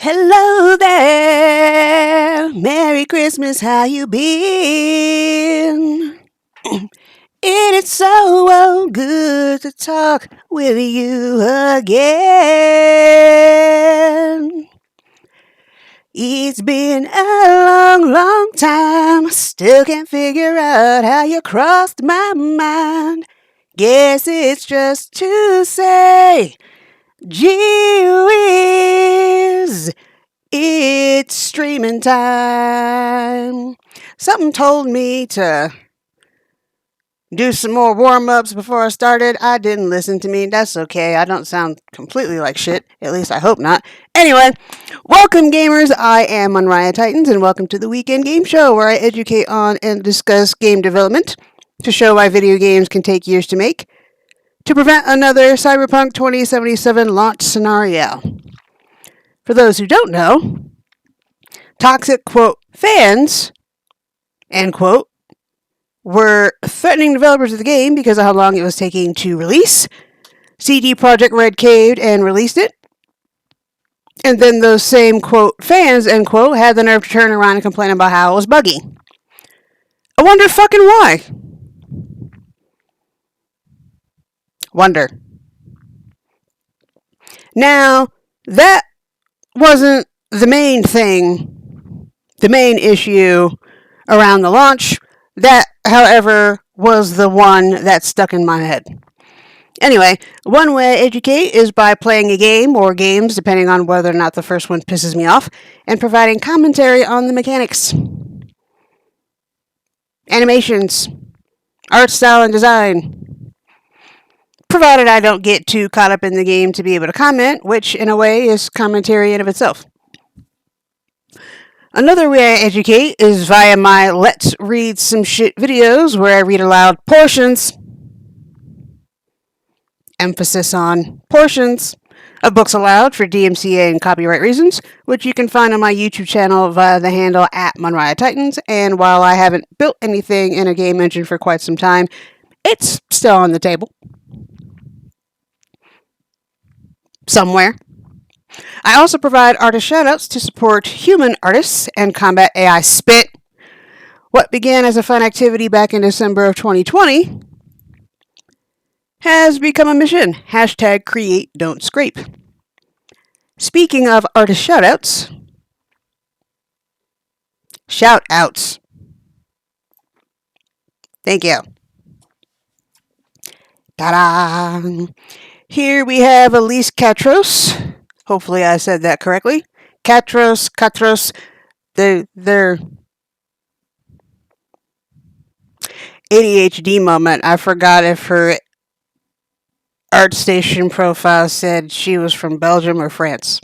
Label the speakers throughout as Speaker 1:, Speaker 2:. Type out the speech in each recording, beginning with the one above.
Speaker 1: Hello there, Merry Christmas, how you been? It is so good to talk with you again. It's been a long time, still can't figure out how you crossed my mind. Guess it's just to say, gee whiz, it's streaming time. Something told me to do some more warm-ups before I started. I didn't listen to me. That's okay. I don't sound completely like shit. At least I hope not. Anyway, welcome gamers. I am MonriaTitans and welcome to the Weekend Game Show where I educate on and discuss game development to show why video games can take years to make to prevent another Cyberpunk 2077 launch scenario. For those who don't know, toxic, quote, fans, end quote, were threatening developers of the game because of how long it was taking to release. CD Projekt Red caved and released it. And then those same, quote, fans, end quote, had the nerve to turn around and complain about how it was buggy. I wonder fucking why. Wonder. Now, that wasn't the main thing, the main issue around the launch. That, however, was the one that stuck in my head. Anyway, one way I educate is by playing a game or games, depending on whether or not the first one pisses me off, and providing commentary on the mechanics, animations, art style, and design. Provided I don't get too caught up in the game to be able to comment, which in a way is commentary in of itself. Another way I educate is via my Let's Read Some Shit videos where I read aloud portions, emphasis on portions, of books aloud for DMCA and copyright reasons, which you can find on my YouTube channel via the handle @MonriaTitans. And while I haven't built anything in a game engine for quite some time, it's still on the table. Somewhere. I also provide artist shoutouts to support human artists and combat AI spit. What began as a fun activity back in December of 2020 has become a mission. # create don't scrape. Speaking of artist shoutouts, shoutouts. Thank you. Ta-da! Here we have Elise Catros. Hopefully I said that correctly. Catros, their ADHD moment. I forgot if her ArtStation profile said she was from Belgium or France.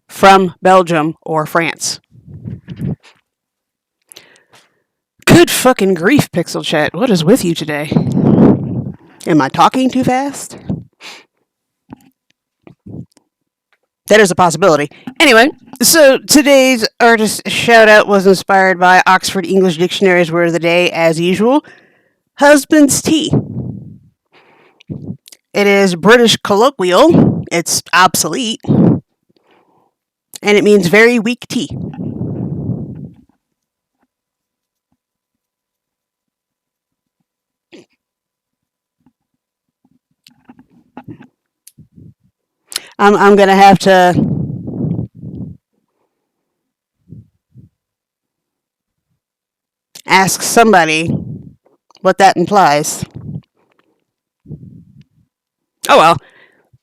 Speaker 1: From Belgium or France. Good fucking grief, Pixel Chat. What is with you today? Am I talking too fast? That is a possibility. Anyway, so today's artist shout-out was inspired by Oxford English Dictionary's word of the day, as usual. Husband's tea. It is British colloquial. It's obsolete. And it means very weak tea. I'm going to have to ask somebody what that implies. Oh well.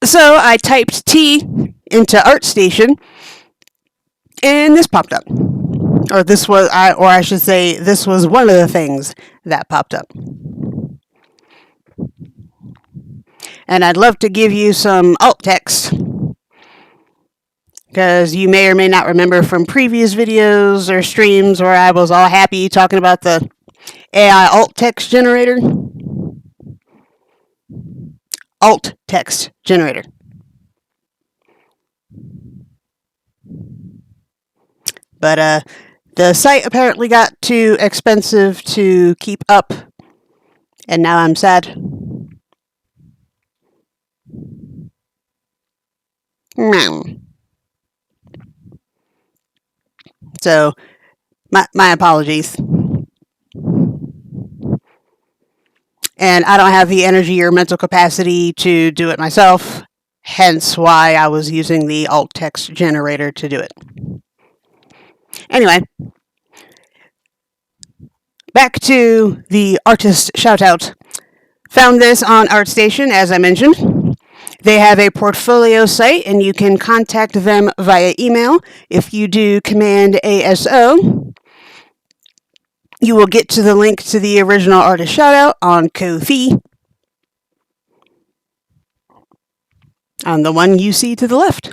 Speaker 1: So I typed T into ArtStation and this popped up. Or this was, I should say, this was one of the things that popped up. And I'd love to give you some alt text, because you may or may not remember from previous videos or streams where I was all happy talking about the AI alt text generator. Alt text generator. But the site apparently got too expensive to keep up, and now I'm sad. So, my apologies. And I don't have the energy or mental capacity to do it myself, hence why I was using the alt text generator to do it. Anyway, back to the artist shout out. Found this on ArtStation, as I mentioned. They have a portfolio site, and you can contact them via email. If you do Command ASO, you will get to the link to the original artist shoutout on Ko-fi, on the one you see to the left.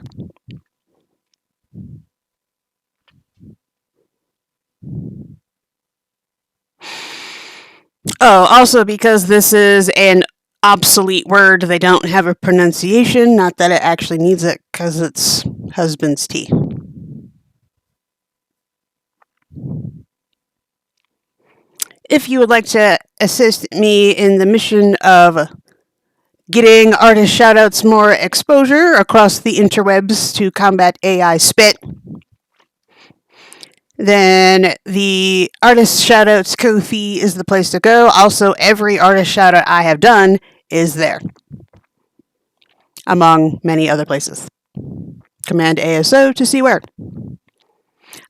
Speaker 1: Oh, also because this is an obsolete word, they don't have a pronunciation. Not that it actually needs it, because it's husband's tea. If you would like to assist me in the mission of getting artist shoutouts more exposure across the interwebs to combat AI spit, then the artist shoutouts Ko-fi is the place to go. Also, every artist shoutout I have done is there, among many other places. Command ASO to see where.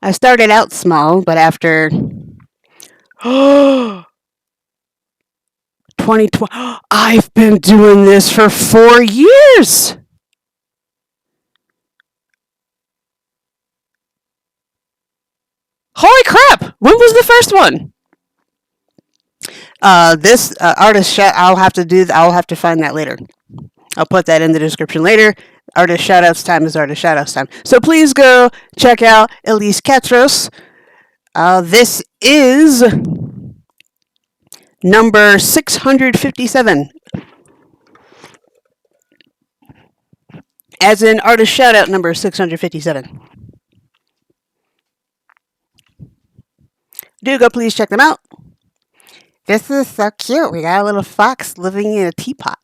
Speaker 1: I started out small, but after 2020, I've been doing this for 4 years. Holy crap! When was the first one? This artist shout. I'll have to find that later. I'll put that in the description later. Artist shoutouts time is artist shoutouts time. So please go check out Elise Catros. This is number 657. As in artist shoutout number 657. Do go please check them out. This is so cute. We got a little fox living in a teapot.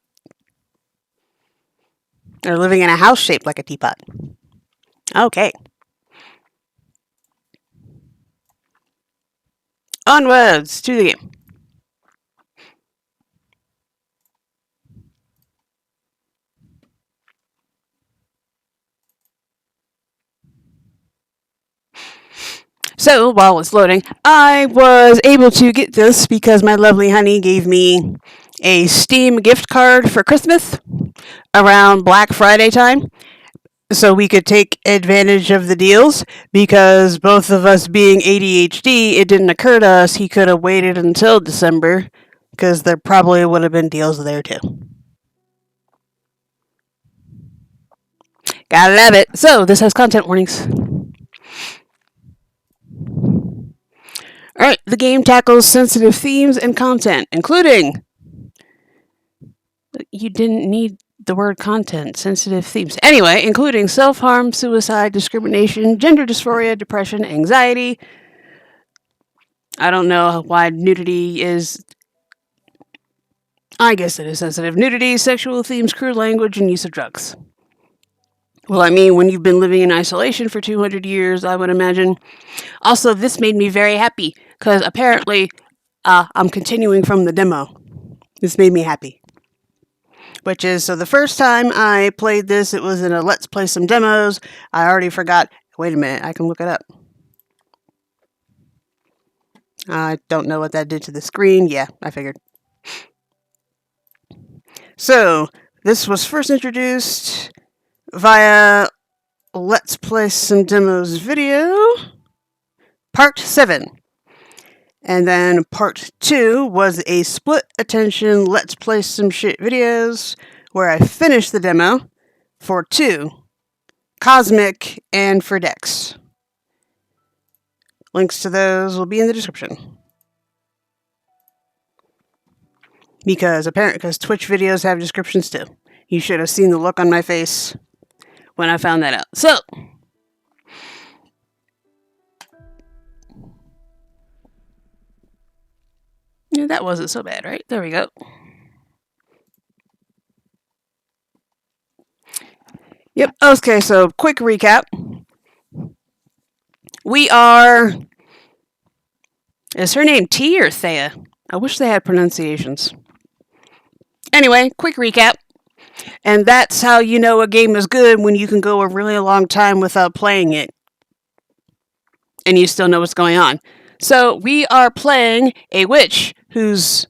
Speaker 1: Or living in a house shaped like a teapot. Okay. Onwards to the game. So, while it's loading, I was able to get this because my lovely honey gave me a Steam gift card for Christmas around Black Friday time. So we could take advantage of the deals, because both of us being ADHD, it didn't occur to us he could have waited until December, because there probably would have been deals there too. Gotta love it. So, this has content warnings. Alright, the game tackles sensitive themes and content, including... You didn't need the word content, sensitive themes. Anyway, including self-harm, suicide, discrimination, gender dysphoria, depression, anxiety. I don't know why nudity is... I guess it is sensitive. Nudity, sexual themes, crude language, and use of drugs. Well, I mean, when you've been living in isolation for 200 years, I would imagine. Also, this made me very happy, because apparently I'm continuing from the demo. This made me happy. Which is, so the first time I played this, it was in a Let's Play Some Demos. I already forgot. Wait a minute, I can look it up. I don't know what that did to the screen. Yeah, I figured. So, this was first introduced via Let's Play Some Demos video, Part 7. And then Part 2 was a split attention Let's Play Some Shit videos, where I finished the demo for 2, Cosmic and for Dex. Links to those will be in the description. Because Twitch videos have descriptions too. You should have seen the look on my face when I found that out. So, yeah, that wasn't so bad, right? There we go. Yep. Okay, so quick recap. We are... Is her name T or Thea? I wish they had pronunciations. Anyway, quick recap. And that's how you know a game is good, when you can go a really long time without playing it. And you still know what's going on. So we are playing a witch who's...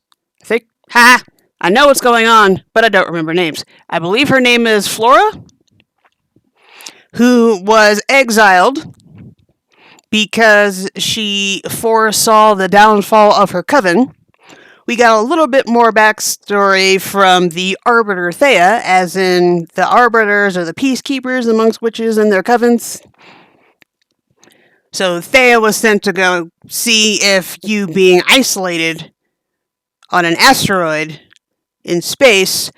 Speaker 1: I know what's going on, but I don't remember names. I believe her name is Flora, who was exiled because she foresaw the downfall of her coven. We got a little bit more backstory from the Arbiter Thea, as in the Arbiters are the peacekeepers amongst witches and their covens. So Thea was sent to go see if you being isolated on an asteroid in space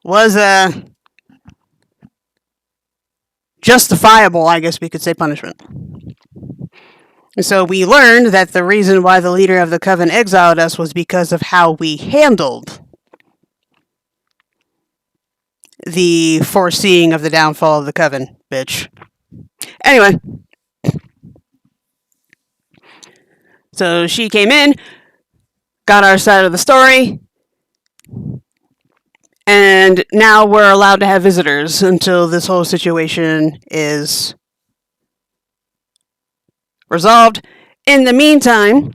Speaker 1: was justifiable, I guess we could say, punishment. So we learned that the reason why the leader of the coven exiled us was because of how we handled the foreseeing of the downfall of the coven, bitch. Anyway. So she came in, got our side of the story, and now we're allowed to have visitors until this whole situation is resolved. In the meantime,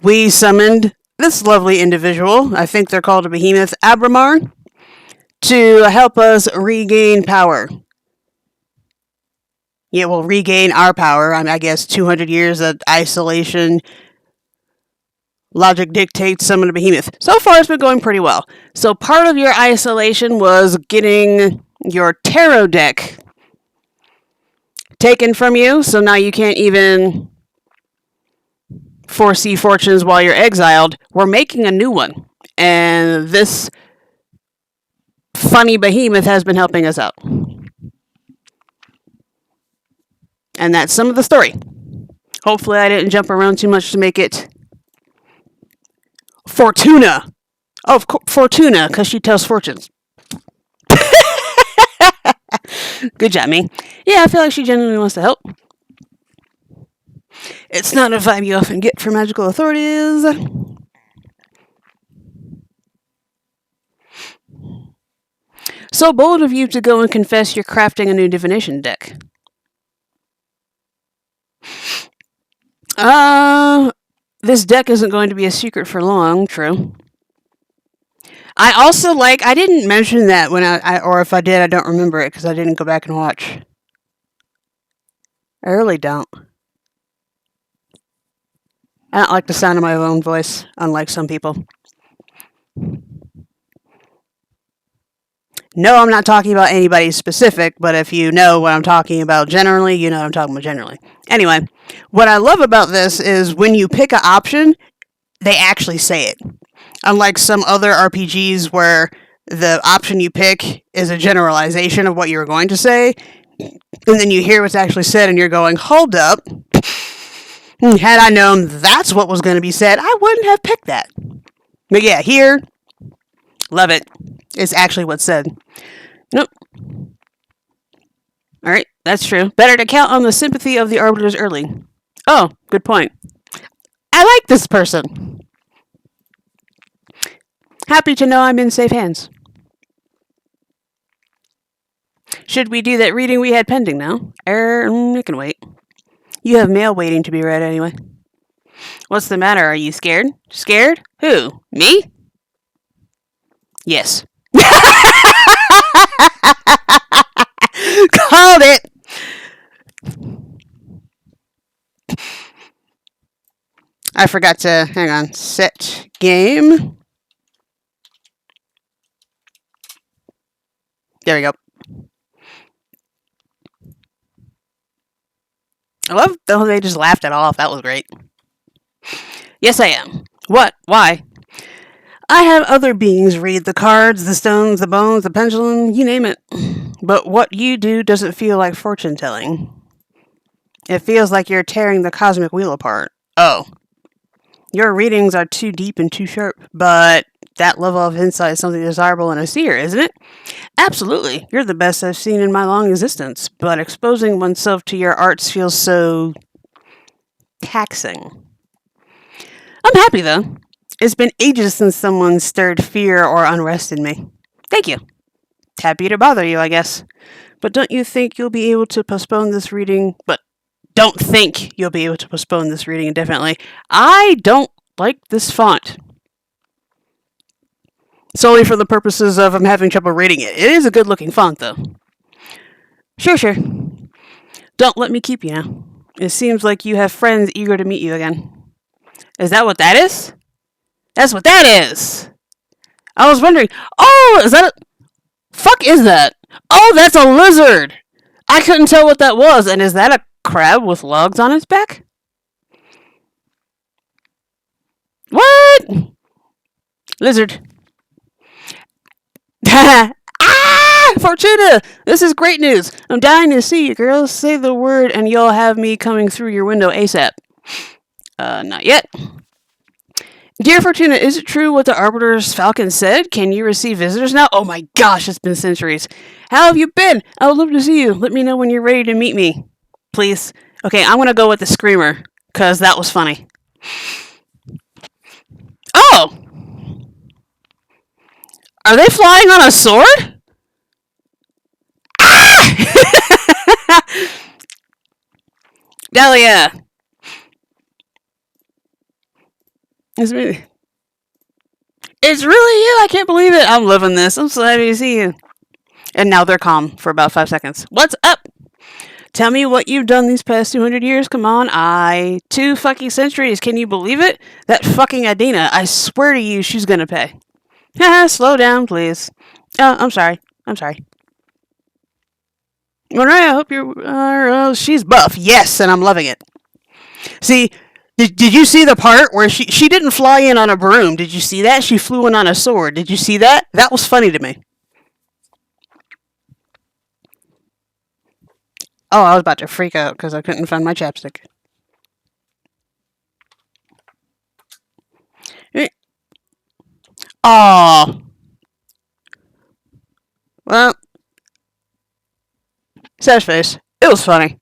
Speaker 1: we summoned this lovely individual, I think they're called a behemoth, Abramar, to help us regain power. Yeah, we'll regain our power. I guess 200 years of isolation. Logic dictates summon a behemoth. So far, it's been going pretty well. So part of your isolation was getting your tarot deck taken from you, so now you can't even foresee fortunes while you're exiled. We're making a new one, and this funny behemoth has been helping us out. And that's some of the story. Hopefully I didn't jump around too much to make it Fortuna. Oh, Fortuna, because she tells fortunes. Good job, me. Yeah, I feel like she genuinely wants to help. It's not a vibe you often get from magical authorities. So bold of you to go and confess you're crafting a new divination deck. This deck isn't going to be a secret for long, true. I also I didn't mention that when or if I did, I don't remember it because I didn't go back and watch. I really don't. I don't like the sound of my own voice, unlike some people. No, I'm not talking about anybody specific, but if you know what I'm talking about generally, you know what I'm talking about generally. Anyway, what I love about this is when you pick an option, they actually say it. Unlike some other RPGs where the option you pick is a generalization of what you're going to say, and then you hear what's actually said and you're going, hold up. Had I known that's what was going to be said, I wouldn't have picked that. But yeah, here, love it. It's actually what's said. Nope. Alright, that's true. Better to count on the sympathy of the arbiters early. Oh, good point. I like this person. Happy to know I'm in safe hands. Should we do that reading we had pending now? I can wait. You have mail waiting to be read anyway. What's the matter? Are you scared? Scared? Who? Me? Yes. Called it! I forgot to, hang on, set game. There we go. I love though they just laughed it off. That was great. Yes, I am. What? Why? I have other beings read the cards, the stones, the bones, the pendulum, you name it. But what you do doesn't feel like fortune telling. It feels like you're tearing the cosmic wheel apart. Oh. Your readings are too deep and too sharp, but that level of insight is something desirable in a seer, isn't it? Absolutely. You're the best I've seen in my long existence, but exposing oneself to your arts feels so taxing. I'm happy, though. It's been ages since someone stirred fear or unrest in me. Thank you. Happy to bother you, I guess. But don't think you'll be able to postpone this reading indefinitely. I don't like this font. Solely for the purposes of I'm having trouble reading it. It is a good looking font, though. Sure. Don't let me keep you now. It seems like you have friends eager to meet you again. Is that what that is? That's what that is! I was wondering, is that fuck is that? Oh, that's a lizard! I couldn't tell what that was, and is that a crab with logs on its back? What? Lizard. Fortuna! This is great news. I'm dying to see you, girls. Say the word and you'll have me coming through your window ASAP. Not yet. Dear Fortuna, is it true what the Arbiter's Falcon said? Can you receive visitors now? Oh my gosh, it's been centuries. How have you been? I would love to see you. Let me know when you're ready to meet me. Please. Okay, I'm gonna go with the Screamer, because that was funny. Oh! Are they flying on a sword? Ah! Dahlia! It's me. It's really you! I can't believe it! I'm loving this. I'm so happy to see you. And now they're calm for about 5 seconds. What's up? Tell me what you've done these past 200 years. Come on, 2 fucking centuries. Can you believe it? That fucking Adina. I swear to you, she's gonna pay. Haha, slow down, please. Oh, I'm sorry. Monria, I hope you're... she's buff. Yes, and I'm loving it. See, did you see the part where she didn't fly in on a broom? Did you see that? She flew in on a sword. Did you see that? That was funny to me. Oh, I was about to freak out because I couldn't find my chapstick. Oh. Well. Sad face. It was funny.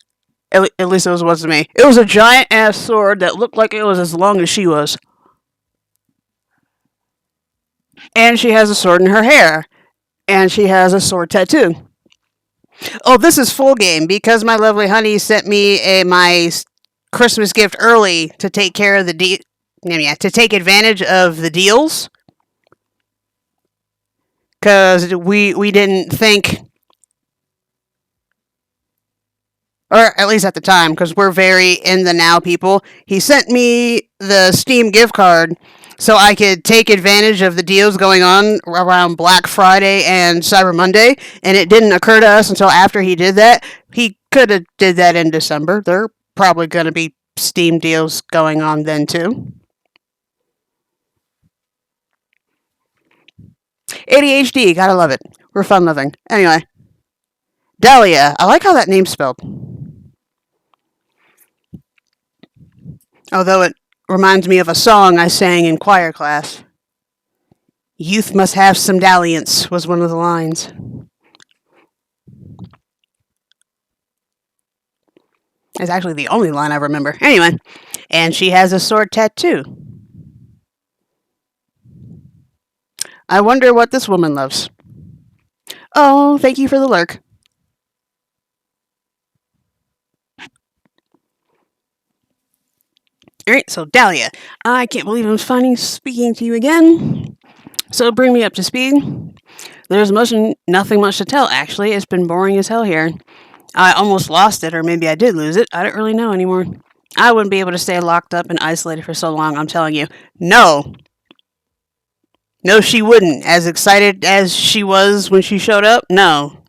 Speaker 1: At least it was to me. It was a giant-ass sword that looked like it was as long as she was. And she has a sword in her hair. And she has a sword tattoo. Oh, this is full game because my lovely honey sent me my Christmas gift early to take care of to take advantage of the deals. Because we didn't think, or at least at the time, because we're very in the now people. He sent me the Steam gift card so I could take advantage of the deals going on around Black Friday and Cyber Monday, and it didn't occur to us until after he did that. He could have did that in December. There are probably going to be Steam deals going on then too. ADHD, gotta love it. We're fun loving. Anyway, Dahlia. I like how that name's spelled. Although it reminds me of a song I sang in choir class. Youth must have some dalliance was one of the lines. It's actually the only line I remember. Anyway, and she has a sword tattoo. I wonder what this woman loves. Oh, thank you for the lurk. Alright, so Dahlia. I can't believe I'm finally speaking to you again. So bring me up to speed. There's nothing much to tell, actually. It's been boring as hell here. I almost lost it, or maybe I did lose it. I don't really know anymore. I wouldn't be able to stay locked up and isolated for so long, I'm telling you. No, she wouldn't. As excited as she was when she showed up, no.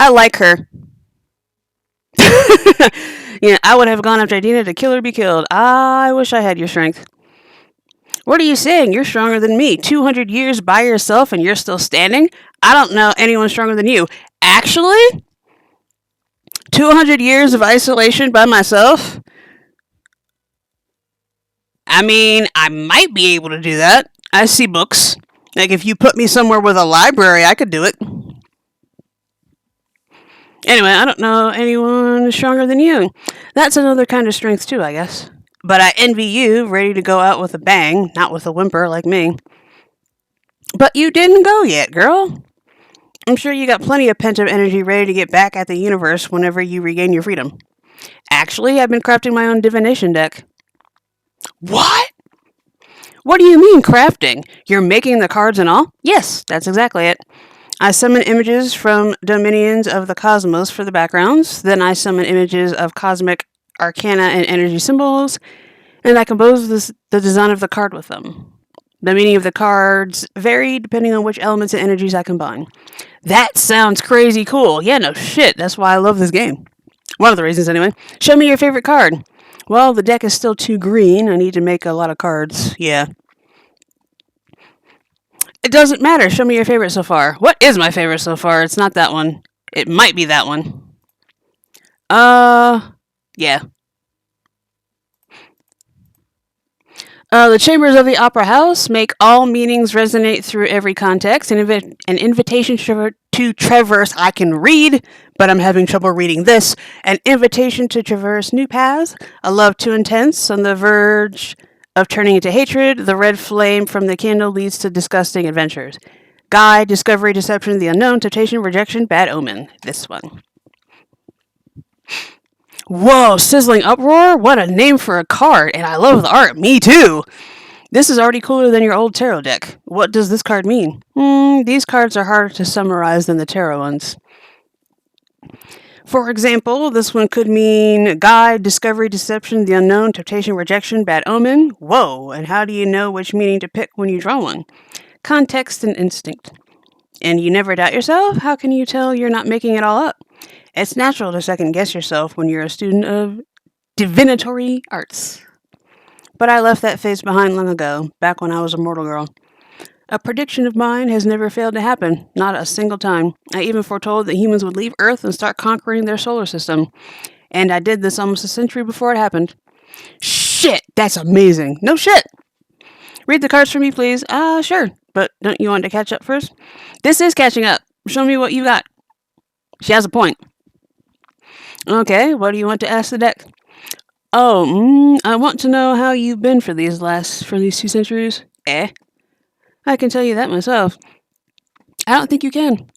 Speaker 1: I like her. I would have gone after Adina to kill or be killed. I wish I had your strength. What are you saying? You're stronger than me. 200 years by yourself and you're still standing? I don't know anyone stronger than you. Actually? 200 years of isolation by myself? I mean, I might be able to do that. I see books. Like, if you put me somewhere with a library, I could do it. Anyway, I don't know anyone stronger than you. That's another kind of strength, too, I guess. But I envy you, ready to go out with a bang, not with a whimper like me. But you didn't go yet, girl. I'm sure you got plenty of pent up energy ready to get back at the universe whenever you regain your freedom. Actually, I've been crafting my own divination deck. What? What do you mean, crafting? You're making the cards and all? Yes, that's exactly it. I summon images from dominions of the cosmos for the backgrounds. Then I summon images of cosmic arcana and energy symbols, and I compose the design of the card with them. The meaning of the cards vary depending on which elements and energies I combine. That sounds crazy cool. Yeah, no shit. That's why I love this game. One of the reasons, anyway. Show me your favorite card. Well, the deck is still too green. I need to make a lot of cards. Yeah. It doesn't matter. Show me your favorite so far. What is my favorite so far? It's not that one. It might be that one. Yeah. The chambers of the opera house make all meanings resonate through every context. An invitation to traverse. I can read, but I'm having trouble reading this. An invitation to traverse new paths. A love too intense, on the verge of turning into hatred. The red flame from the candle leads to disgusting adventures. Guide, discovery, deception, the unknown, temptation, rejection, bad omen. This one. Whoa, sizzling uproar? What a name for a card, and I love the art. Me too. This is already cooler than your old tarot deck. What does this card mean? These cards are harder to summarize than the tarot ones. For example, this one could mean guide, discovery, deception, the unknown, temptation, rejection, bad omen. Whoa, and how do you know which meaning to pick when you draw one? Context and instinct. And you never doubt yourself? How can you tell you're not making it all up? It's natural to second guess yourself when you're a student of divinatory arts. But I left that phase behind long ago, back when I was a mortal girl. A prediction of mine has never failed to happen, not a single time. I even foretold that humans would leave Earth and start conquering their solar system. And I did this almost a century before it happened. Shit, that's amazing. No shit. Read the cards for me, please. Sure. But don't you want to catch up first? This is catching up. Show me what you got. She has a point. Okay, what do you want to ask the deck? I want to know how you've been for these 2 centuries. I can tell you that myself. I don't think you can.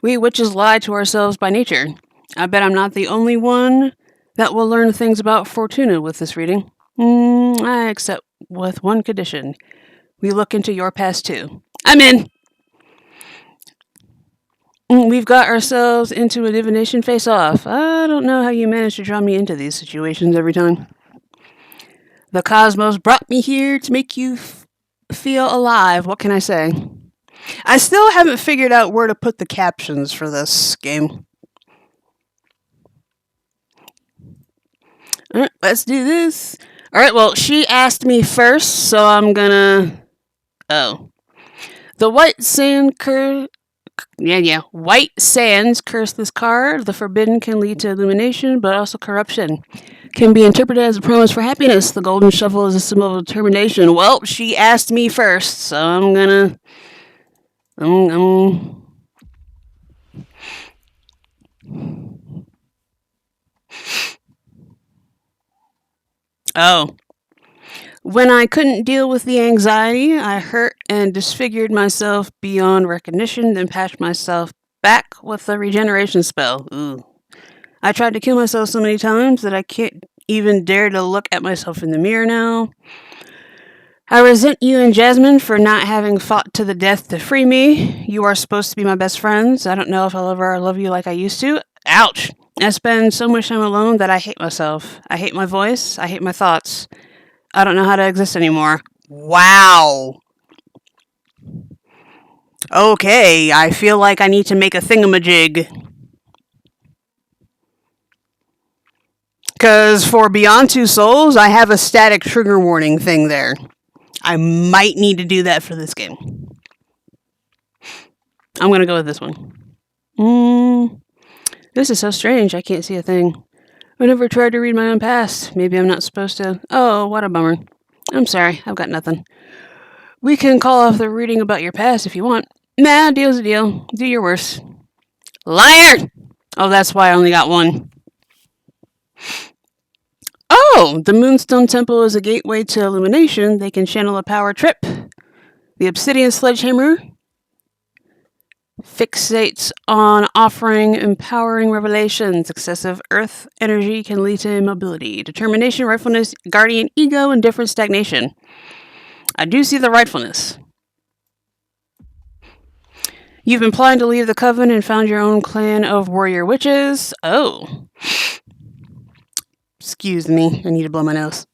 Speaker 1: We witches lie to ourselves by nature. I bet I'm not the only one that will learn things about Fortuna with this reading. I accept with one condition. We look into your past too. I'm in! We've got ourselves into a divination face-off. I don't know how you manage to draw me into these situations every time. The cosmos brought me here to make you feel alive. What can I say? I still haven't figured out where to put the captions for this game. Alright, let's do this. Alright, well, she asked me first, so I'm gonna... The white sand White sands curse this card. The forbidden can lead to illumination, but also corruption. Can be interpreted as a promise for happiness. The golden shuffle is a symbol of determination. Well, she asked me first, so I'm gonna... When I couldn't deal with the anxiety, I hurt and disfigured myself beyond recognition, then patched myself back with a regeneration spell. Ooh. I tried to kill myself so many times that I can't even dare to look at myself in the mirror now. I resent you and Jasmine for not having fought to the death to free me. You are supposed to be my best friends. I don't know if I'll ever love you like I used to. Ouch! I spend so much time alone that I hate myself. I hate my voice. I hate my thoughts. I don't know how to exist anymore. Wow. Okay, I feel like I need to make a thingamajig. Because for Beyond Two Souls, I have a static trigger warning thing there. I might need to do that for this game. I'm going to go with this one. This is so strange. I can't see a thing. I never tried to read my own past. Maybe I'm not supposed to. Oh, what a bummer. I'm sorry, I've got nothing. We can call off the reading about your past if you want. Nah, deal's a deal. Do your worst. Liar! Oh, that's why I only got one. Oh, the Moonstone Temple is a gateway to illumination. They can channel a power trip. The Obsidian Sledgehammer fixates on offering empowering revelations. Excessive earth energy can lead to immobility, determination, rightfulness, guardian ego, and different stagnation. I do see the rightfulness. You've been planning to leave the coven and found your own clan of warrior witches. Oh. Excuse me, I need to blow my nose.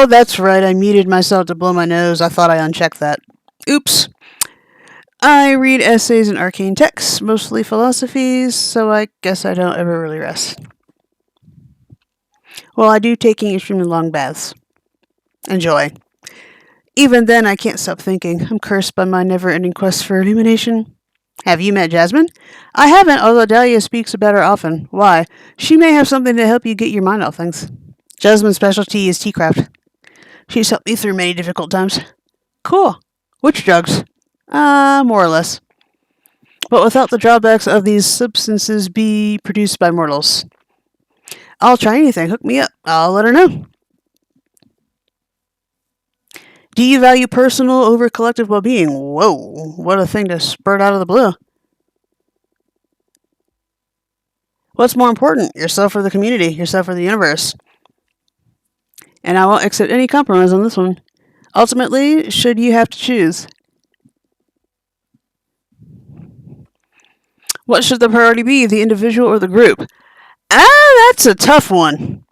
Speaker 1: Oh, that's right. I muted myself to blow my nose. I thought I unchecked that. Oops. I read essays and arcane texts, mostly philosophies, so I guess I don't ever really rest. Well, I do taking extremely long baths. Enjoy. Even then, I can't stop thinking. I'm cursed by my never-ending quest for illumination. Have you met Jasmine? I haven't, although Dahlia speaks about her often. Why? She may have something to help you get your mind off things. Jasmine's specialty is teacraft. She's helped me through many difficult times. Cool. Which drugs? More or less. But without the drawbacks of these substances be produced by mortals. I'll try anything. Hook me up. I'll let her know. Do you value personal over collective well-being? Whoa, what a thing to spurt out of the blue. What's more important, yourself or the community, yourself or the universe? And I won't accept any compromise on this one. Ultimately, should you have to choose? What should the priority be, the individual or the group? That's a tough one.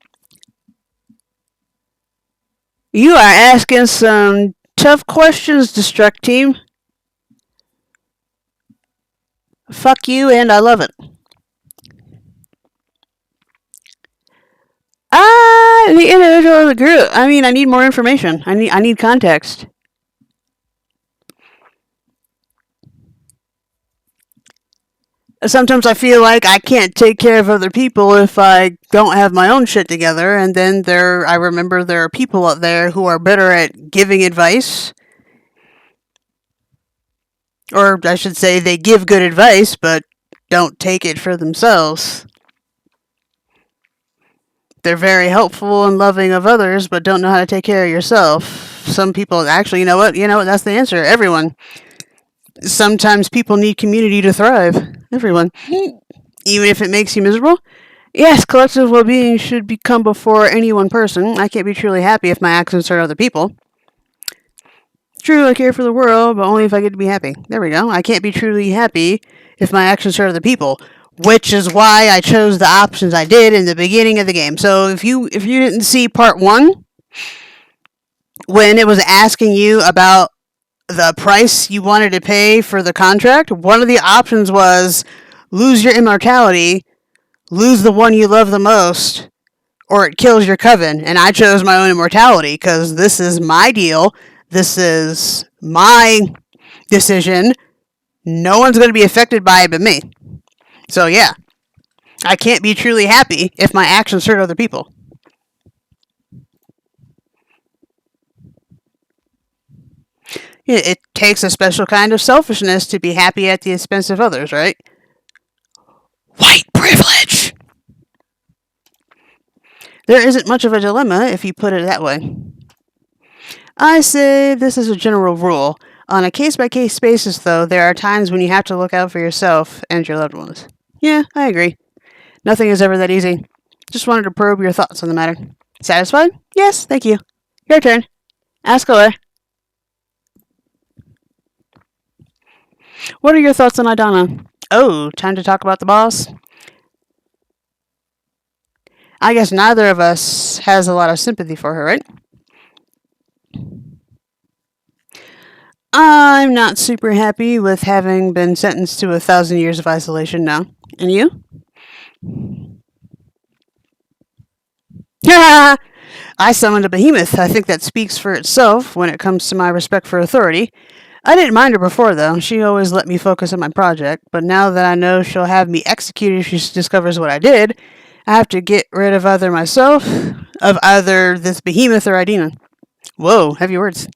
Speaker 1: You are asking some tough questions, Destruct Team. Fuck you, and I love it. The individual or the group. I mean, I need more information. I need context. Sometimes I feel like I can't take care of other people if I don't have my own shit together, and then I remember there are people out there who are better at giving advice. Or I should say, they give good advice, but don't take it for themselves. They're very helpful and loving of others, but don't know how to take care of yourself. Some people, actually, you know what, that's the answer. Everyone. Sometimes people need community to thrive. Everyone. Even if it makes you miserable. Yes, collective well-being should come before any one person. I can't be truly happy if my actions hurt other people. True, I care for the world, but only if I get to be happy. There we go. I can't be truly happy if my actions hurt other people. Which is why I chose the options I did in the beginning of the game. So if you didn't see part 1, when it was asking you about the price you wanted to pay for the contract, one of the options was lose your immortality, lose the one you love the most, or it kills your coven. And I chose my own immortality because this is my deal. This is my decision. No one's going to be affected by it but me. So yeah, I can't be truly happy if my actions hurt other people. It takes a special kind of selfishness to be happy at the expense of others, right? White privilege! There isn't much of a dilemma if you put it that way. I say this is a general rule. On a case-by-case basis, though, there are times when you have to look out for yourself and your loved ones. Yeah, I agree. Nothing is ever that easy. Just wanted to probe your thoughts on the matter. Satisfied? Yes, thank you. Your turn. Ask away. What are your thoughts on Idana? Oh, time to talk about the boss? I guess neither of us has a lot of sympathy for her, right? I'm not super happy with having been sentenced to 1,000 years of isolation now. And you? I summoned a behemoth. I think that speaks for itself when it comes to my respect for authority. I didn't mind her before, though. She always let me focus on my project. But now that I know she'll have me executed if she discovers what I did, I have to get rid of either myself, of either this behemoth or Idina. Whoa, heavy words.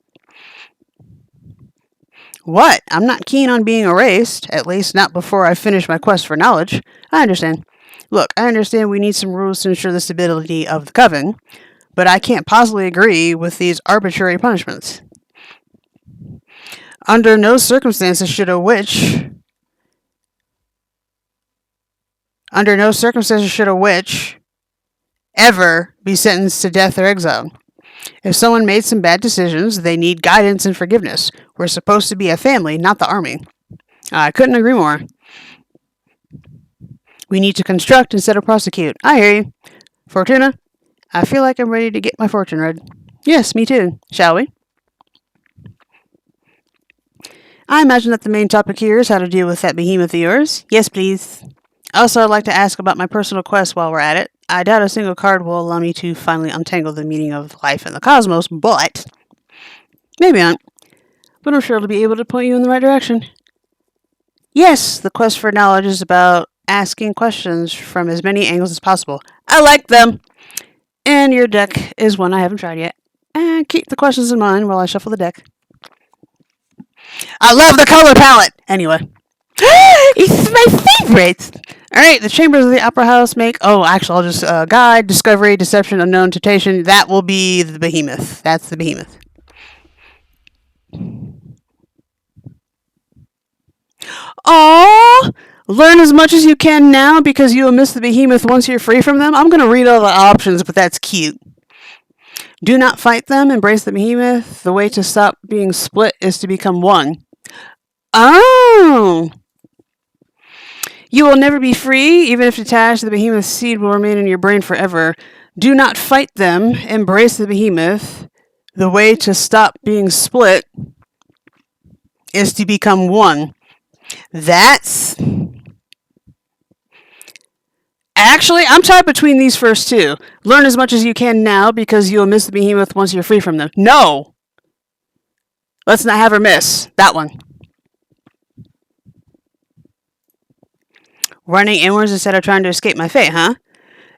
Speaker 1: What? I'm not keen on being erased, at least not before I finish my quest for knowledge. I understand. Look, I understand we need some rules to ensure the stability of the coven, but I can't possibly agree with these arbitrary punishments. Under no circumstances should a witch ever be sentenced to death or exile. If someone made some bad decisions, they need guidance and forgiveness. We're supposed to be a family, not the army. I couldn't agree more. We need to construct instead of prosecute. I hear you. Fortuna, I feel like I'm ready to get my fortune read. Yes, me too. Shall we? I imagine that the main topic here is how to deal with that behemoth of yours. Yes, please. Also, I'd like to ask about my personal quest while we're at it. I doubt a single card will allow me to finally untangle the meaning of life and the cosmos, but maybe not. But I'm sure it'll be able to point you in the right direction. Yes, the quest for knowledge is about asking questions from as many angles as possible. I like them! And your deck is one I haven't tried yet. And keep the questions in mind while I shuffle the deck. I love the color palette! Anyway. It's my favorite! Alright, the chambers of the opera house make... Oh, actually, I'll just... guide, discovery, deception, unknown, temptation. That will be the behemoth. That's the behemoth. Aww! Learn as much as you can now because you will miss the behemoth once you're free from them. I'm going to read all the options, but that's cute. Do not fight them. Embrace the behemoth. The way to stop being split is to become one. Oh! You will never be free. Even if detached, the behemoth seed will remain in your brain forever. Do not fight them. Embrace the behemoth. The way to stop being split is to become one. That's... Actually, I'm tied between these first two. Learn as much as you can now because you'll miss the behemoth once you're free from them. No! Let's not have her miss. That one. Running inwards instead of trying to escape my fate, huh?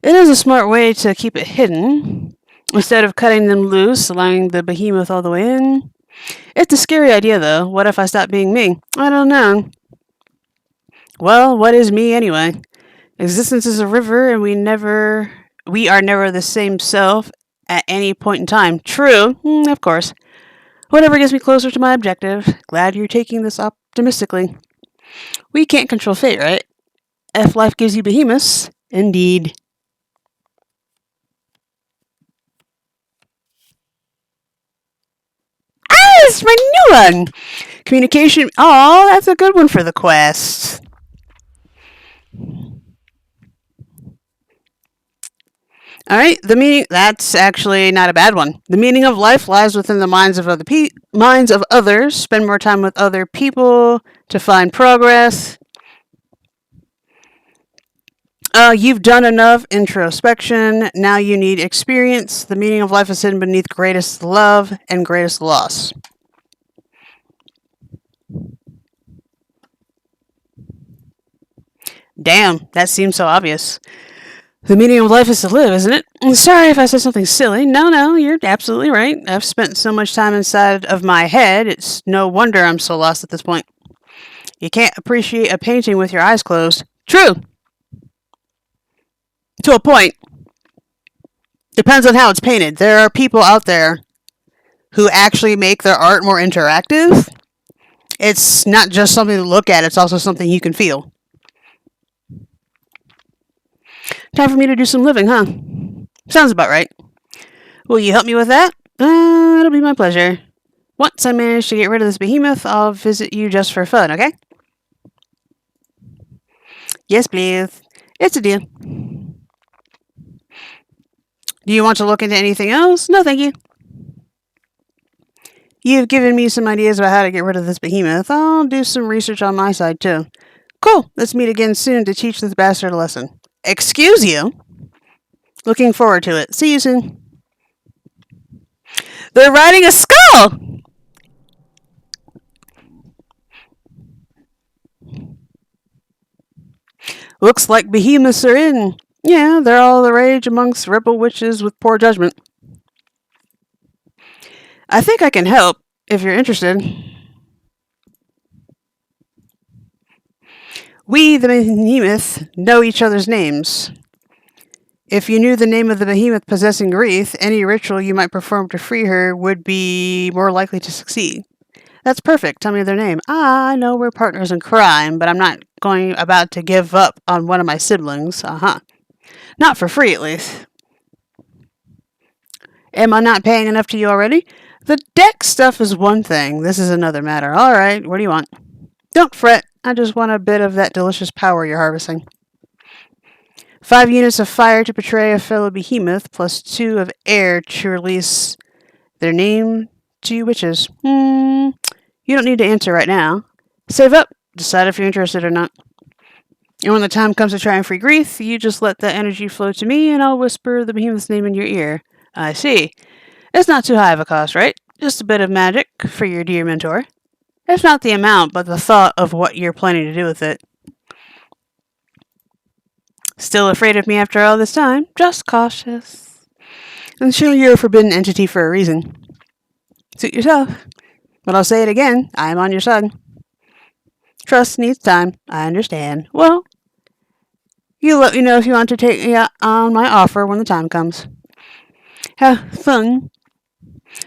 Speaker 1: It is a smart way to keep it hidden. Instead of cutting them loose, allowing the behemoth all the way in. It's a scary idea, though. What if I stop being me? I don't know. Well, what is me anyway? Existence is a river, and we are never the same self at any point in time. True, of course. Whatever gets me closer to my objective. Glad you're taking this optimistically. We can't control fate, right? If life gives you behemoths, indeed. Ah, it's my new one! Communication. Oh, that's a good one for the quest. Alright, the meaning... That's actually not a bad one. The meaning of life lies within the minds of minds of others. Spend more time with other people to find progress. You've done enough introspection. Now you need experience. The meaning of life is hidden beneath greatest love and greatest loss. Damn, that seems so obvious. The meaning of life is to live, isn't it? Sorry if I said something silly. No, you're absolutely right. I've spent so much time inside of my head, it's no wonder I'm so lost at this point. You can't appreciate a painting with your eyes closed. True! To a point. Depends on how it's painted. There are people out there who actually make their art more interactive. It's not just something to look at, it's also something you can feel. Time for me to do some living, huh? Sounds about right. Will you help me with that? It'll be my pleasure. Once I manage to get rid of this behemoth, I'll visit you just for fun, okay? Yes, please. It's a deal. Do you want to look into anything else? No, thank you. You've given me some ideas about how to get rid of this behemoth. I'll do some research on my side, too. Cool. Let's meet again soon to teach this bastard a lesson. Excuse you? Looking forward to it. See you soon. They're riding a skull! Looks like behemoths are in. Yeah, they're all the rage amongst rebel witches with poor judgment. I think I can help, if you're interested. We, the behemoth, know each other's names. If you knew the name of the behemoth possessing Greeth, any ritual you might perform to free her would be more likely to succeed. That's perfect. Tell me their name. I know we're partners in crime, but I'm not about to give up on one of my siblings. Not for free, at least. Am I not paying enough to you already? The deck stuff is one thing. This is another matter. All right, what do you want? Don't fret. I just want a bit of that delicious power you're harvesting. 5 units of fire to betray a fellow behemoth, plus 2 of air to release Their name to you witches. You don't need to answer right now. Save up. Decide if you're interested or not. And when the time comes to try and free grief, you just let that energy flow to me, and I'll whisper the behemoth's name in your ear. I see. It's not too high of a cost, right? Just a bit of magic for your dear mentor. It's not the amount, but the thought of what you're planning to do with it. Still afraid of me after all this time? Just cautious. I'm sure you're a forbidden entity for a reason. Suit yourself. But I'll say it again, I am on your side. Trust needs time. I understand. Well, you let me know if you want to take me on my offer when the time comes. Have fun.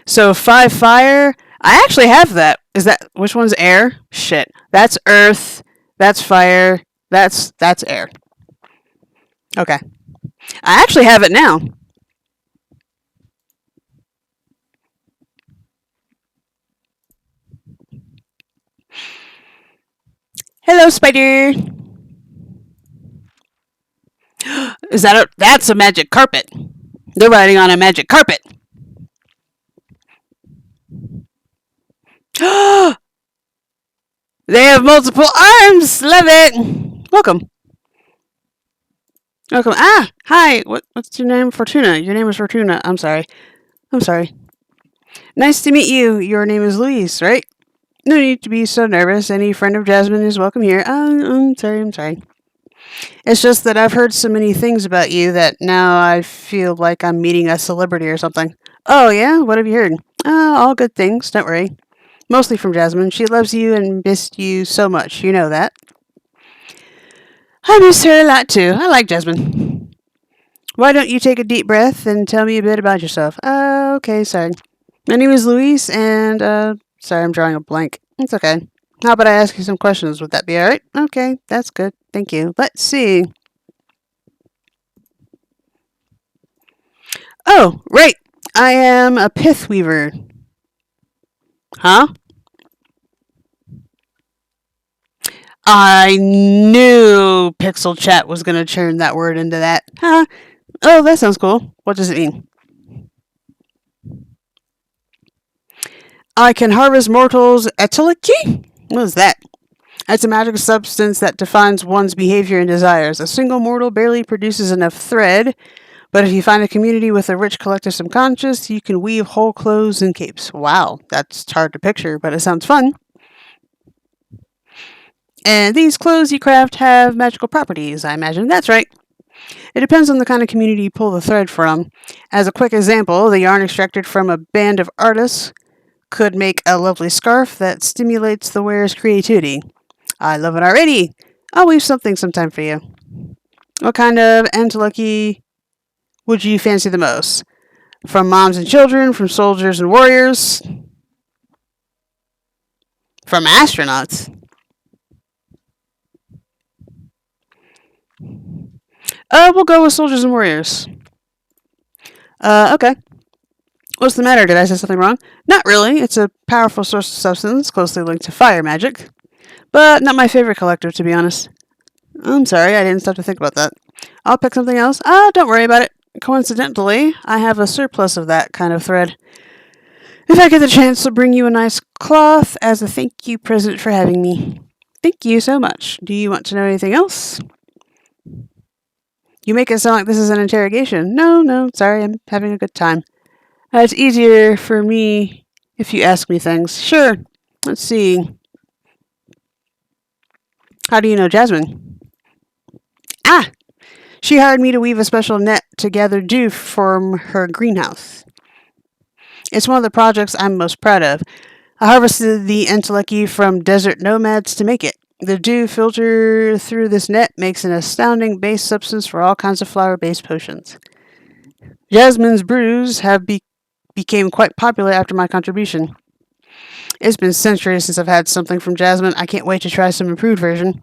Speaker 1: So 5 fire. I actually have that. Is that which one's air? Shit. That's earth. That's fire. That's air. Okay. I actually have it now. Hello, spider. Is that that's a magic carpet. They're riding on a magic carpet. They have multiple arms. Love it. Welcome. Welcome. Ah, hi. What's your name? Fortuna. Your name is Fortuna. I'm sorry. Nice to meet you. Your name is Elise, right? No need to be so nervous. Any friend of Jasmine is welcome here. I'm sorry. It's just that I've heard so many things about you that now I feel like I'm meeting a celebrity or something. Oh, yeah? What have you heard? All good things. Don't worry. Mostly from Jasmine. She loves you and missed you so much. You know that. I miss her a lot, too. I like Jasmine. Why don't you take a deep breath and tell me a bit about yourself? Okay, sorry. My name is Luis, and, sorry, I'm drawing a blank. It's okay. How about I ask you some questions? Would that be alright? Okay, that's good. Thank you. Let's see. Oh, right. I am a pith weaver. Huh? I knew Pixel Chat was going to turn that word into that. Huh? Oh, that sounds cool. What does it mean? I can harvest mortals' eteliki? What is that? It's a magic substance that defines one's behavior and desires. A single mortal barely produces enough thread, but if you find a community with a rich collective subconscious, you can weave whole clothes and capes. Wow, that's hard to picture, but it sounds fun. And these clothes you craft have magical properties, I imagine. That's right. It depends on the kind of community you pull the thread from. As a quick example, the yarn extracted from a band of artists could make a lovely scarf that stimulates the wearer's creativity. I love it already. I'll weave something sometime for you. What kind of entelucky would you fancy the most? From moms and children, from soldiers and warriors, from astronauts. We'll go with soldiers and warriors. Okay. What's the matter? Did I say something wrong? Not really. It's a powerful source of substance closely linked to fire magic. But not my favorite collective, to be honest. I'm sorry, I didn't stop to think about that. I'll pick something else. Don't worry about it. Coincidentally, I have a surplus of that kind of thread. If I get the chance to bring you a nice cloth as a thank you present for having me. Thank you so much. Do you want to know anything else? You make it sound like this is an interrogation. No, sorry, I'm having a good time. It's easier for me if you ask me things. Sure. Let's see. How do you know Jasmine? She hired me to weave a special net to gather dew from her greenhouse. It's one of the projects I'm most proud of. I harvested the entelechy from desert nomads to make it. The dew filter through this net makes an astounding base substance for all kinds of flower-based potions. Jasmine's brews have became quite popular after my contribution. It's been centuries since I've had something from Jasmine. I can't wait to try some improved version.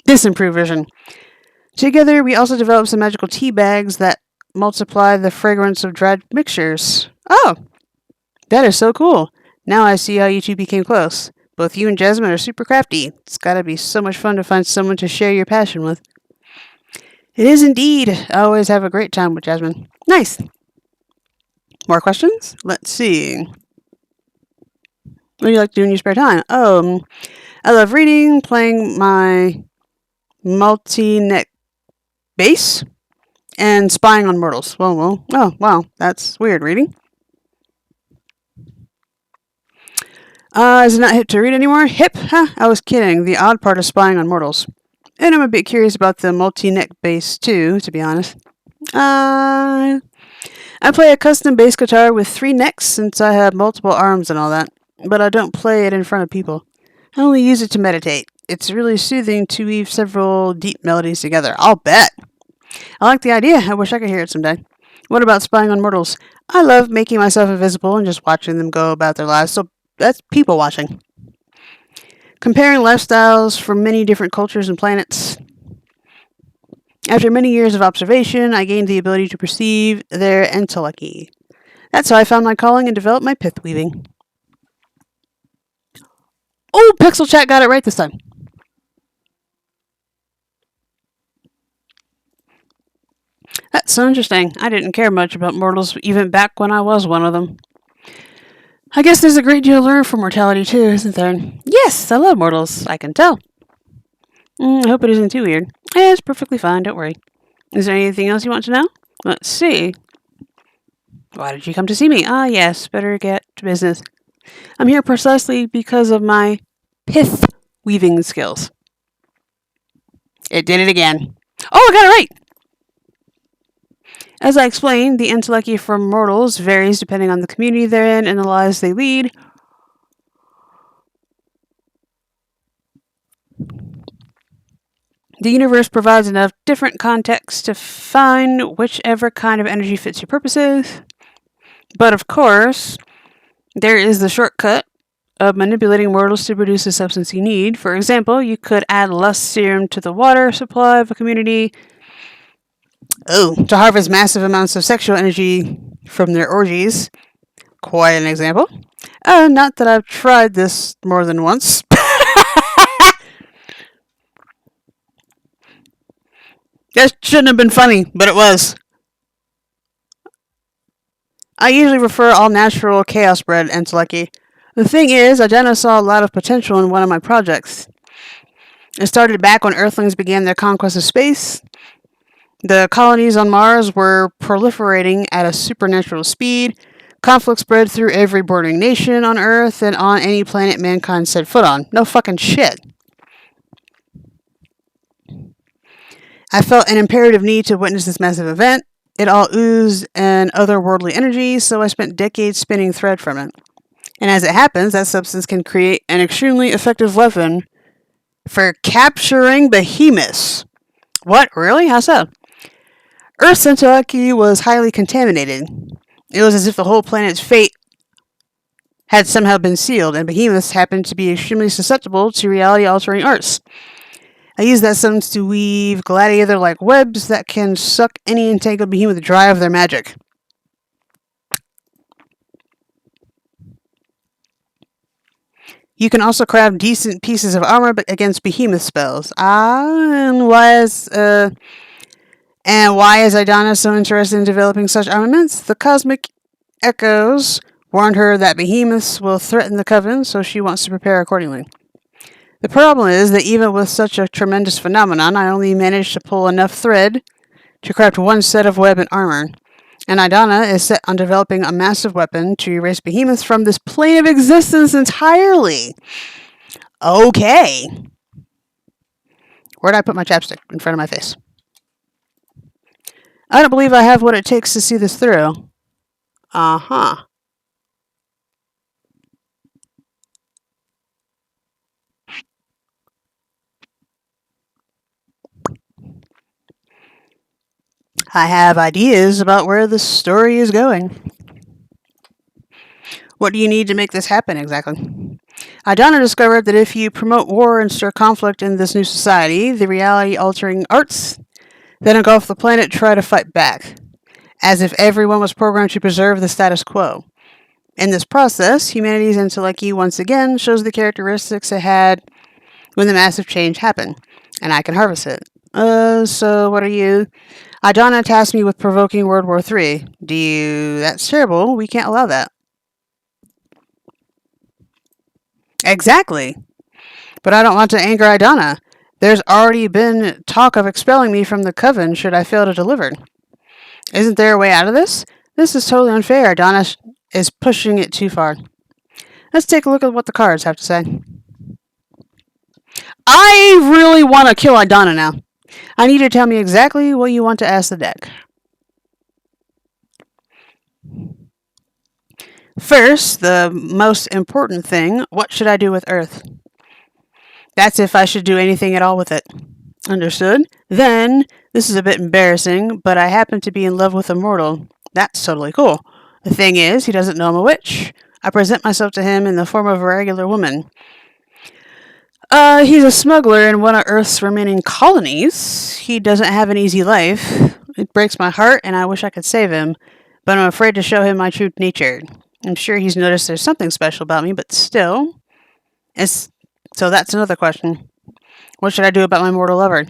Speaker 1: This improved version. Together, we also developed some magical tea bags that multiply the fragrance of dried mixtures. Oh, that is so cool. Now I see how you two became close. Both you and Jasmine are super crafty. It's gotta be so much fun to find someone to share your passion with. It is indeed. I always have a great time with Jasmine. Nice. More questions? Let's see. What do you like to do in your spare time? Oh, I love reading, playing my multi-neck bass, and spying on mortals. Oh, wow, that's weird reading. Is it not hip to read anymore? Hip? Huh, I was kidding. The odd part is spying on mortals. And I'm a bit curious about the multi-neck bass, too, to be honest. I play a custom bass guitar with 3 necks since I have multiple arms and all that, but I don't play it in front of people. I only use it to meditate. It's really soothing to weave several deep melodies together. I'll bet. I like the idea. I wish I could hear it someday. What about spying on mortals? I love making myself invisible and just watching them go about their lives, so that's people watching. Comparing lifestyles from many different cultures and planets. After many years of observation, I gained the ability to perceive their entelechy. That's how I found my calling and developed my pith weaving. Oh, Pixel Chat got it right this time. That's so interesting. I didn't care much about mortals even back when I was one of them. I guess there's a great deal to learn from mortality too, isn't there? Yes, I love mortals. I can tell. I hope it isn't too weird. It's perfectly fine, don't worry. Is there anything else you want to know? Let's see. Why did you come to see me? Ah, yes, better get to business. I'm here precisely because of my pith weaving skills. It did it again. Oh, I got it right! As I explained, the entelechy for mortals varies depending on the community they're in and the lives they lead. The universe provides enough different contexts to find whichever kind of energy fits your purposes. But of course, there is the shortcut of manipulating mortals to produce the substance you need. For example, you could add lust serum to the water supply of a community. To harvest massive amounts of sexual energy from their orgies. Quite an example. Not that I've tried this more than once. That shouldn't have been funny, but it was. I usually prefer all natural chaos bred entelechy. The thing is, I just saw a lot of potential in one of my projects. It started back when Earthlings began their conquest of space. The colonies on Mars were proliferating at a supernatural speed. Conflict spread through every bordering nation on Earth and on any planet mankind set foot on. No fucking shit. I felt an imperative need to witness this massive event. It all oozed an otherworldly energy, so I spent decades spinning thread from it. And as it happens, that substance can create an extremely effective weapon for capturing behemoths. What? Really? How so? Earth's entelechy was highly contaminated. It was as if the whole planet's fate had somehow been sealed, and behemoths happened to be extremely susceptible to reality-altering arts. I use that substance to weave gladiator-like webs that can suck any entangled behemoth dry of their magic. You can also craft decent pieces of armor against behemoth spells. And why is Idana so interested in developing such armaments? The cosmic echoes warned her that behemoths will threaten the Coven, so she wants to prepare accordingly. The problem is that even with such a tremendous phenomenon, I only managed to pull enough thread to craft one set of web and armor. And Idana is set on developing a massive weapon to erase behemoths from this plane of existence entirely. Okay. Where'd I put my chapstick? In front of my face. I don't believe I have what it takes to see this through. Uh-huh. I have ideas about where the story is going. What do you need to make this happen exactly? Idana discovered that if you promote war and stir conflict in this new society, the reality-altering arts that engulf the planet try to fight back, as if everyone was programmed to preserve the status quo. In this process, humanity's entelechy once again shows the characteristics it had when the massive change happened, and I can harvest it. So what are you? Idonna tasked me with provoking World War III. That's terrible. We can't allow that. Exactly. But I don't want to anger Idonna. There's already been talk of expelling me from the coven should I fail to deliver. Isn't there a way out of this? This is totally unfair. Idonna is pushing it too far. Let's take a look at what the cards have to say. I really want to kill Idonna now. I need you to tell me exactly what you want to ask the deck. First, the most important thing, what should I do with Earth? That's if I should do anything at all with it. Understood? Then, this is a bit embarrassing, but I happen to be in love with a mortal. That's totally cool. The thing is, he doesn't know I'm a witch. I present myself to him in the form of a regular woman. He's a smuggler in one of Earth's remaining colonies. He doesn't have an easy life. It breaks my heart, and I wish I could save him, but I'm afraid to show him my true nature. I'm sure he's noticed there's something special about me, but still. So that's another question. What should I do about my mortal lover?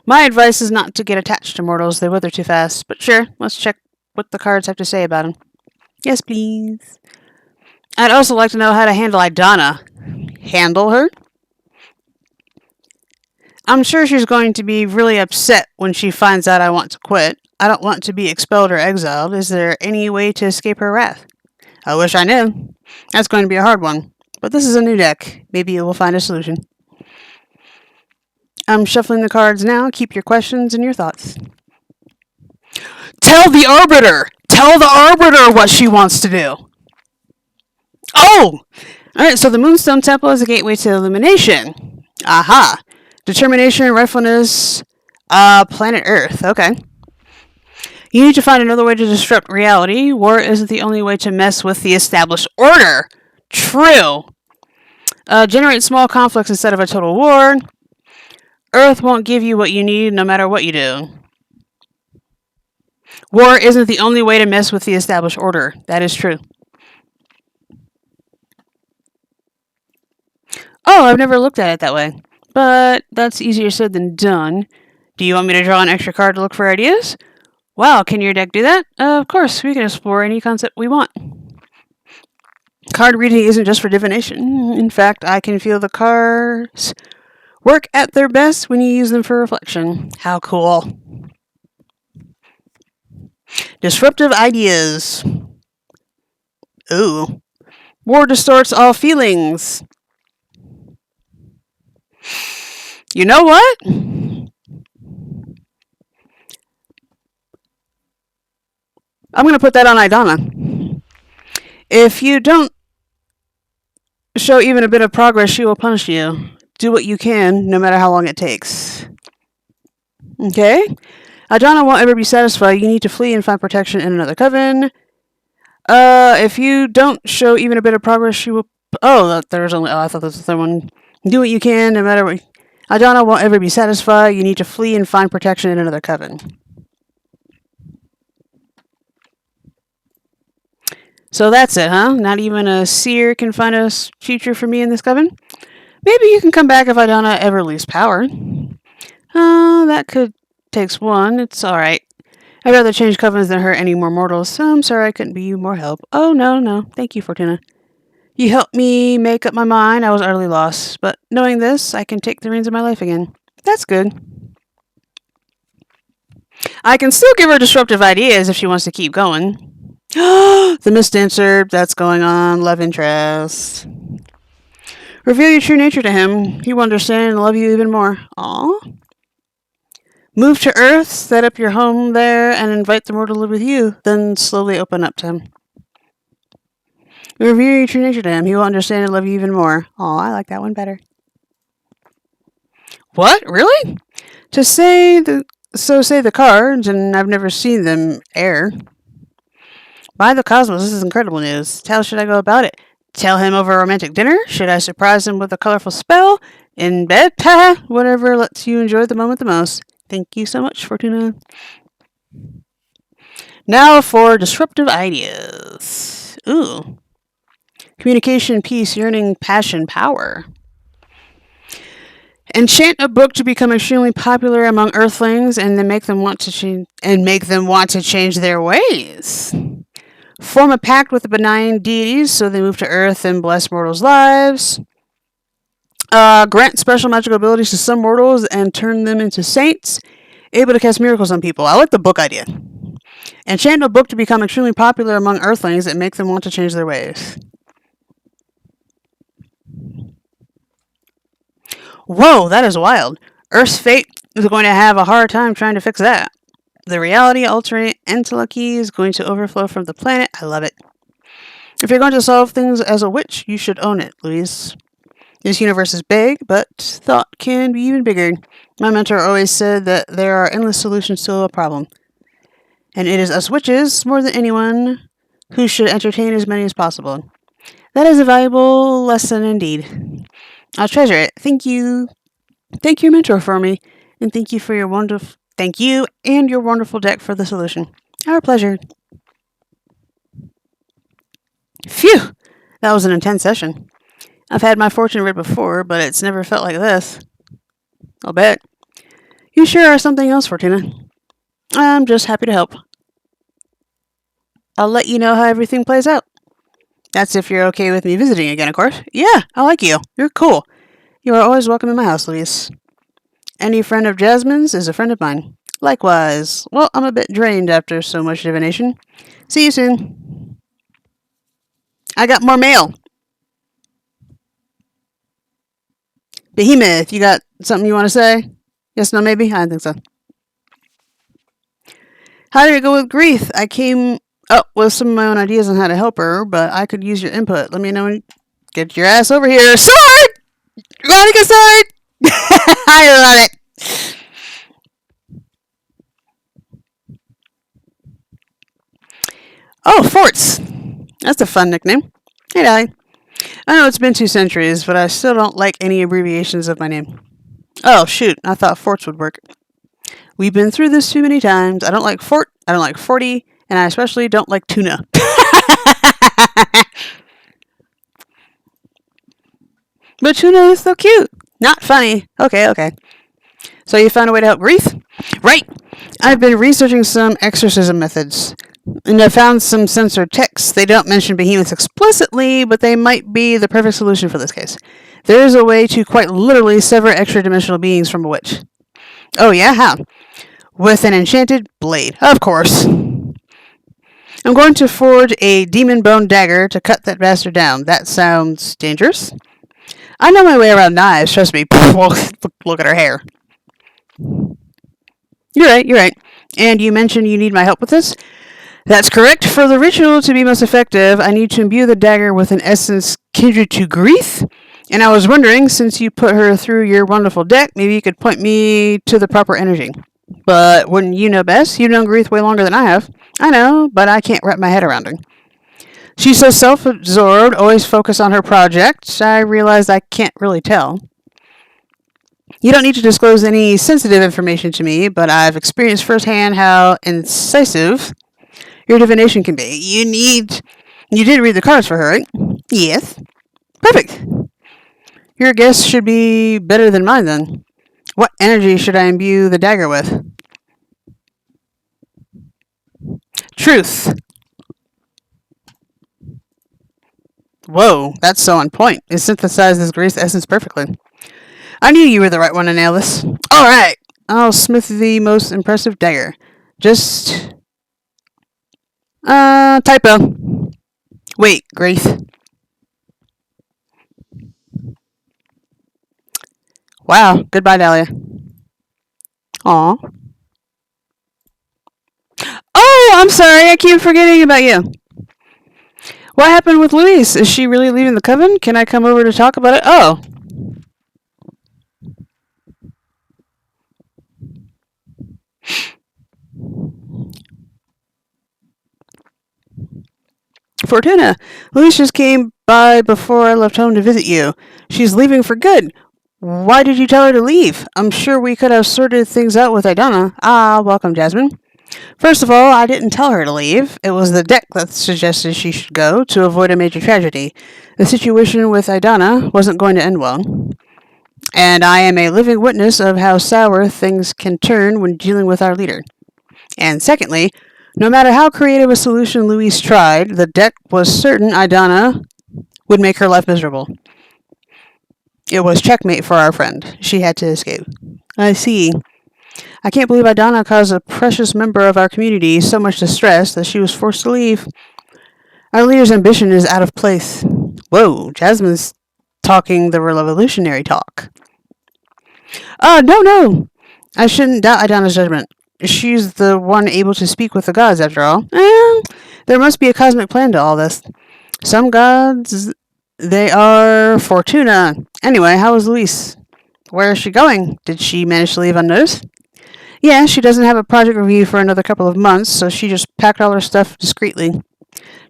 Speaker 1: My advice is not to get attached to mortals. They wither too fast. But sure, let's check what the cards have to say about him. Yes, please. I'd also like to know how to handle Idonna. Handle her? I'm sure she's going to be really upset when she finds out I want to quit. I don't want to be expelled or exiled. Is there any way to escape her wrath? I wish I knew. That's going to be a hard one. But this is a new deck. Maybe you will find a solution. I'm shuffling the cards now. Keep your questions and your thoughts. Tell the Arbiter! Tell the Arbiter what she wants to do! Oh! Alright, so the Moonstone Temple is a gateway to illumination. Aha! Determination and rightfulness, planet Earth. Okay. You need to find another way to disrupt reality. War isn't the only way to mess with the established order. True. Generate small conflicts instead of a total war. Earth won't give you what you need no matter what you do. War isn't the only way to mess with the established order. That is true. Oh, I've never looked at it that way. But that's easier said than done. Do you want me to draw an extra card to look for ideas? Wow, can your deck do that? Of course, we can explore any concept we want. Card reading isn't just for divination. In fact, I can feel the cards work at their best when you use them for reflection. How cool. Disruptive ideas. Ooh. War distorts all feelings. You know what? I'm going to put that on Idonna. If you don't show even a bit of progress, she will punish you. Do what you can, no matter how long it takes. Okay? Idonna won't ever be satisfied. You need to flee and find protection in another coven. If you don't show even a bit of progress, she will... I thought there was a third one. Do what you can, no matter what... Idonna won't ever be satisfied. You need to flee and find protection in another coven. So that's it, huh? Not even a seer can find a future for me in this coven? Maybe you can come back if Idonna ever leaves power. That could takes one. It's alright. I'd rather change covens than hurt any more mortals. So I'm sorry I couldn't be you more help. Oh, no. Thank you, Fortuna. You helped me make up my mind. I was utterly lost. But knowing this, I can take the reins of my life again. That's good. I can still give her disruptive ideas if she wants to keep going. The misdancer, that's going on. Love interest. Reveal your true nature to him. He will understand and love you even more. Aww. Move to Earth, set up your home there, and invite the mortal to live with you. Then slowly open up to him. Reveal your true nature to him. He will understand and love you even more. Aw, I like that one better. What? Really? Say the cards, and I've never seen them air. By the cosmos, this is incredible news. How should I go about it? Tell him over a romantic dinner? Should I surprise him with a colorful spell? In bed? Whatever lets you enjoy the moment the most. Thank you so much, Fortuna. Now for disruptive ideas. Ooh. Communication, peace, yearning, passion, power. Enchant a book to become extremely popular among Earthlings, and then make them want to change their ways. Form a pact with the benign deities so they move to Earth and bless mortals' lives. Grant special magical abilities to some mortals and turn them into saints, able to cast miracles on people. I like the book idea. Enchant a book to become extremely popular among Earthlings and make them want to change their ways. Whoa, that is wild. Earth's fate is going to have a hard time trying to fix that. The reality-altering entelechy is going to overflow from the planet. I love it. If you're going to solve things as a witch, you should own it, Elise. This universe is big, but thought can be even bigger. My mentor always said that there are endless solutions to a problem. And it is us witches, more than anyone, who should entertain as many as possible. That is a valuable lesson indeed. I'll treasure it. Thank you. Thank your mentor for me, and thank you and your wonderful deck for the solution. Our pleasure. Phew! That was an intense session. I've had my fortune read before, but it's never felt like this. I'll bet. You sure are something else, Fortuna. I'm just happy to help. I'll let you know how everything plays out. That's if you're okay with me visiting again, of course. Yeah, I like you. You're cool. You are always welcome in my house, Elise. Any friend of Jasmine's is a friend of mine. Likewise. Well, I'm a bit drained after so much divination. See you soon. I got more mail. Behemoth, you got something you want to say? Yes, no, maybe? I don't think so. How did it go with Grief? I came up with some of my own ideas on how to help her, but I could use your input. Let me know when... Get your ass over here. Sword! You're going to get sword! I love it. Oh, Forts. That's a fun nickname. Hey, Dolly. I know it's been 2 centuries, but I still don't like any abbreviations of my name. Oh, shoot. I thought Forts would work. We've been through this too many times. I don't like Fort. I don't like Forty. And I especially don't like tuna. But tuna is so cute. Not funny. Okay. So you found a way to help Grief? Right. I've been researching some exorcism methods. And I found some censored texts. They don't mention behemoths explicitly, but they might be the perfect solution for this case. There is a way to quite literally sever extra-dimensional beings from a witch. Oh yeah? How? With an enchanted blade. Of course. I'm going to forge a demon bone dagger to cut that bastard down. That sounds dangerous. I know my way around knives, trust me. Look at her hair. You're right. And you mentioned you need my help with this? That's correct. For the ritual to be most effective, I need to imbue the dagger with an essence kindred to Grief. And I was wondering, since you put her through your wonderful deck, maybe you could point me to the proper energy. But wouldn't you know best? You've known Grief way longer than I have. I know, but I can't wrap my head around her. She's so self-absorbed, always focused on her project, I realized I can't really tell. You don't need to disclose any sensitive information to me, but I've experienced firsthand how incisive your divination can be. You did read the cards for her, right? Yes. Perfect. Your guess should be better than mine, then. What energy should I imbue the dagger with? Truth. Whoa, that's so on point. It synthesizes Grief's essence perfectly. I knew you were the right one to nail this. Alright, I'll smith the most impressive dagger. Just... typo. Wait, Grief. Wow, goodbye, Dahlia. Aw. Oh, I'm sorry, I keep forgetting about you. What happened with Louise? Is she really leaving the coven? Can I come over to talk about it? Oh. Fortuna, Louise just came by before I left home to visit you. She's leaving for good. Why did you tell her to leave? I'm sure we could have sorted things out with Idana. Ah, welcome, Jasmine. First of all, I didn't tell her to leave. It was the deck that suggested she should go to avoid a major tragedy. The situation with Idana wasn't going to end well. And I am a living witness of how sour things can turn when dealing with our leader. And secondly, no matter how creative a solution Louise tried, the deck was certain Idana would make her life miserable. It was checkmate for our friend. She had to escape. I see. I can't believe Idana caused a precious member of our community so much distress that she was forced to leave. Our leader's ambition is out of place. Whoa, Jasmine's talking the revolutionary talk. No. I shouldn't doubt Idana's judgment. She's the one able to speak with the gods, after all. There must be a cosmic plan to all this. Some gods, they are Fortuna. Anyway, how is Luis? Where is she going? Did she manage to leave unnoticed? Yeah, she doesn't have a project review for another couple of months, so she just packed all her stuff discreetly.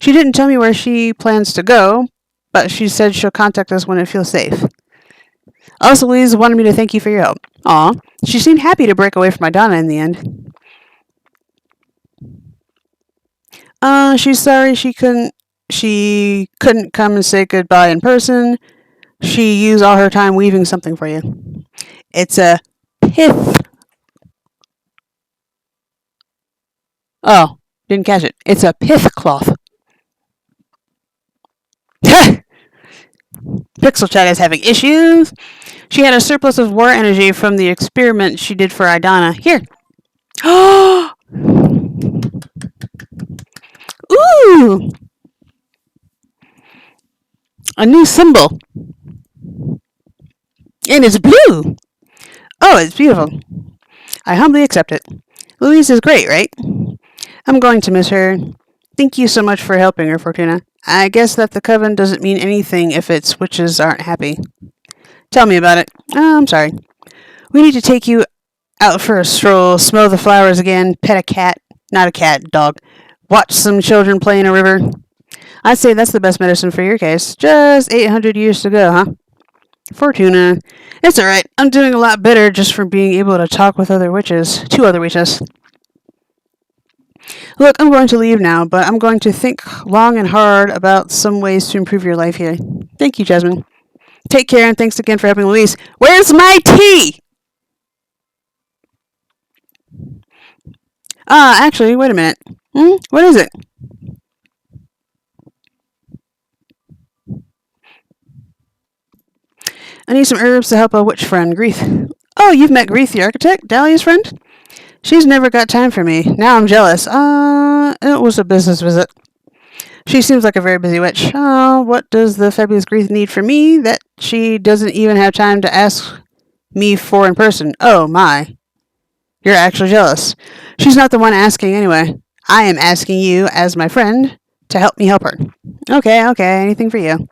Speaker 1: She didn't tell me where she plans to go, but she said she'll contact us when it feels safe. Also, Louise wanted me to thank you for your help. Aw, she seemed happy to break away from Idana in the end. She's sorry she couldn't come and say goodbye in person. She used all her time weaving something for you. It's a pith. Oh, didn't catch it. It's a pith cloth. Pixel Chat is having issues. She had a surplus of war energy from the experiment she did for Idana. Here. Ooh! A new symbol. And it's blue. Oh, it's beautiful. I humbly accept it. Louise is great, right? I'm going to miss her. Thank you so much for helping her, Fortuna. I guess that the coven doesn't mean anything if its witches aren't happy. Tell me about it. Oh, I'm sorry. We need to take you out for a stroll, smell the flowers again, pet a cat. Not a cat, dog. Watch some children play in a river. I'd say that's the best medicine for your case. Just 800 years to go, huh? Fortuna. It's alright. I'm doing a lot better just from being able to talk with other witches. 2 other witches. Look, I'm going to leave now, but I'm going to think long and hard about some ways to improve your life here. Thank you, Jasmine. Take care, and thanks again for helping Louise. Where's my tea? Actually, wait a minute. What is it? I need some herbs to help a witch friend, Greeth. Oh, you've met Greeth, the architect? Dahlia's friend? She's never got time for me. Now I'm jealous. It was a business visit. She seems like a very busy witch. Oh, what does the fabulous Greeth need from me that she doesn't even have time to ask me for in person? Oh, my. You're actually jealous. She's not the one asking anyway. I am asking you, as my friend, to help me help her. Okay, anything for you.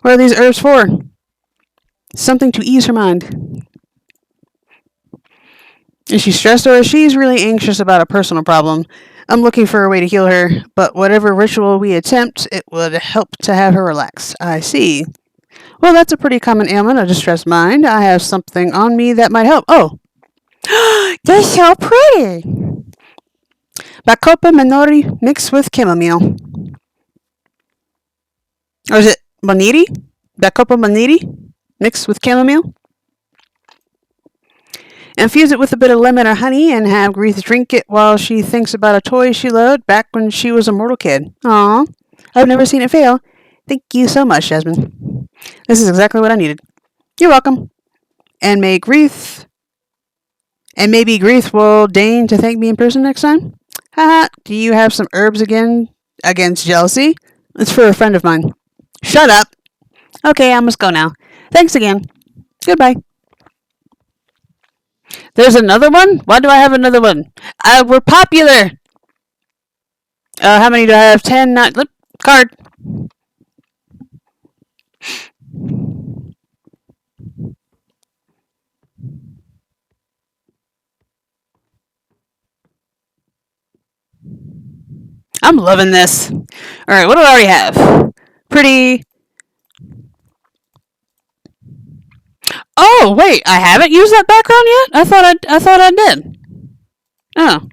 Speaker 1: What are these herbs for? Something to ease her mind. Is she stressed or is she really anxious about a personal problem? I'm looking for a way to heal her, but whatever ritual we attempt, it would help to have her relax. I see. Well, that's a pretty common ailment, a distressed mind. I have something on me that might help. Oh. They're so pretty. Bacopa minori mixed with chamomile. Or is it boniti? Bacopa boniti mixed with chamomile? Infuse it with a bit of lemon or honey and have Greeth drink it while she thinks about a toy she loved back when she was a mortal kid. Aw, I've never seen it fail. Thank you so much, Jasmine. This is exactly what I needed. You're welcome. And maybe Greeth will deign to thank me in person next time. Haha, do you have some herbs again against jealousy? It's for a friend of mine. Shut up. Okay, I must go now. Thanks again. Goodbye. There's another one? Why do I have another one? We're popular. How many do I have? 10, 9. Card. I'm loving this. Alright, what do I already have? Pretty. Oh, wait, I haven't used that background yet? I thought I did. Oh.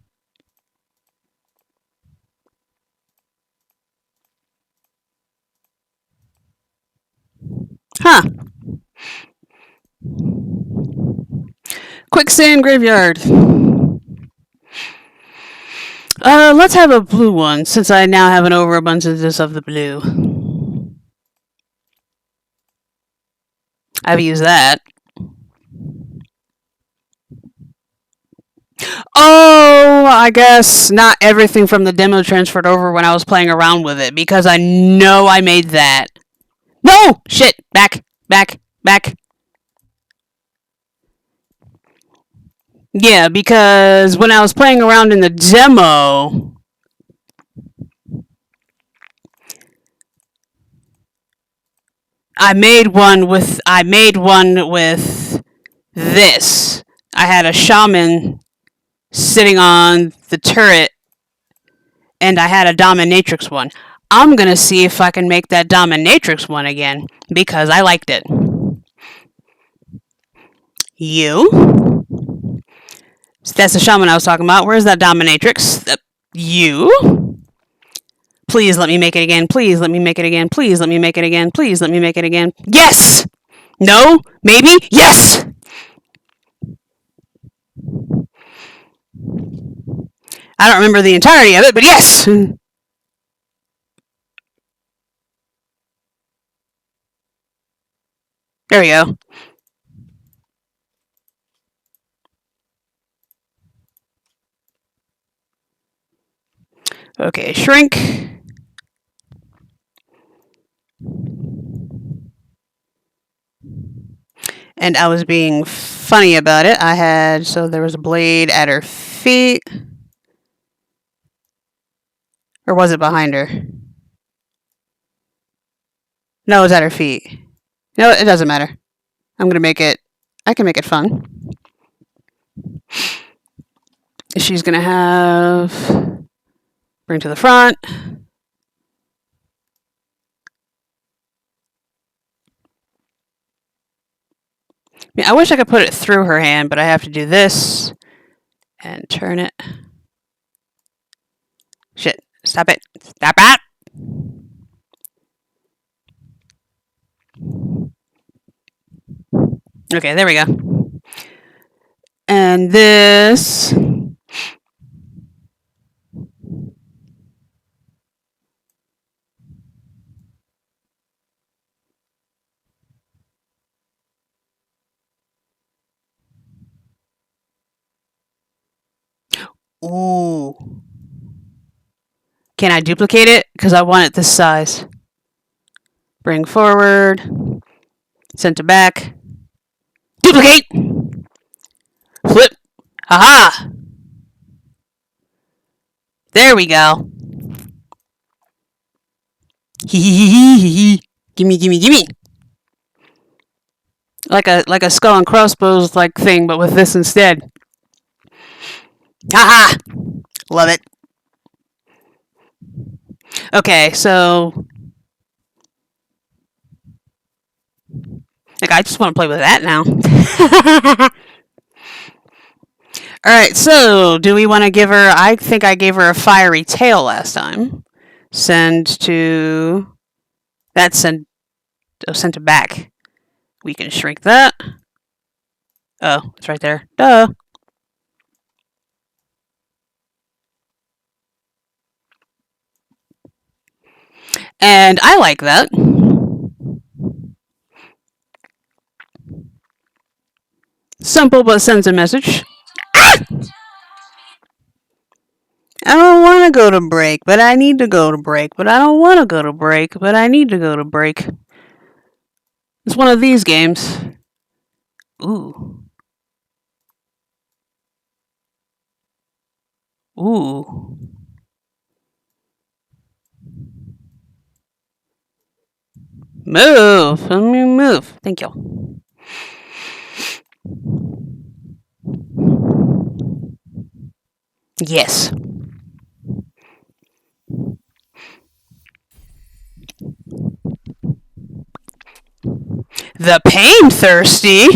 Speaker 1: Huh. Quicksand graveyard. Let's have a blue one, since I now have an overabundance of the blue. I've used that. Oh, I guess not everything from the demo transferred over when I was playing around with it, because I know I made that. No! Shit! Back! Back! Back! Yeah, because when I was playing around in the demo, I made one with this. I had a shaman sitting on the turret, and I had a dominatrix one. I'm gonna see if I can make that dominatrix one again, because I liked it. You? That's the shaman I was talking about. Where's that dominatrix? You? Please let me make it again. Please let me make it again. Please let me make it again. Please let me make it again. Yes! No? Maybe? Yes! I don't remember the entirety of it, but yes! There we go. Okay, shrink. And I was being funny about it. So there was a blade at her feet. Or was it behind her? No, it was at her feet. No, it doesn't matter. I can make it fun. She's gonna have bring to the front. I wish I could put it through her hand, but I have to do this and turn it. Shit. Stop it. Stop it! Okay, there we go. And this. Ooh. Can I duplicate it? Because I want it this size. Bring forward. Send to back. Duplicate! Flip. Haha! There we go. Hee. Gimme, gimme, gimme. Like a skull and crossbows like thing, but with this instead. Haha! Love it. Okay, so I just want to play with that now. Alright, so do we want to give her... I think I gave her a fiery tail last time. Send to... That's send to back. We can shrink that. Oh, it's right there. Duh. And I like that. Simple, but sends a message. Ah! I don't want to go to break, but I need to go to break. But I don't want to go to break, but I need to go to break. It's one of these games. Ooh. Ooh. Move. Let me move. Thank you. Yes. The pain thirsty.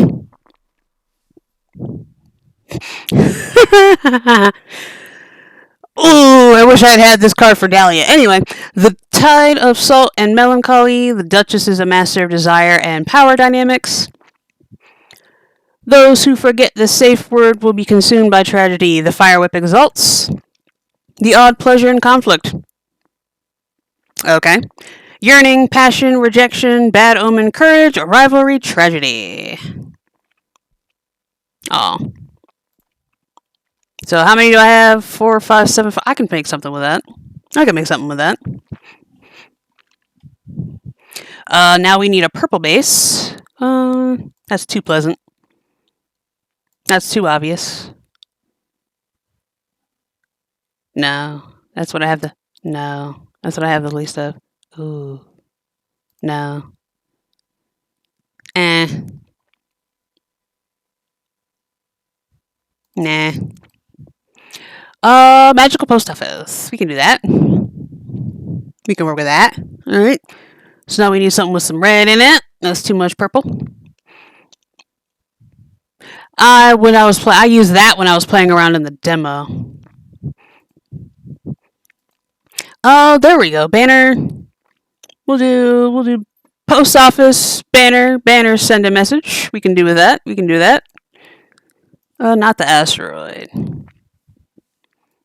Speaker 1: Ooh, I wish I'd had this card for Dahlia. Anyway, the tide of salt and melancholy. The Duchess is a master of desire and power dynamics. Those who forget the safe word will be consumed by tragedy. The fire whip exalts. The odd pleasure in conflict. Okay. Yearning, passion, rejection, bad omen, courage, rivalry, tragedy. Oh. So how many do I have? 4, 5, 7, 5. I can make something with that. I can make something with that. Now we need a purple base. That's too pleasant. That's too obvious. No. That's what I have the... No. That's what I have the least of. Ooh. No. Eh. Nah. Magical post office. We can do that. We can work with that. Alright. So now we need something with some red in it. That's too much purple. I used that when I was playing around in the demo. Oh, there we go. Banner. We'll do post office, banner, send a message. We can do with that. We can do that. Not the asteroid.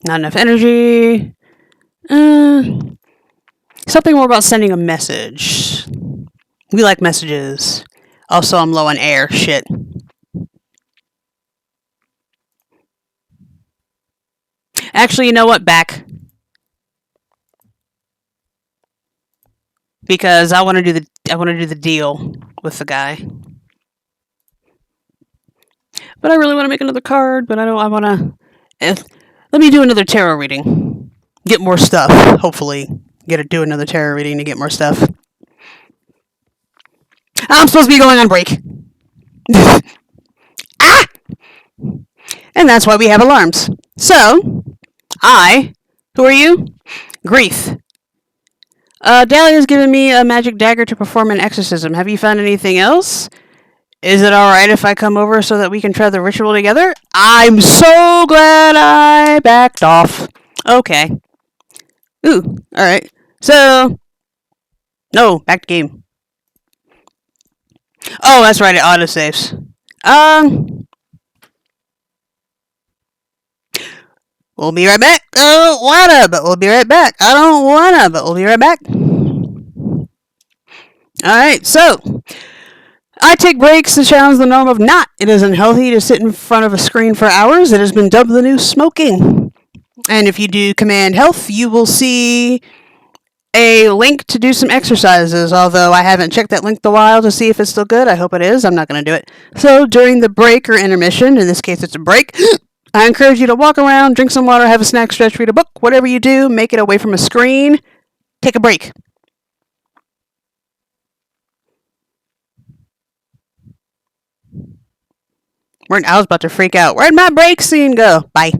Speaker 1: Not enough energy. Something more about sending a message. We like messages. Also, I'm low on air. Shit. Actually, you know what? Back. Because I want to do the deal with the guy. But I really want to make another card, but I want to... let me do another tarot reading. Get more stuff, hopefully. Do another tarot reading to get more stuff. I'm supposed to be going on break. Ah! And that's why we have alarms. So, who are you? Grief. Dahlia's given me a magic dagger to perform an exorcism. Have you found anything else? Is it alright if I come over so that we can try the ritual together? I'm so glad I backed off. Okay. Ooh, alright. So, no, back to game. Oh, that's right, it autosaves. We'll be right back. I don't wanna, but we'll be right back. I don't wanna, but we'll be right back. Alright, so I take breaks to challenge the norm of not. It is unhealthy to sit in front of a screen for hours. It has been dubbed the new smoking. And if you do Command Health, you will see a link to do some exercises, although I haven't checked that link in a while to see if it's still good. I hope it is. I'm not going to do it. So during the break or intermission, in this case it's a break, I encourage you to walk around, drink some water, have a snack, stretch, read a book, whatever you do, make it away from a screen. Take a break. I was about to freak out. Where'd my break scene go? Bye.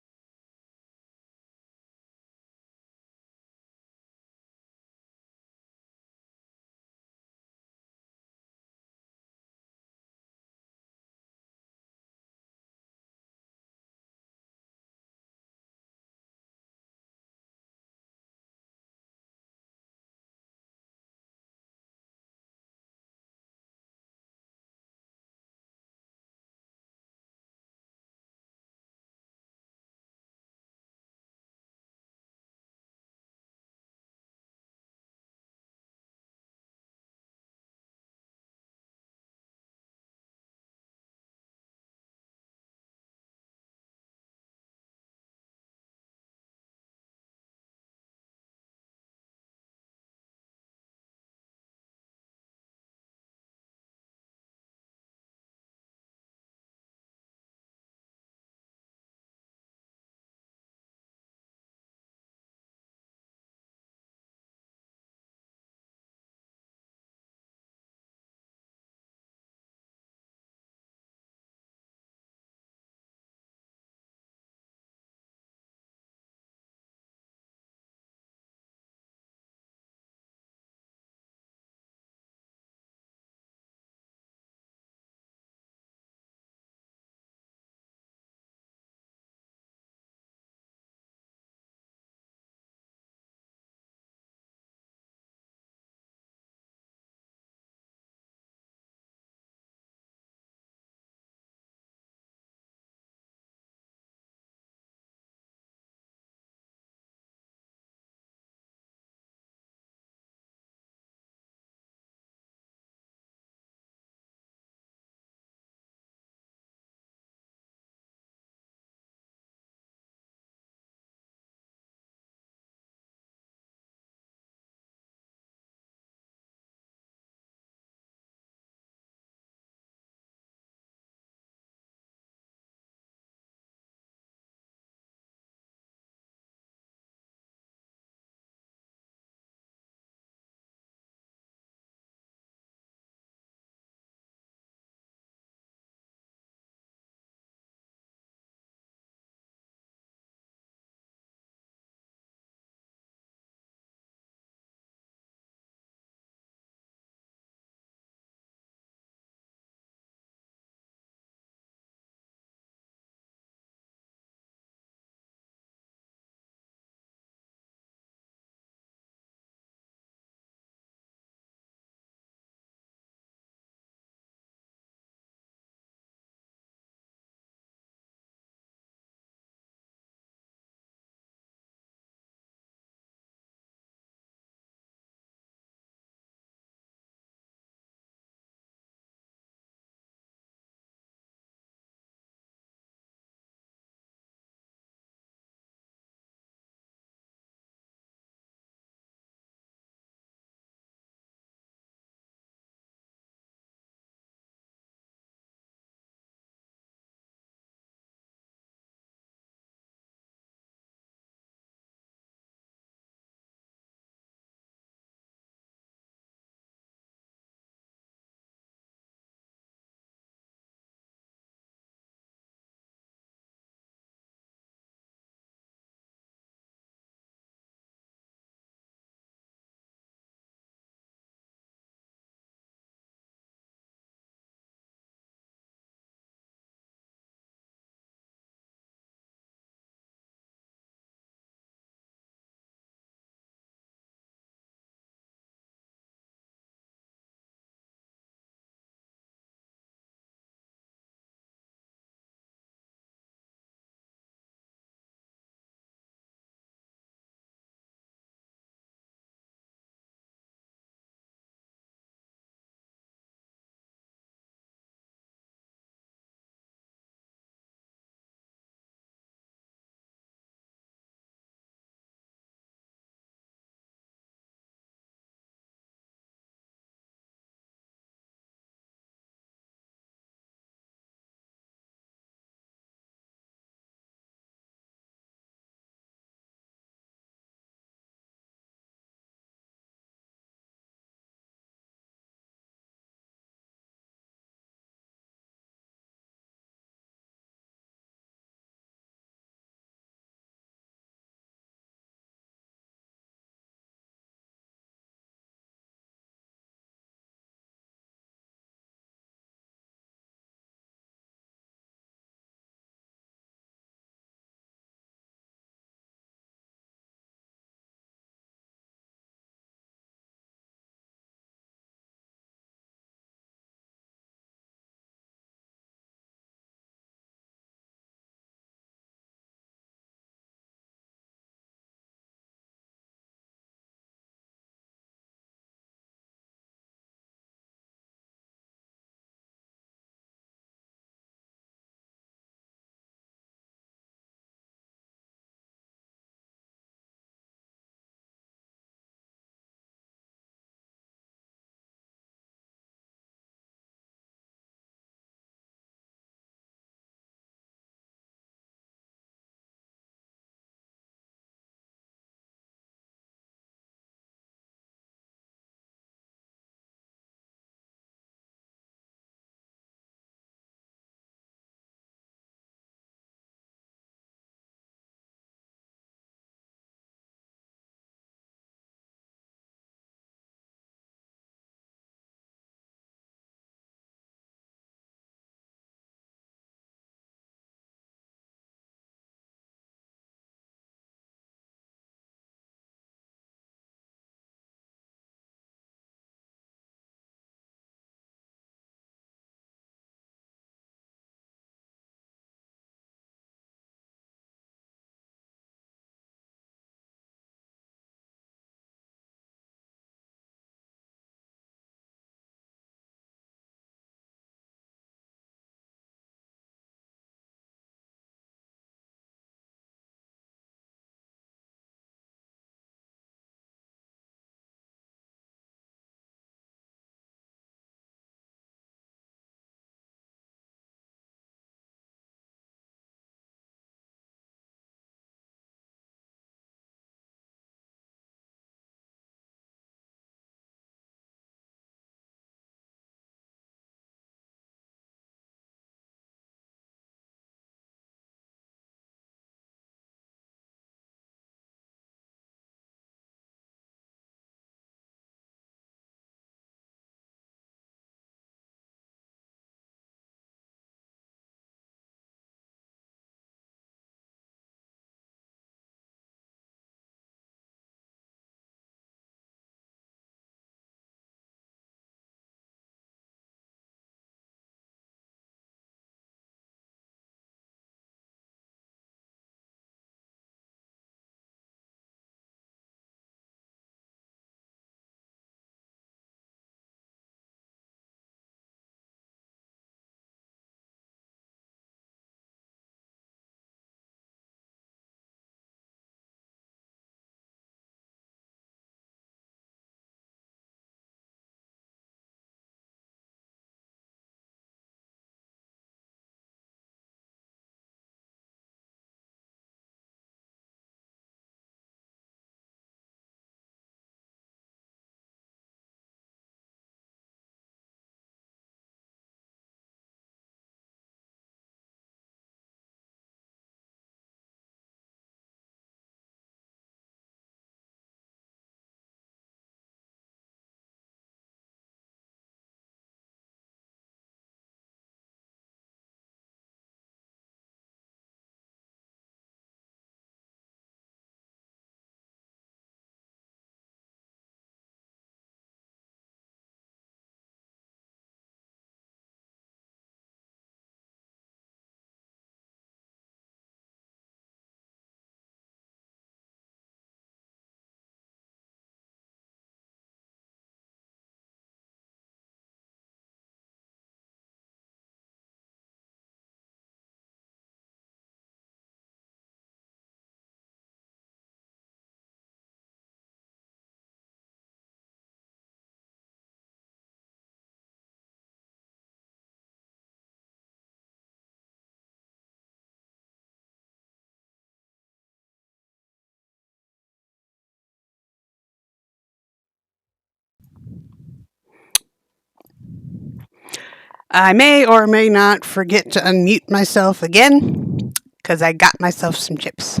Speaker 1: I may or may not forget to unmute myself again, because I got myself some chips.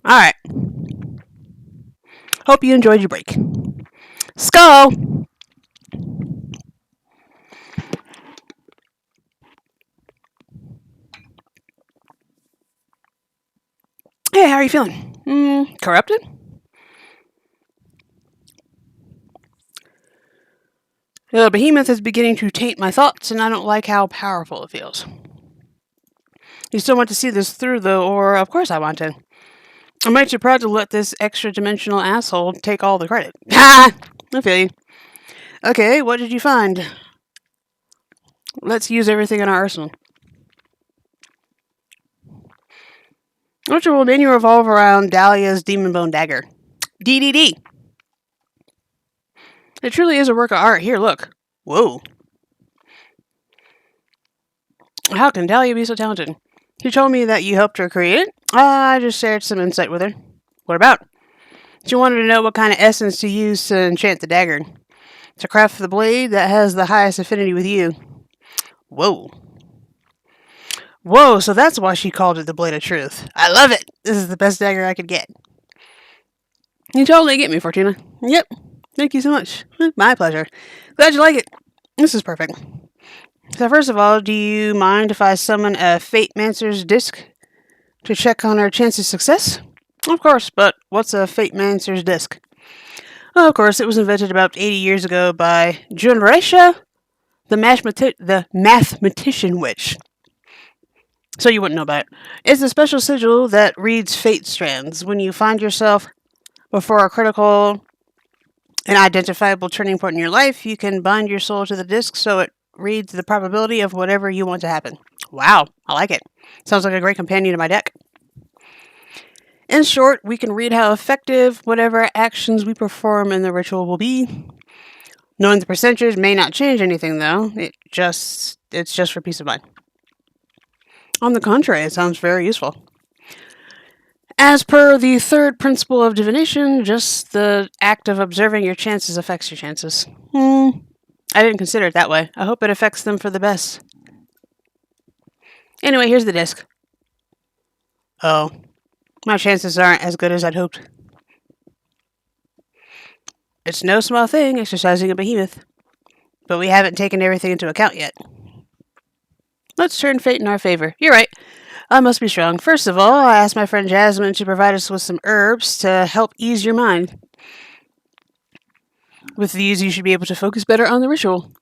Speaker 1: Alright. Hope you enjoyed your break. Skull! Hey, how are you feeling? Corrupted? The behemoth is beginning to taint my thoughts, and I don't like how powerful it feels. You still want to see this through, though, or of course I want to. I'm way too proud to let this extra-dimensional asshole take all the credit. Ha! I feel you. Okay, what did you find? Let's use everything in our arsenal. Which will mainly revolve around Dahlia's Demon Bone Dagger. DDD! It truly is a work of art. Here, look. Whoa. How can Dahlia be so talented? She told me that you helped her create it. I just shared some insight with her. What about? She wanted to know what kind of essence to use to enchant the dagger. To craft the blade that has the highest affinity with you. Whoa. Whoa, so that's why she called it the Blade of Truth. I love it! This is the best dagger I could get. You totally get me, Fortuna. Yep. Thank you so much. My pleasure. Glad you like it. This is perfect. So first of all, do you mind if I summon a Fate Mancer's disc to check on our chance of success? Of course, but what's a Fate Mancer's disc? Well, of course, it was invented about 80 years ago by Junresha, the mathematician witch. So you wouldn't know about it. It's a special sigil that reads fate strands. When you find yourself before a critical and identifiable turning point in your life, you can bind your soul to the disc so it reads the probability of whatever you want to happen. Wow, I like it. Sounds like a great companion to my deck. In short, we can read how effective whatever actions we perform in the ritual will be. Knowing the percentage may not change anything, though. It's just for peace of mind. On the contrary, it sounds very useful. As per the third principle of divination, just the act of observing your chances affects your chances. I didn't consider it that way. I hope it affects them for the best. Anyway, here's the disc. Oh, my chances aren't as good as I'd hoped. It's no small thing, exercising a behemoth. But we haven't taken everything into account yet. Let's turn fate in our favor. You're right. I must be strong. First of all, I asked my friend Jasmine to provide us with some herbs to help ease your mind. With these, you should be able to focus better on the ritual.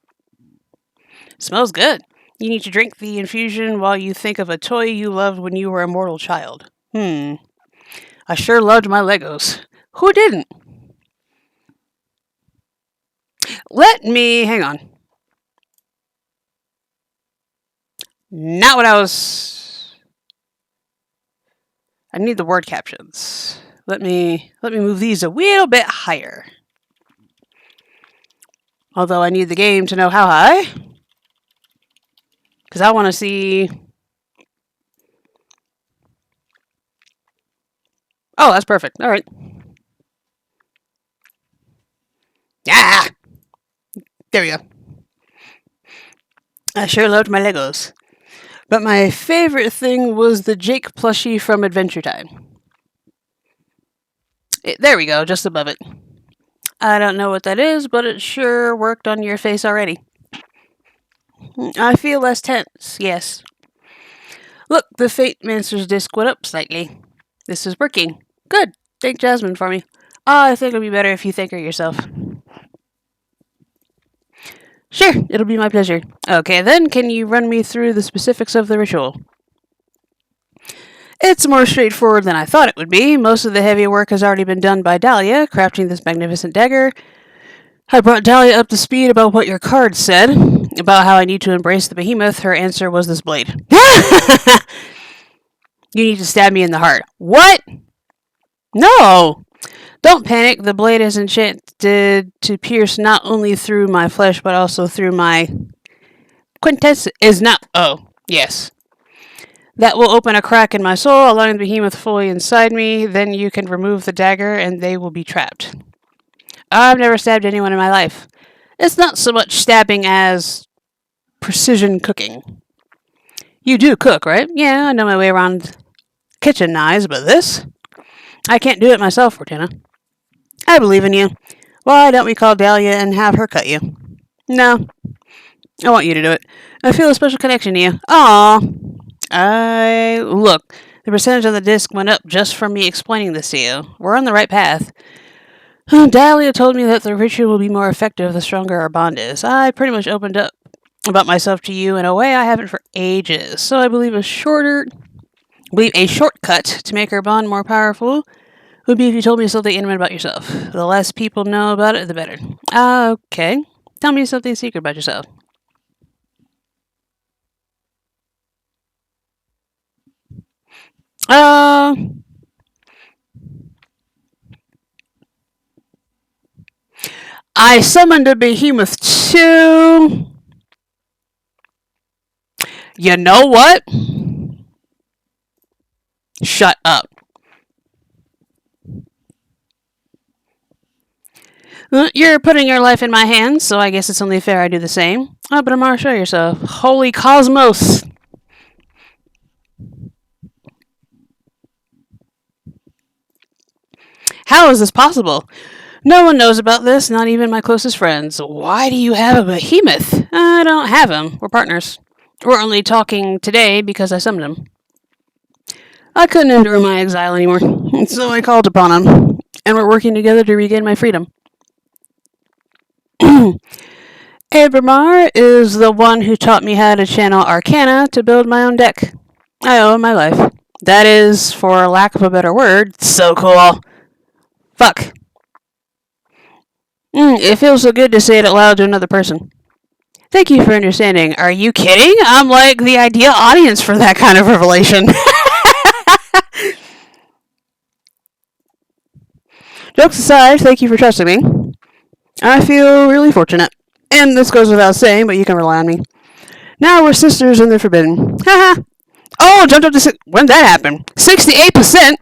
Speaker 1: Smells good. You need to drink the infusion while you think of a toy you loved when you were a mortal child. I sure loved my Legos. Who didn't? Hang on. Not what I need the word captions. Let me move these a little bit higher. Although I need the game to know how high. Because I want to see... Oh, that's perfect. All right. Ah! There we go. I sure loved my Legos. But my favorite thing was the Jake plushie from Adventure Time. There we go, just above it. I don't know what that is, but it sure worked on your face already. I feel less tense, yes. Look, the Fate Mancer's disc went up slightly. This is working. Good. Thank Jasmine for me. I think it'll be better if you thank her yourself. Sure, it'll be my pleasure. Okay, then, can you run me through the specifics of the ritual? It's more straightforward than I thought it would be. Most of the heavy work has already been done by Dahlia, crafting this magnificent dagger. I brought Dahlia up to speed about what your card said, about how I need to embrace the behemoth. Her answer was this blade. You need to stab me in the heart. What? No! Don't panic, the blade is enchanted to pierce not only through my flesh, but also through my... Quintessence is not... Oh, yes. That will open a crack in my soul, allowing the behemoth fully inside me. Then you can remove the dagger, and they will be trapped. I've never stabbed anyone in my life. It's not so much stabbing as precision cooking. You do cook, right? Yeah, I know my way around kitchen knives, but this? I can't do it myself, Fortuna. I believe in you. Why don't we call Dahlia and have her cut you? No, I want you to do it. I feel a special connection to you. Look, the percentage on the disc went up just from me explaining this to you. We're on the right path. Dahlia told me that the ritual will be more effective the stronger our bond is. I pretty much opened up about myself to you in a way I haven't for ages, so I believe a shortcut to make our bond more powerful would be if you told me something intimate about yourself. The less people know about it, the better. Okay. Tell me something secret about yourself. I summoned a behemoth too. You know what? Shut up. You're putting your life in my hands, so I guess it's only fair I do the same. Oh, but Amar, show yourself. Holy cosmos! How is this possible? No one knows about this, not even my closest friends. Why do you have a behemoth? I don't have him. We're partners. We're only talking today because I summoned him. I couldn't endure my exile anymore, so I called upon him, and we're working together to regain my freedom. Abramar is the one who taught me how to channel Arcana to build my own deck. I owe him my life. That is, for lack of a better word, so cool. Fuck. It feels so good to say it out loud to another person. Thank you for understanding. Are you kidding? I'm like the ideal audience for that kind of revelation. Jokes aside, thank you for trusting me. I feel really fortunate. And this goes without saying, but you can rely on me. Now we're sisters in the forbidden. Haha. Oh, jumped up to when did that happen? 68%?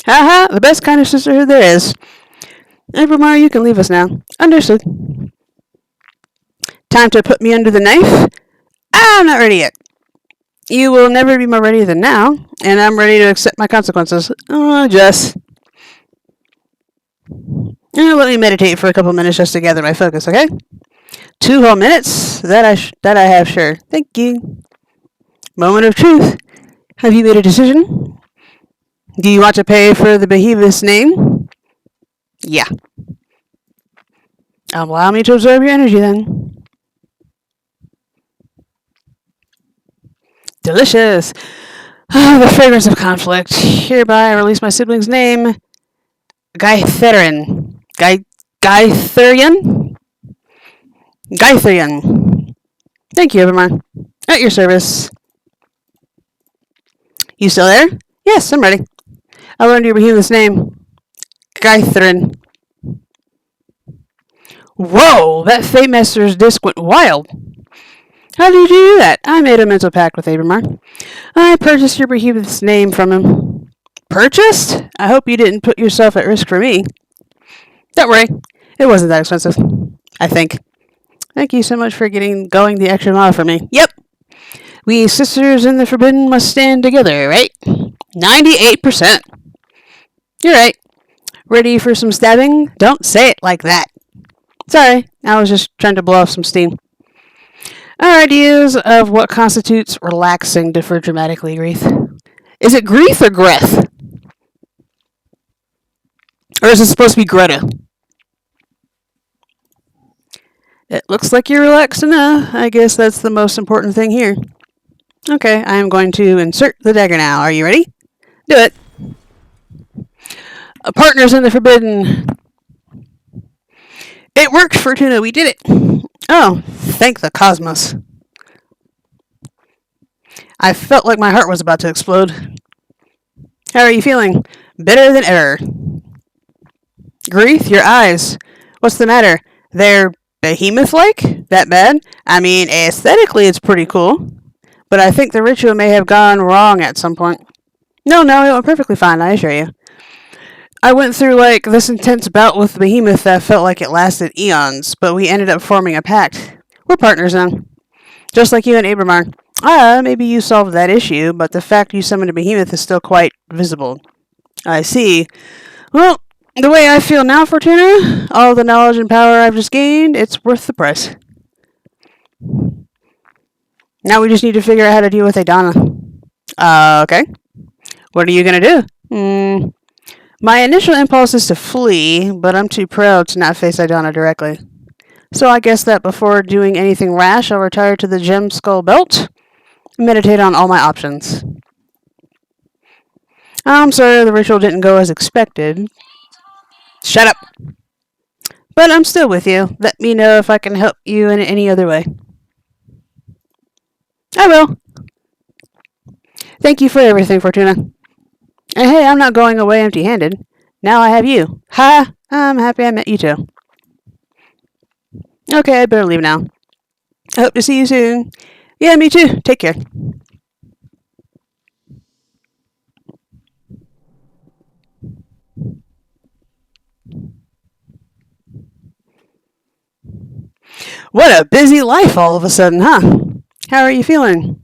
Speaker 1: Haha, the best kind of sisterhood there is. Abramar, you can leave us now. Understood. Time to put me under the knife? I'm not ready yet. You will never be more ready than now, and I'm ready to accept my consequences. Let me meditate for a couple minutes just to gather my focus, okay? 2 whole minutes? That I have, sure. Thank you. Moment of truth. Have you made a decision? Do you want to pay for the behemoth's name? Yeah. Allow me to absorb your energy then. Delicious. The fragrance of conflict. Hereby I release my sibling's name. Gytherian. Gytherian? Gytherian. Thank you, everyone. At your service. You still there? Yes, I'm ready. I learned your behemoth's name. Gytherian. Whoa, that Fate Master's disc went wild. How did you do that? I made a mental pact with Abramar. I purchased your behemoth's name from him. Purchased? I hope you didn't put yourself at risk for me. Don't worry. It wasn't that expensive. I think. Thank you so much for going the extra mile for me. Yep. We sisters in the forbidden must stand together, right? 98%. You're right. Ready for some stabbing? Don't say it like that. Sorry, I was just trying to blow off some steam. Our ideas of what constitutes relaxing differ dramatically, Greeth. Is it Greeth or Greth? Or is it supposed to be Greta? It looks like you're relaxed enough. I guess that's the most important thing here. Okay, I am going to insert the dagger now. Are you ready? Do it. Partners in the forbidden. It worked, Fortuna. We did it. Oh, thank the cosmos. I felt like my heart was about to explode. How are you feeling? Better than ever. Greeth, your eyes. What's the matter? They're behemoth-like? That bad? I mean, aesthetically it's pretty cool. But I think the ritual may have gone wrong at some point. No, it went perfectly fine, I assure you. I went through, this intense bout with the behemoth that felt like it lasted eons, but we ended up forming a pact. We're partners now. Just like you and Abramar. Maybe you solved that issue, but the fact you summoned a behemoth is still quite visible. I see. Well, the way I feel now, Fortuna, all the knowledge and power I've just gained, it's worth the price. Now we just need to figure out how to deal with Adana. Okay. What are you gonna do? My initial impulse is to flee, but I'm too proud to not face Idana directly. So I guess that before doing anything rash, I'll retire to the Gem Skull Belt, meditate on all my options. I'm sorry the ritual didn't go as expected. Shut up! But I'm still with you. Let me know if I can help you in any other way. I will. Thank you for everything, Fortuna. And hey, I'm not going away empty-handed. Now I have you. Ha! I'm happy I met you too. Okay, I better leave now. I hope to see you soon. Yeah, me too. Take care. What a busy life all of a sudden, huh? How are you feeling?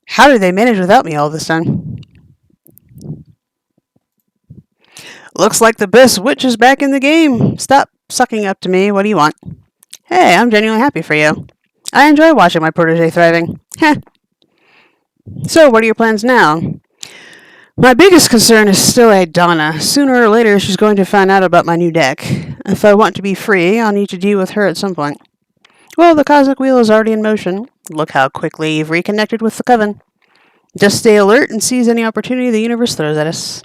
Speaker 1: How did they manage without me all this time? Looks like the best witch is back in the game. Stop sucking up to me. What do you want? Hey, I'm genuinely happy for you. I enjoy watching my protege thriving. Heh. So, what are your plans now? My biggest concern is still Adana. Sooner or later, she's going to find out about my new deck. If I want to be free, I'll need to deal with her at some point. Well, the cosmic wheel is already in motion. Look how quickly you've reconnected with the coven. Just stay alert and seize any opportunity the universe throws at us.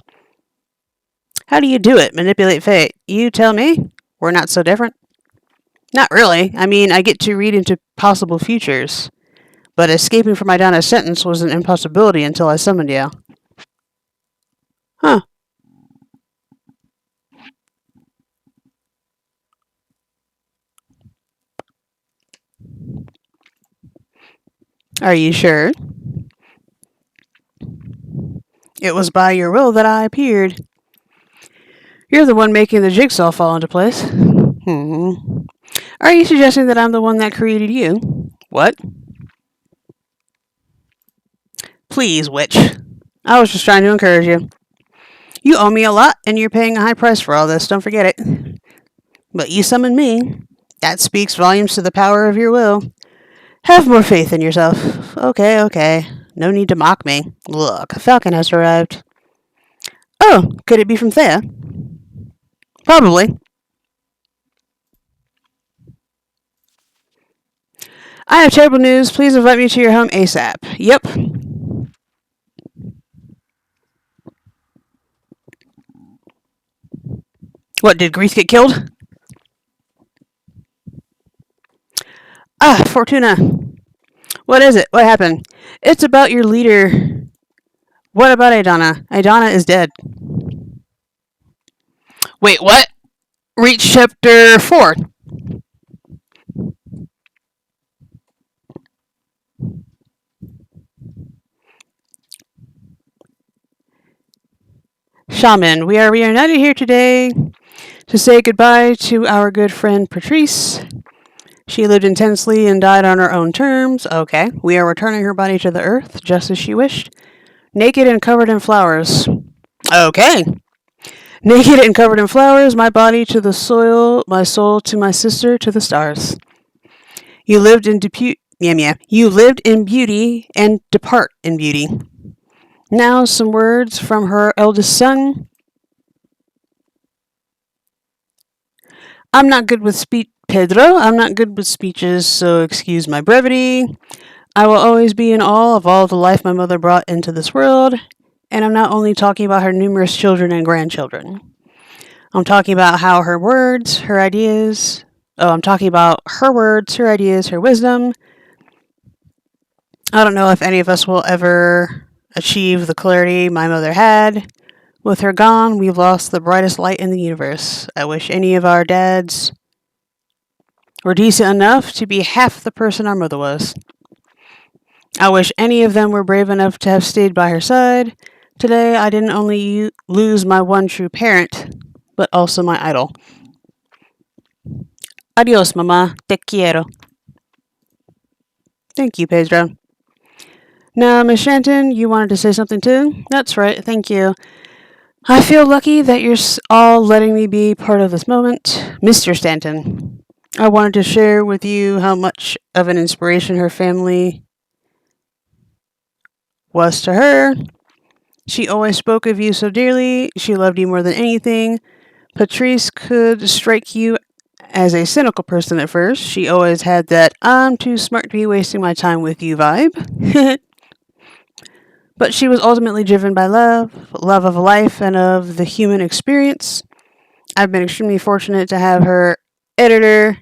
Speaker 1: How do you do it? Manipulate fate? You tell me. We're not so different. Not really. I mean, I get to read into possible futures. But escaping from Idana's sentence was an impossibility until I summoned you. Huh. Are you sure? It was by your will that I appeared. You're the one making the jigsaw fall into place. Are you suggesting that I'm the one that created you? What? Please, witch. I was just trying to encourage you. You owe me a lot, and you're paying a high price for all this, don't forget it. But you summoned me. That speaks volumes to the power of your will. Have more faith in yourself. Okay. No need to mock me. Look, a falcon has arrived. Oh, could it be from Thea? Probably. I have terrible news. Please invite me to your home ASAP. Yep. What, did Grease get killed? Fortuna. What is it? What happened? It's about your leader. What about Adana? Adana is dead. Wait, what? Reach chapter 4. Shaman, we are reunited here today to say goodbye to our good friend Patrice. She lived intensely and died on her own terms. Okay. We are returning her body to the earth, just as she wished. Naked and covered in flowers. Okay. Naked and covered in flowers, my body to the soil, my soul to my sister, to the stars. You lived in You lived in beauty and depart in beauty. Now some words from her eldest son. I'm not good with Pedro. I'm not good with speeches, so excuse my brevity. I will always be in awe of all the life my mother brought into this world, and I'm not only talking about her numerous children and grandchildren. I'm talking about how her words, her ideas... I'm talking about her words, her ideas, her wisdom. I don't know if any of us will ever achieve the clarity my mother had. With her gone, we've lost the brightest light in the universe. I wish any of our dads were decent enough to be half the person our mother was. I wish any of them were brave enough to have stayed by her side. Today, I didn't only lose my one true parent, but also my idol. Adios, mamá. Te quiero. Thank you, Pedro. Now, Miss Shanton, you wanted to say something too? That's right, thank you. I feel lucky that you're all letting me be part of this moment. Mr. Stanton, I wanted to share with you how much of an inspiration her family was to her. She always spoke of you so dearly. She loved you more than anything. Patrice could strike you as a cynical person at first. She always had that I'm too smart to be wasting my time with you vibe. But she was ultimately driven by love of life and of the human experience. I've been extremely fortunate to have her editor,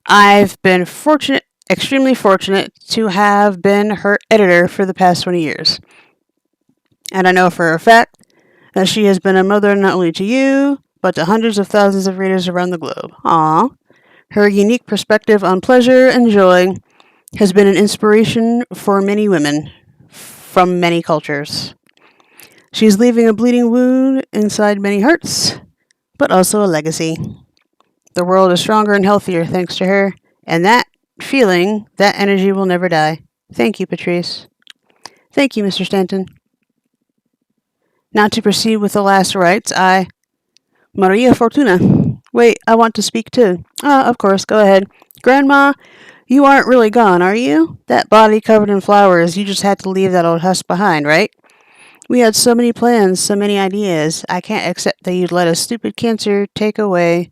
Speaker 1: I've been extremely fortunate to have been her editor for the past 20 years. And I know for a fact that she has been a mother not only to you, but to hundreds of thousands of readers around the globe. Aww. Her unique perspective on pleasure and joy has been an inspiration for many women from many cultures. She's leaving a bleeding wound inside many hearts, but also a legacy. The world is stronger and healthier thanks to her, and that feeling, that energy will never die. Thank you, Patrice. Thank you, Mr. Stanton. Now to proceed with the last rites, Maria Fortuna. Wait, I want to speak too. Of course, go ahead. Grandma, you aren't really gone, are you? That body covered in flowers, you just had to leave that old husk behind, right? We had so many plans, so many ideas. I can't accept that you'd let a stupid cancer take away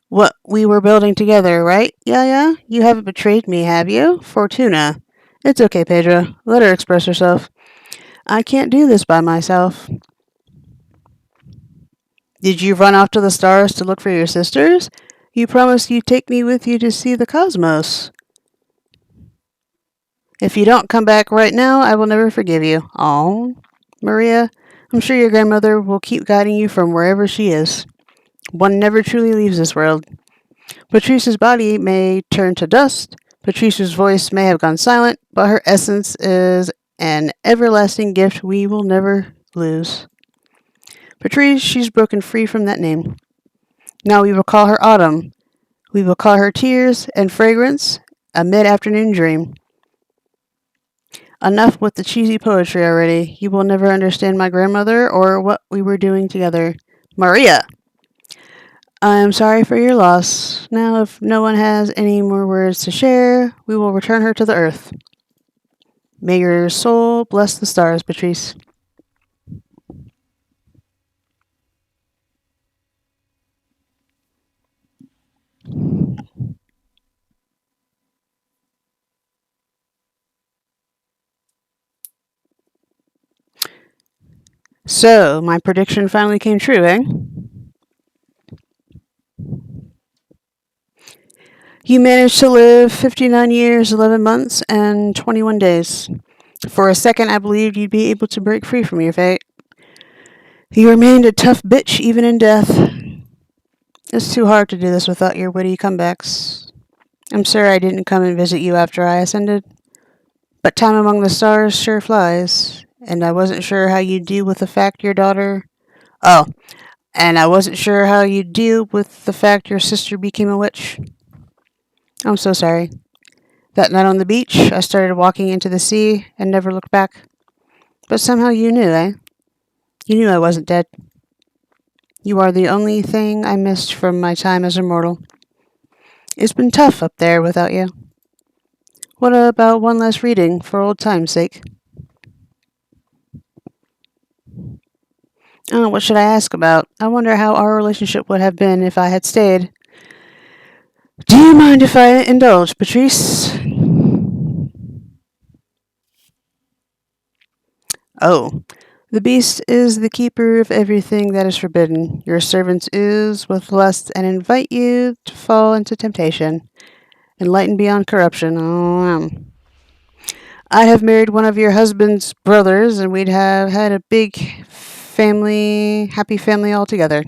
Speaker 1: what we were building together, right? Yeah? You haven't betrayed me, have you? Fortuna. It's okay, Pedro. Let her express herself. I can't do this by myself. Did you run off to the stars to look for your sisters? You promised you'd take me with you to see the cosmos. If you don't come back right now, I will never forgive you. Oh, Maria, I'm sure your grandmother will keep guiding you from wherever she is. One never truly leaves this world. Patrice's body may turn to dust. Patrice's voice may have gone silent, but her essence is an everlasting gift we will never lose. Patrice, she's broken free from that name. Now we will call her Autumn. We will call her Tears and Fragrance, a mid-afternoon dream. Enough with the cheesy poetry already. You will never understand my grandmother or what we were doing together. Maria! I am sorry for your loss. Now, if no one has any more words to share, we will return her to the earth. May your soul bless the stars, Patrice. So, my prediction finally came true, eh? You managed to live 59 years, 11 months, and 21 days. For a second, I believed you'd be able to break free from your fate. You remained a tough bitch even in death. It's too hard to do this without your witty comebacks. I'm sorry I didn't come and visit you after I ascended, but time among the stars sure flies, and I wasn't sure how you'd deal with the fact your daughter... Oh, and I wasn't sure how you'd deal with the fact your sister became a witch. I'm so sorry. That night on the beach, I started walking into the sea and never looked back. But somehow you knew, eh? You knew I wasn't dead. You are the only thing I missed from my time as a mortal. It's been tough up there without you. What about one last reading for old time's sake? Oh, what should I ask about? I wonder how our relationship would have been if I had stayed. Do you mind if I indulge, Patrice? Oh, the beast is the keeper of everything that is forbidden. Your servants ooze with lust and invite you to fall into temptation. Enlightened beyond corruption. I'd have married one of your husband's brothers, and we'd have had a big family, happy family altogether.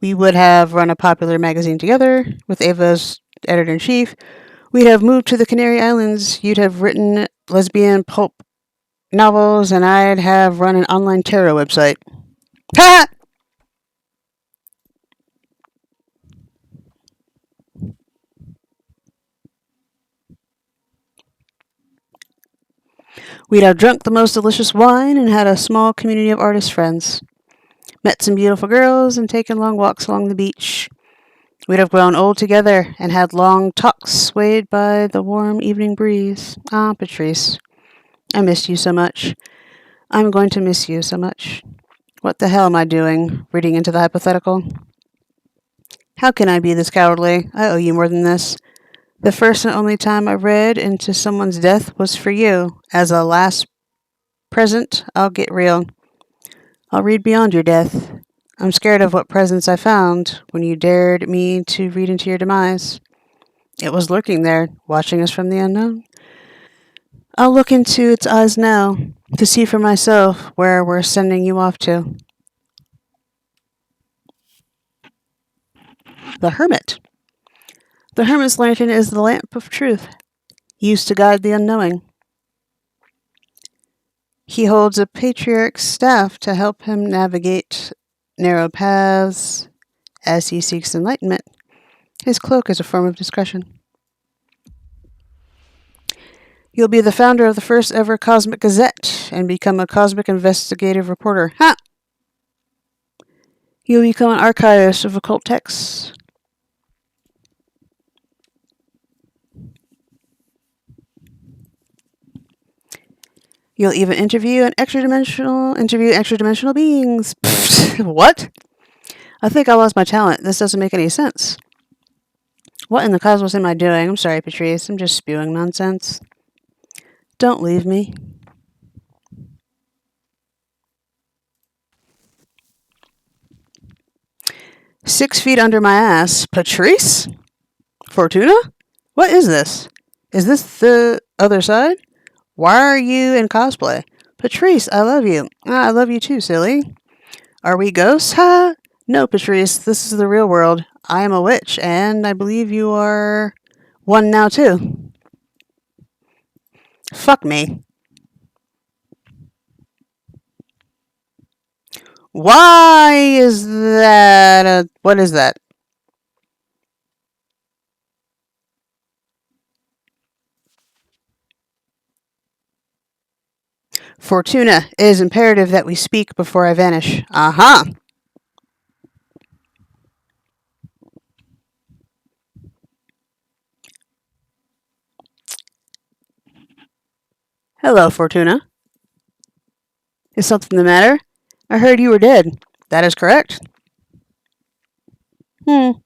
Speaker 1: We would have run a popular magazine together with Ava's editor-in-chief, we'd have moved to the Canary Islands, you'd have written lesbian pulp novels, and I'd have run an online tarot website. Ha! We'd have drunk the most delicious wine and had a small community of artist friends. Met some beautiful girls and taken long walks along the beach. We'd have grown old together and had long talks swayed by the warm evening breeze. Ah, Patrice, I missed you so much. I'm going to miss you so much. What the hell am I doing, reading into the hypothetical? How can I be this cowardly? I owe you more than this. The first and only time I read into someone's death was for you. As a last present, I'll get real. I'll read beyond your death. I'm scared of what presence I found when you dared me to read into your demise. It was lurking there, watching us from the unknown. I'll look into its eyes now, to see for myself where we're sending you off to. The Hermit. The Hermit's lantern is the lamp of truth, used to guide the unknowing. He holds a patriarch's staff to help him navigate narrow paths as he seeks enlightenment. His cloak is a form of discretion. You'll be the founder of the first ever Cosmic Gazette and become a cosmic investigative reporter. Ha! You'll become an archivist of occult texts. You'll even interview extra-dimensional beings. What? I think I lost my talent. This doesn't make any sense. What in the cosmos am I doing? I'm sorry, Patrice. I'm just spewing nonsense. Don't leave me. "6 feet under my ass. Patrice? Fortuna? What is this? Is this the other side? Why are you in cosplay? Patrice, I love you. I love you too, silly. Are we ghosts? Ha! No, Patrice, this is the real world. I am a witch, and I believe you are one now too. Fuck me. Why is that what is that? Fortuna, it is imperative that we speak before I vanish. Aha! Hello, Fortuna. Is something the matter? I heard you were dead. That is correct. You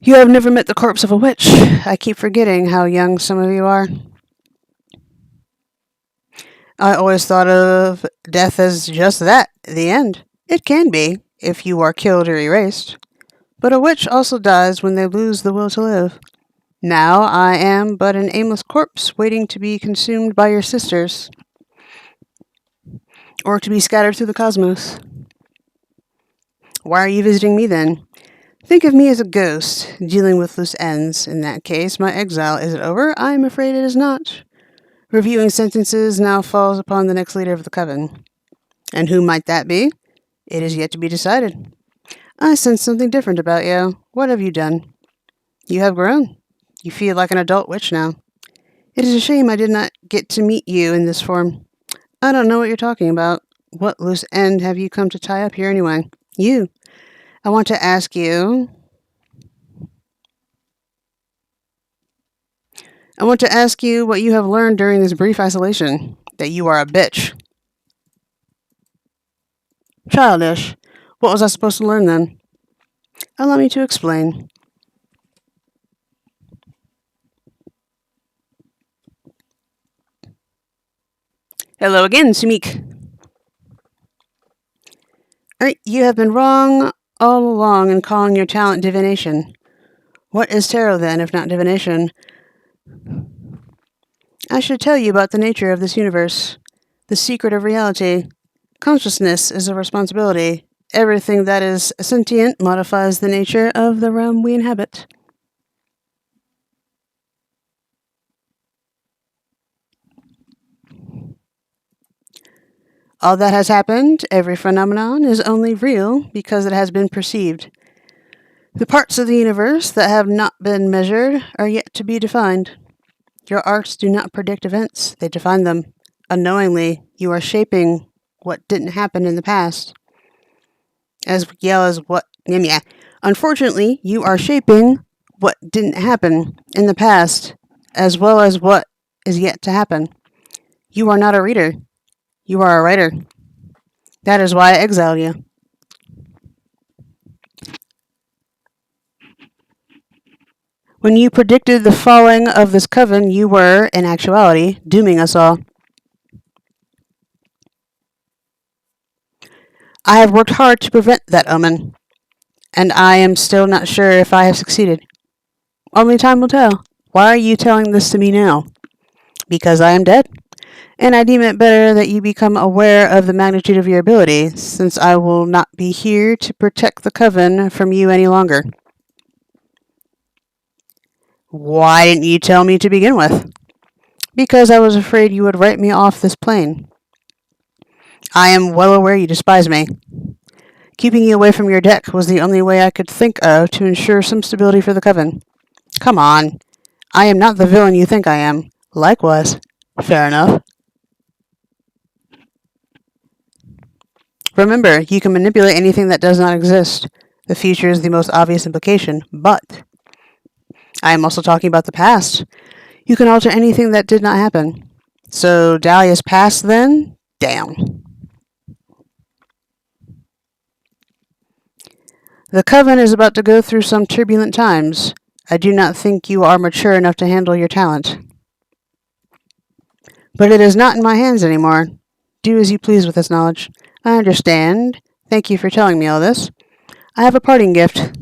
Speaker 1: have never met the corpse of a witch. I keep forgetting how young some of you are. I always thought of death as just that, the end. It can be, if you are killed or erased. But a witch also dies when they lose the will to live. Now I am but an aimless corpse waiting to be consumed by your sisters, or to be scattered through the cosmos. Why are you visiting me then? Think of me as a ghost, dealing with loose ends. In that case, my exile, is it over? I am afraid it is not. Reviewing sentences now falls upon the next leader of the coven. And who might that be? It is yet to be decided. I sense something different about you. What have you done? You have grown. You feel like an adult witch now. It is a shame I did not get to meet you in this form. I don't know what you're talking about. What loose end have you come to tie up here anyway? You. I want to ask you what you have learned during this brief isolation. That you are a bitch. Childish. What was I supposed to learn then? Allow me to explain. Hello again, Sumik. You have been wrong all along in calling your talent divination. What is tarot then, if not divination? I should tell you about the nature of this universe, the secret of reality. Consciousness is a responsibility. Everything that is sentient modifies the nature of the realm we inhabit. All that has happened, every phenomenon, is only real because it has been perceived. The parts of the universe that have not been measured are yet to be defined. Your arts do not predict events, they define them. Unknowingly, you are shaping what didn't happen in the past. Unfortunately, you are shaping what didn't happen in the past, as well as what is yet to happen. You are not a reader. You are a writer. That is why I exiled you. When you predicted the falling of this coven, you were, in actuality, dooming us all. I have worked hard to prevent that omen, and I am still not sure if I have succeeded. Only time will tell. Why are you telling this to me now? Because I am dead, and I deem it better that you become aware of the magnitude of your ability, since I will not be here to protect the coven from you any longer. Why didn't you tell me to begin with? Because I was afraid you would write me off this plane. I am well aware you despise me. Keeping you away from your deck was the only way I could think of to ensure some stability for the coven. Come on. I am not the villain you think I am. Likewise. Fair enough. Remember, you can manipulate anything that does not exist. The future is the most obvious implication, but I am also talking about the past. You can alter anything that did not happen. So, Dahlia's past then? Damn. The coven is about to go through some turbulent times. I do not think you are mature enough to handle your talent. But it is not in my hands anymore. Do as you please with this knowledge. I understand. Thank you for telling me all this. I have a parting gift.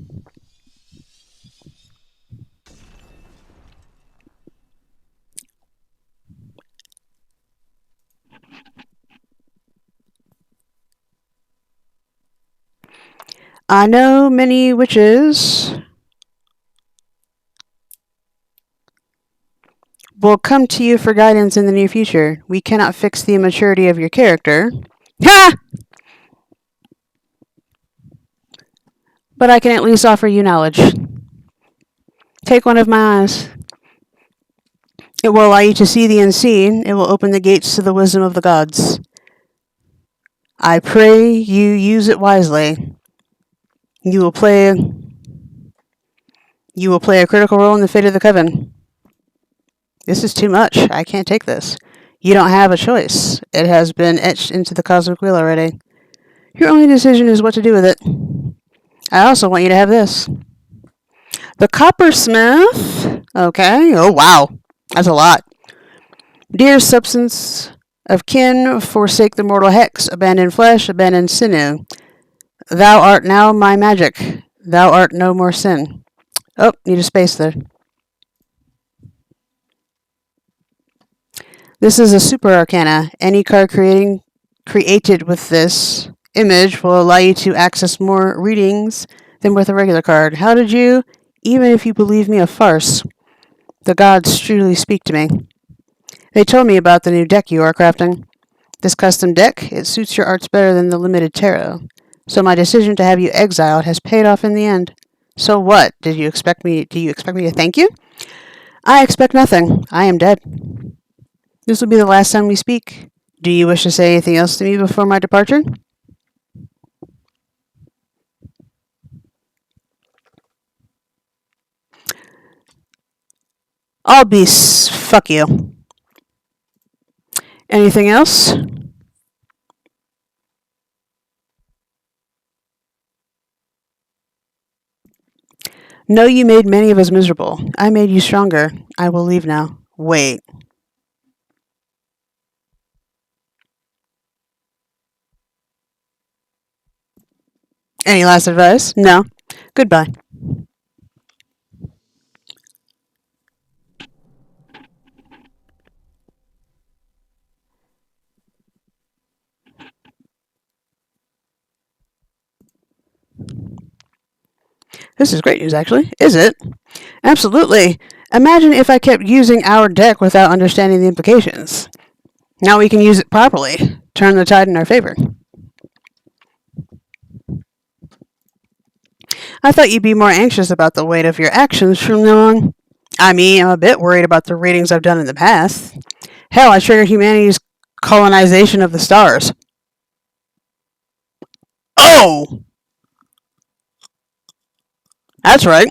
Speaker 1: I know many witches will come to you for guidance in the near future. We cannot fix the immaturity of your character. Ha! But I can at least offer you knowledge. Take one of my eyes. It will allow you to see the unseen. It will open the gates to the wisdom of the gods. I pray you use it wisely. You will play a critical role in the fate of the coven. This is too much. I can't take this. You don't have a choice. It has been etched into the cosmic wheel already. Your only decision is what to do with it. I also want you to have this. The coppersmith. Okay. Oh, wow. That's a lot. Dear substance of kin, forsake the mortal hex, abandon flesh, abandon sinew. Thou art now my magic. Thou art no more sin. Oh, need a space there. This is a super arcana. Any card created with this image will allow you to access more readings than with a regular card. How did you, even if you believe me a farce, the gods truly speak to me? They told me about the new deck you are crafting. This custom deck, it suits your arts better than the limited tarot. So my decision to have you exiled has paid off in the end. So what? Do you expect me to thank you? I expect nothing. I am dead. This will be the last time we speak. Do you wish to say anything else to me before my departure? Fuck you. Anything else? No, you made many of us miserable. I made you stronger. I will leave now. Wait. Any last advice? No. Goodbye. This is great news, actually. Is it? Absolutely. Imagine if I kept using our deck without understanding the implications. Now we can use it properly. turn the tide in our favor. I thought you'd be more anxious about the weight of your actions from now on. I mean, I'm a bit worried about the readings I've done in the past. Hell, I trigger humanity's colonization of the stars. Oh! That's right.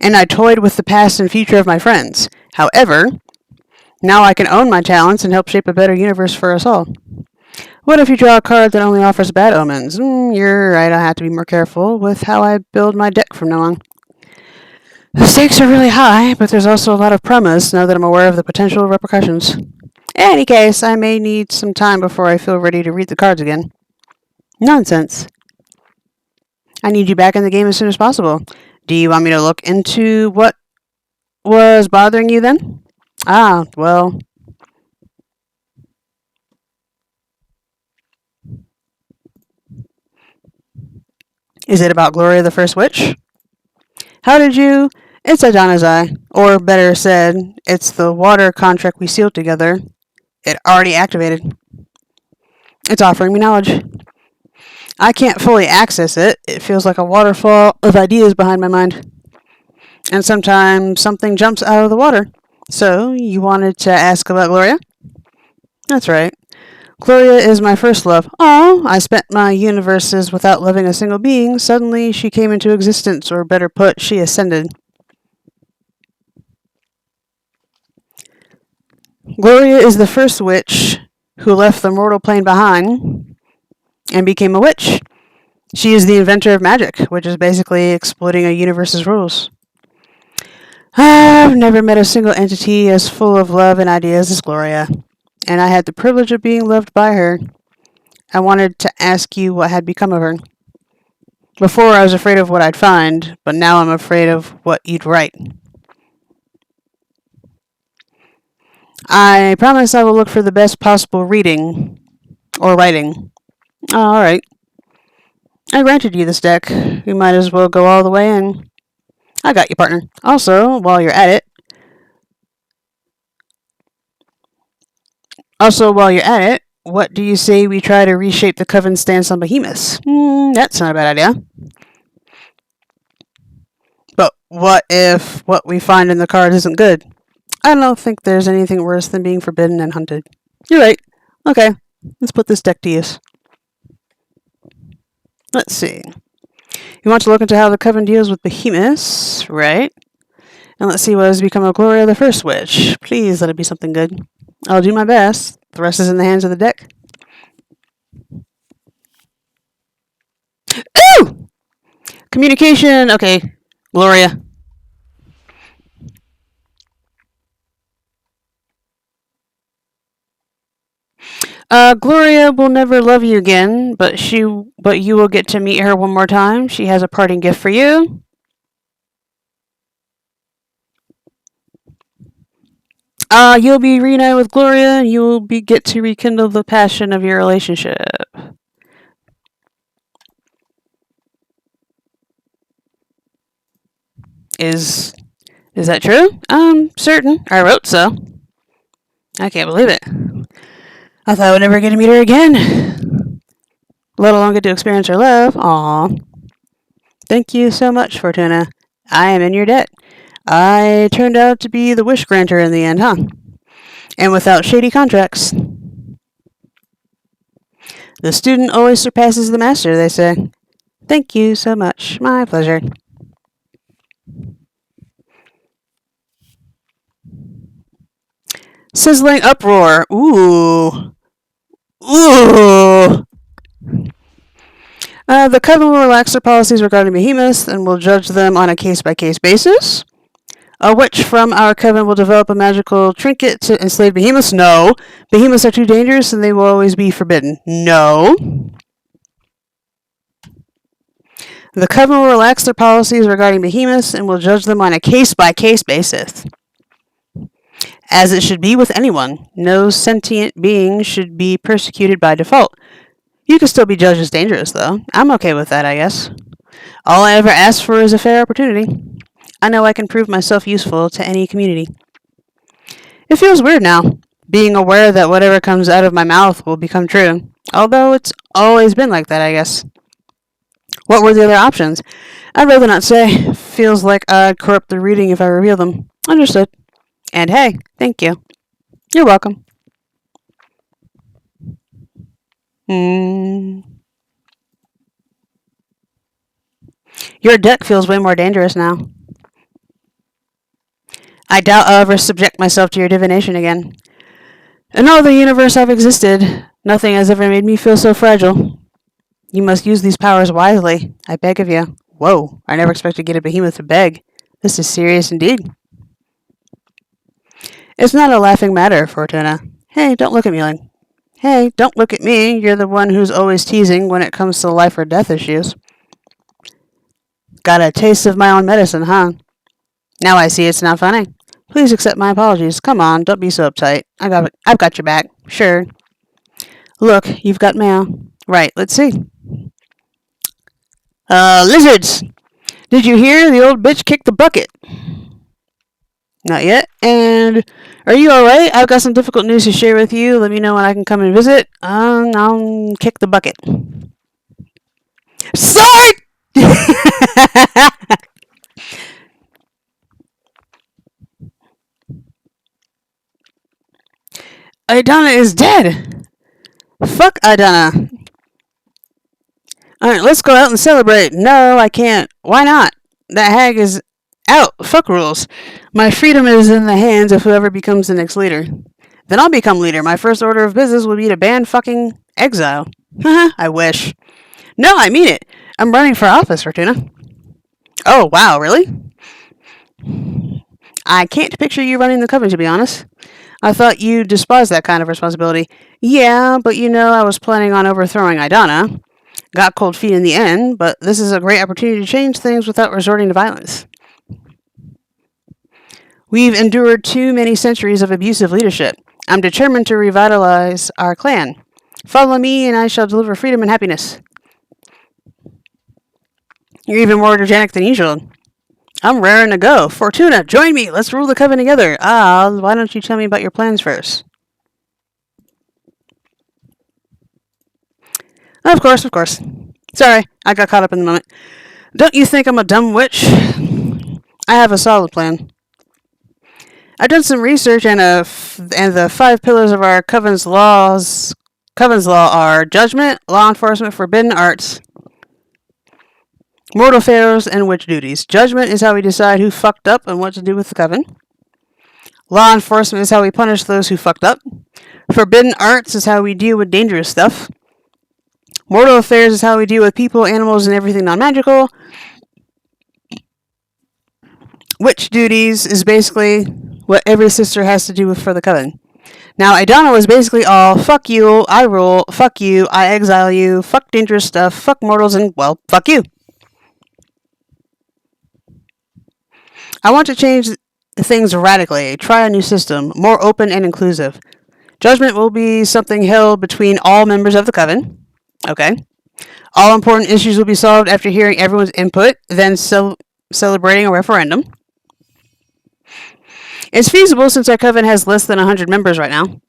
Speaker 1: And I toyed with the past and future of my friends. However, now I can own my talents and help shape a better universe for us all. What if you draw a card that only offers bad omens? You're right, I have to be more careful with how I build my deck from now on. The stakes are really high, but there's also a lot of promise now that I'm aware of the potential repercussions. In any case, I may need some time before I feel ready to read the cards again. Nonsense. I need you back in the game as soon as possible. Do you want me to look into what was bothering you then? Ah, well. Is it about Gloria the First Witch? How did you... It's Adana's Eye. Or better said, it's the water contract we sealed together. It already activated. It's offering me knowledge. I can't fully access it. It feels like a waterfall of ideas behind my mind. And sometimes something jumps out of the water. So, you wanted to ask about Gloria? That's right. Gloria is my first love. Oh, I spent my universes without loving a single being. Suddenly, she came into existence, or better put, she ascended. Gloria is the first witch who left the mortal plane behind and became a witch. She is the inventor of magic, which is basically exploiting a universe's rules. I've never met a single entity as full of love and ideas as Gloria, and I had the privilege of being loved by her. I wanted to ask you what had become of her. Before, I was afraid of what I'd find, but now I'm afraid of what you'd write. I promise I will look for the best possible reading or writing. All right. I granted you this deck. We might as well go all the way in. I got you, partner. Also, while you're at it, what do you say we try to reshape the Coven's stance on behemoths? That's not a bad idea. But what if what we find in the card isn't good? I don't think there's anything worse than being forbidden and hunted. You're right. Okay, let's put this deck to use. Let's see. You want to look into how the Coven deals with behemoths, right? And let's see what has become of Gloria the First Witch. Please let it be something good. I'll do my best. The rest is in the hands of the deck. Ooh! Communication. Okay, Gloria. Gloria will never love you again, but you will get to meet her one more time. She has a parting gift for you. You'll be reunited with Gloria, and you will get to rekindle the passion of your relationship. Is that true? I'm certain. I wrote so. I can't believe it. I thought I would never get to meet her again, let alone get to experience her love. Aww. Thank you so much, Fortuna. I am in your debt. I turned out to be the wish granter in the end, huh? And without shady contracts. The student always surpasses the master, they say. Thank you so much. My pleasure. Sizzling uproar. Ooh. Ooh. The Coven will relax their policies regarding behemoths and will judge them on a case-by-case basis. A witch from our Coven will develop a magical trinket to enslave behemoths. No. Behemoths are too dangerous and they will always be forbidden. No. The Coven will relax their policies regarding behemoths and will judge them on a case-by-case basis. As it should be with anyone. No sentient being should be persecuted by default. You can still be judged as dangerous, though. I'm okay with that, I guess. All I ever ask for is a fair opportunity. I know I can prove myself useful to any community. It feels weird now, being aware that whatever comes out of my mouth will become true. Although it's always been like that, I guess. What were the other options? I'd rather not say. Feels like I'd corrupt the reading if I reveal them. Understood. And hey, thank you. You're welcome. Your deck feels way more dangerous now. I doubt I'll ever subject myself to your divination again. In all the universe I've existed, nothing has ever made me feel so fragile. You must use these powers wisely, I beg of you. Whoa, I never expected to get a behemoth to beg. This is serious indeed. It's not a laughing matter, Fortuna. Hey, don't look at me like... Hey, don't look at me. You're the one who's always teasing when it comes to life or death issues. Got a taste of my own medicine, huh? Now I see it's not funny. Please accept my apologies. Come on, don't be so uptight. I've got your back. Sure. Look, you've got mail. Right, let's see. Lizards! Did you hear the old bitch kicked the bucket? Not yet. And are you alright? I've got some difficult news to share with you. Let me know when I can come and visit. I'll kick the bucket. Sorry! Idana is dead. Fuck Idana. Alright, let's go out and celebrate. No, I can't. Why not? That hag is out. Fuck rules. My freedom is in the hands of whoever becomes the next leader. Then I'll become leader. My first order of business will be to ban fucking exile. Haha, I wish. No, I mean it. I'm running for office, Fortuna. Oh, wow, really? I can't picture you running the coven, to be honest. I thought you despised that kind of responsibility. Yeah, but I was planning on overthrowing Idana. Got cold feet in the end, but this is a great opportunity to change things without resorting to violence. We've endured too many centuries of abusive leadership. I'm determined to revitalize our clan. Follow me and I shall deliver freedom and happiness. You're even more energetic than usual. I'm raring to go. Fortuna, join me. Let's rule the coven together. Why don't you tell me about your plans first? Of course. Sorry, I got caught up in the moment. Don't you think I'm a dumb witch? I have a solid plan. I've done some research, and the 5 pillars of our coven's law are judgment, law enforcement, forbidden arts, mortal affairs, and witch duties. Judgment is how we decide who fucked up and what to do with the coven. Law enforcement is how we punish those who fucked up. Forbidden arts is how we deal with dangerous stuff. Mortal affairs is how we deal with people, animals, and everything non-magical. Witch duties is basically what every sister has to do for the coven. Now, Idana was basically all, fuck you, I rule, fuck you, I exile you, fuck dangerous stuff, fuck mortals, and, well, fuck you. I want to change things radically, try a new system, more open and inclusive. Judgment will be something held between all members of the coven. Okay. All important issues will be solved after hearing everyone's input, then celebrating a referendum. It's feasible since our coven has less than 100 members right now.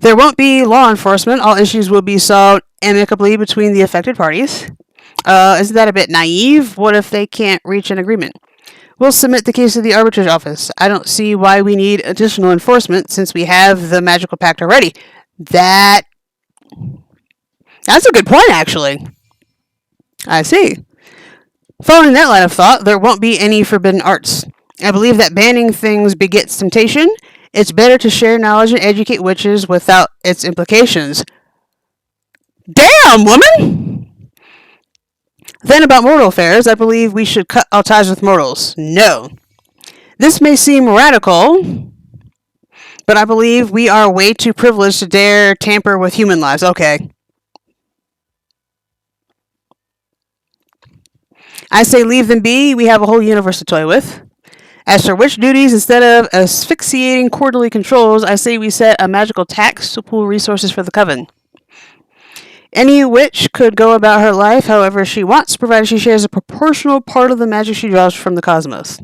Speaker 1: There won't be law enforcement. All issues will be solved amicably between the affected parties. Isn't that a bit naive? What if they can't reach an agreement? We'll submit the case to the arbitrage office. I don't see why we need additional enforcement since we have the magical pact already. That's a good point, actually. I see. Following that line of thought, there won't be any forbidden arts. I believe that banning things begets temptation. It's better to share knowledge and educate witches without its implications. Damn, woman! Then about mortal affairs, I believe we should cut all ties with mortals. No. This may seem radical, but I believe we are way too privileged to dare tamper with human lives. Okay. I say leave them be. We have a whole universe to toy with. As for witch duties, instead of asphyxiating quarterly controls, I say we set a magical tax to pool resources for the coven. Any witch could go about her life however she wants, provided she shares a proportional part of the magic she draws from the cosmos.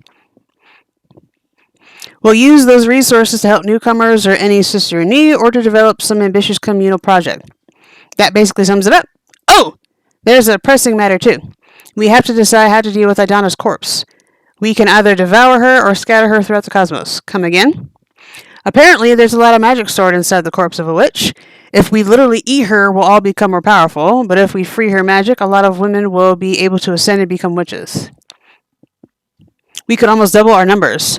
Speaker 1: We'll use those resources to help newcomers or any sister in need, or to develop some ambitious communal project. That basically sums it up. Oh! There's a pressing matter, too. We have to decide how to deal with Idana's corpse. We can either devour her or scatter her throughout the cosmos. Come again? Apparently, there's a lot of magic stored inside the corpse of a witch. If we literally eat her, we'll all become more powerful, but if we free her magic, a lot of women will be able to ascend and become witches. We could almost double our numbers.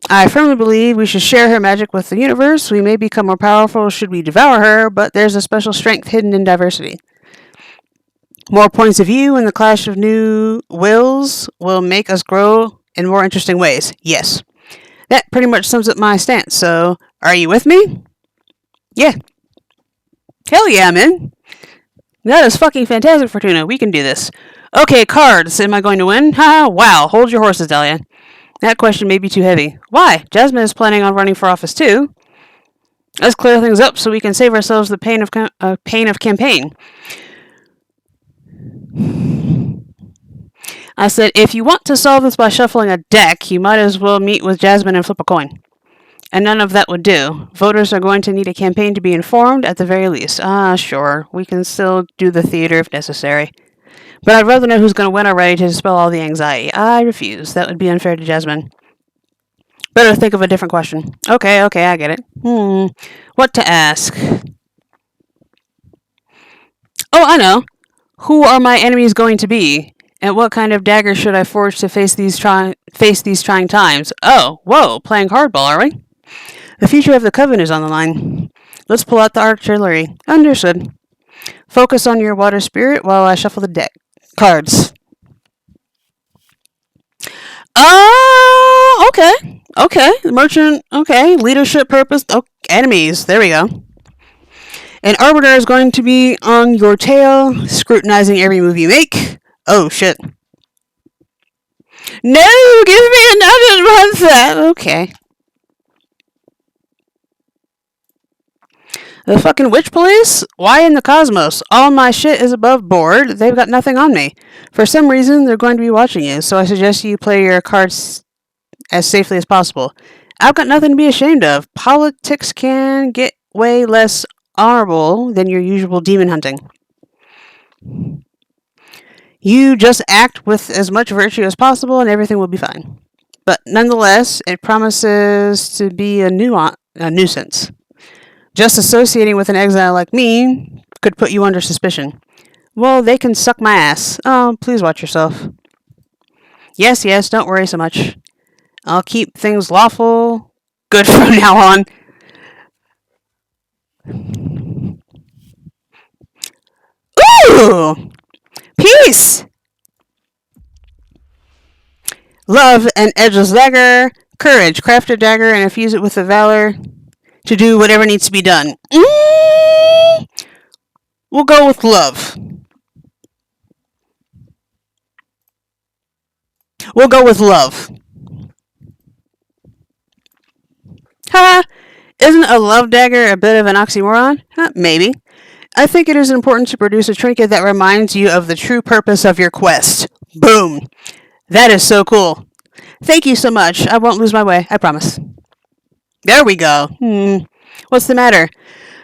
Speaker 1: I firmly believe we should share her magic with the universe. We may become more powerful should we devour her, but there's a special strength hidden in diversity. More points of view and the clash of new wills will make us grow in more interesting ways. Yes. That pretty much sums up my stance, so are you with me? Yeah. Hell yeah, I'm in. That is fucking fantastic, Fortuna. We can do this. Okay, cards. Am I going to win? Haha, wow. Hold your horses, Dahlia. That question may be too heavy. Why? Jasmine is planning on running for office too. Let's clear things up so we can save ourselves the pain of campaign. I said, if you want to solve this by shuffling a deck, you might as well meet with Jasmine and flip a coin. And none of that would do. Voters are going to need a campaign to be informed at the very least. Sure. We can still do the theater if necessary. But I'd rather know who's going to win already to dispel all the anxiety. I refuse. That would be unfair to Jasmine. Better think of a different question. Okay, I get it. What to ask? Oh, I know. Who are my enemies going to be? And what kind of dagger should I forge to face these trying times? Oh, whoa, playing hardball, are we? The future of the Coven is on the line. Let's pull out the artillery. Understood. Focus on your water spirit while I shuffle the deck. Cards. Okay. Merchant, okay. Leadership, purpose, enemies. There we go. An arbiter is going to be on your tail, scrutinizing every move you make. Oh, shit. No, give me another one set. Okay. The fucking witch police? Why in the cosmos? All my shit is above board. They've got nothing on me. For some reason, they're going to be watching you, so I suggest you play your cards as safely as possible. I've got nothing to be ashamed of. Politics can get way less honorable than your usual demon hunting. You just act with as much virtue as possible and everything will be fine. But nonetheless, it promises to be a nuisance. Just associating with an exile like me could put you under suspicion. Well, they can suck my ass. Oh, please watch yourself. Yes, don't worry so much. I'll keep things lawful good from now on. Ooh! Peace! Love, an edgeless dagger. Courage, craft a dagger and infuse it with the valor to do whatever needs to be done. We'll go with love. Ha! Isn't a love dagger a bit of an oxymoron? Maybe. I think it is important to produce a trinket that reminds you of the true purpose of your quest. Boom! That is so cool. Thank you so much. I won't lose my way, I promise. There we go. What's the matter?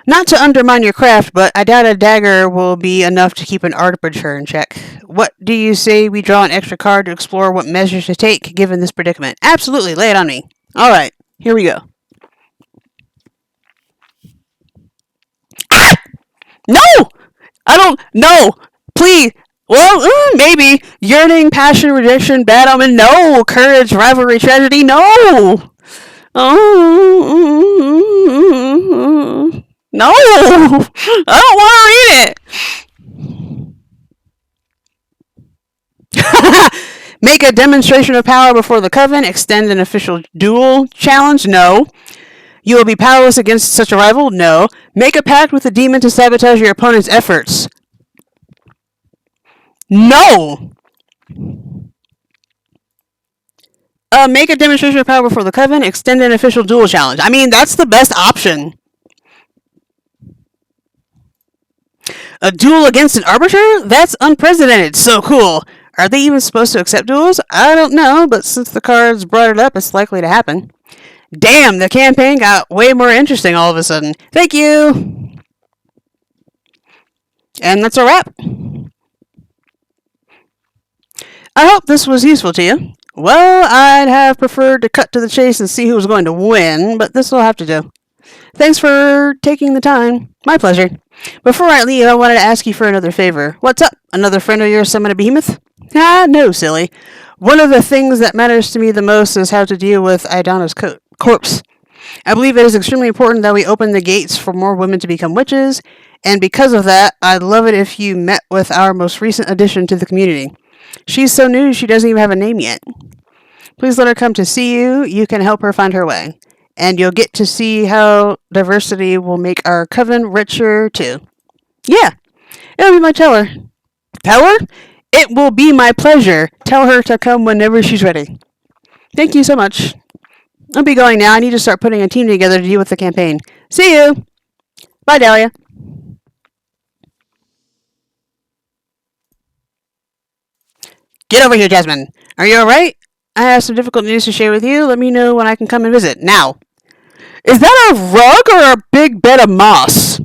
Speaker 1: Not to undermine your craft, but I doubt a dagger will be enough to keep an arbiter in check. What do you say we draw an extra card to explore what measures to take given this predicament? Absolutely, lay it on me. Alright, here we go. No! I don't... No! Please! Well, maybe. Yearning, passion, rejection, bad omen, no! Courage, rivalry, tragedy, no! Oh, no! I don't want to read it! Make a demonstration of power before the Coven. Extend an official duel challenge? No. You will be powerless against such a rival? No. Make a pact with the demon to sabotage your opponent's efforts? No! Make a demonstration of power before the Coven. Extend an official duel challenge. I mean, that's the best option. A duel against an arbiter? That's unprecedented. So cool. Are they even supposed to accept duels? I don't know, but since the cards brought it up, it's likely to happen. Damn, the campaign got way more interesting all of a sudden. Thank you! And that's a wrap. I hope this was useful to you. Well, I'd have preferred to cut to the chase and see who was going to win, but this will have to do. Thanks for taking the time. My pleasure. Before I leave, I wanted to ask you for another favor. What's up? Another friend of yours summon a behemoth? No, silly. One of the things that matters to me the most is how to deal with Idana's corpse. I believe it is extremely important that we open the gates for more women to become witches, and because of that, I'd love it if you met with our most recent addition to the community. She's so new, she doesn't even have a name yet. Please let her come to see you. You can help her find her way. And you'll get to see how diversity will make our coven richer, too. Yeah, it'll be my teller. Tell her? It will be my pleasure. Tell her to come whenever she's ready. Thank you so much. I'll be going now. I need to start putting a team together to deal with the campaign. See you. Bye, Dahlia. Get over here, Jasmine. Are you alright? I have some difficult news to share with you. Let me know when I can come and visit. Now. Is that a rug or a big bed of moss?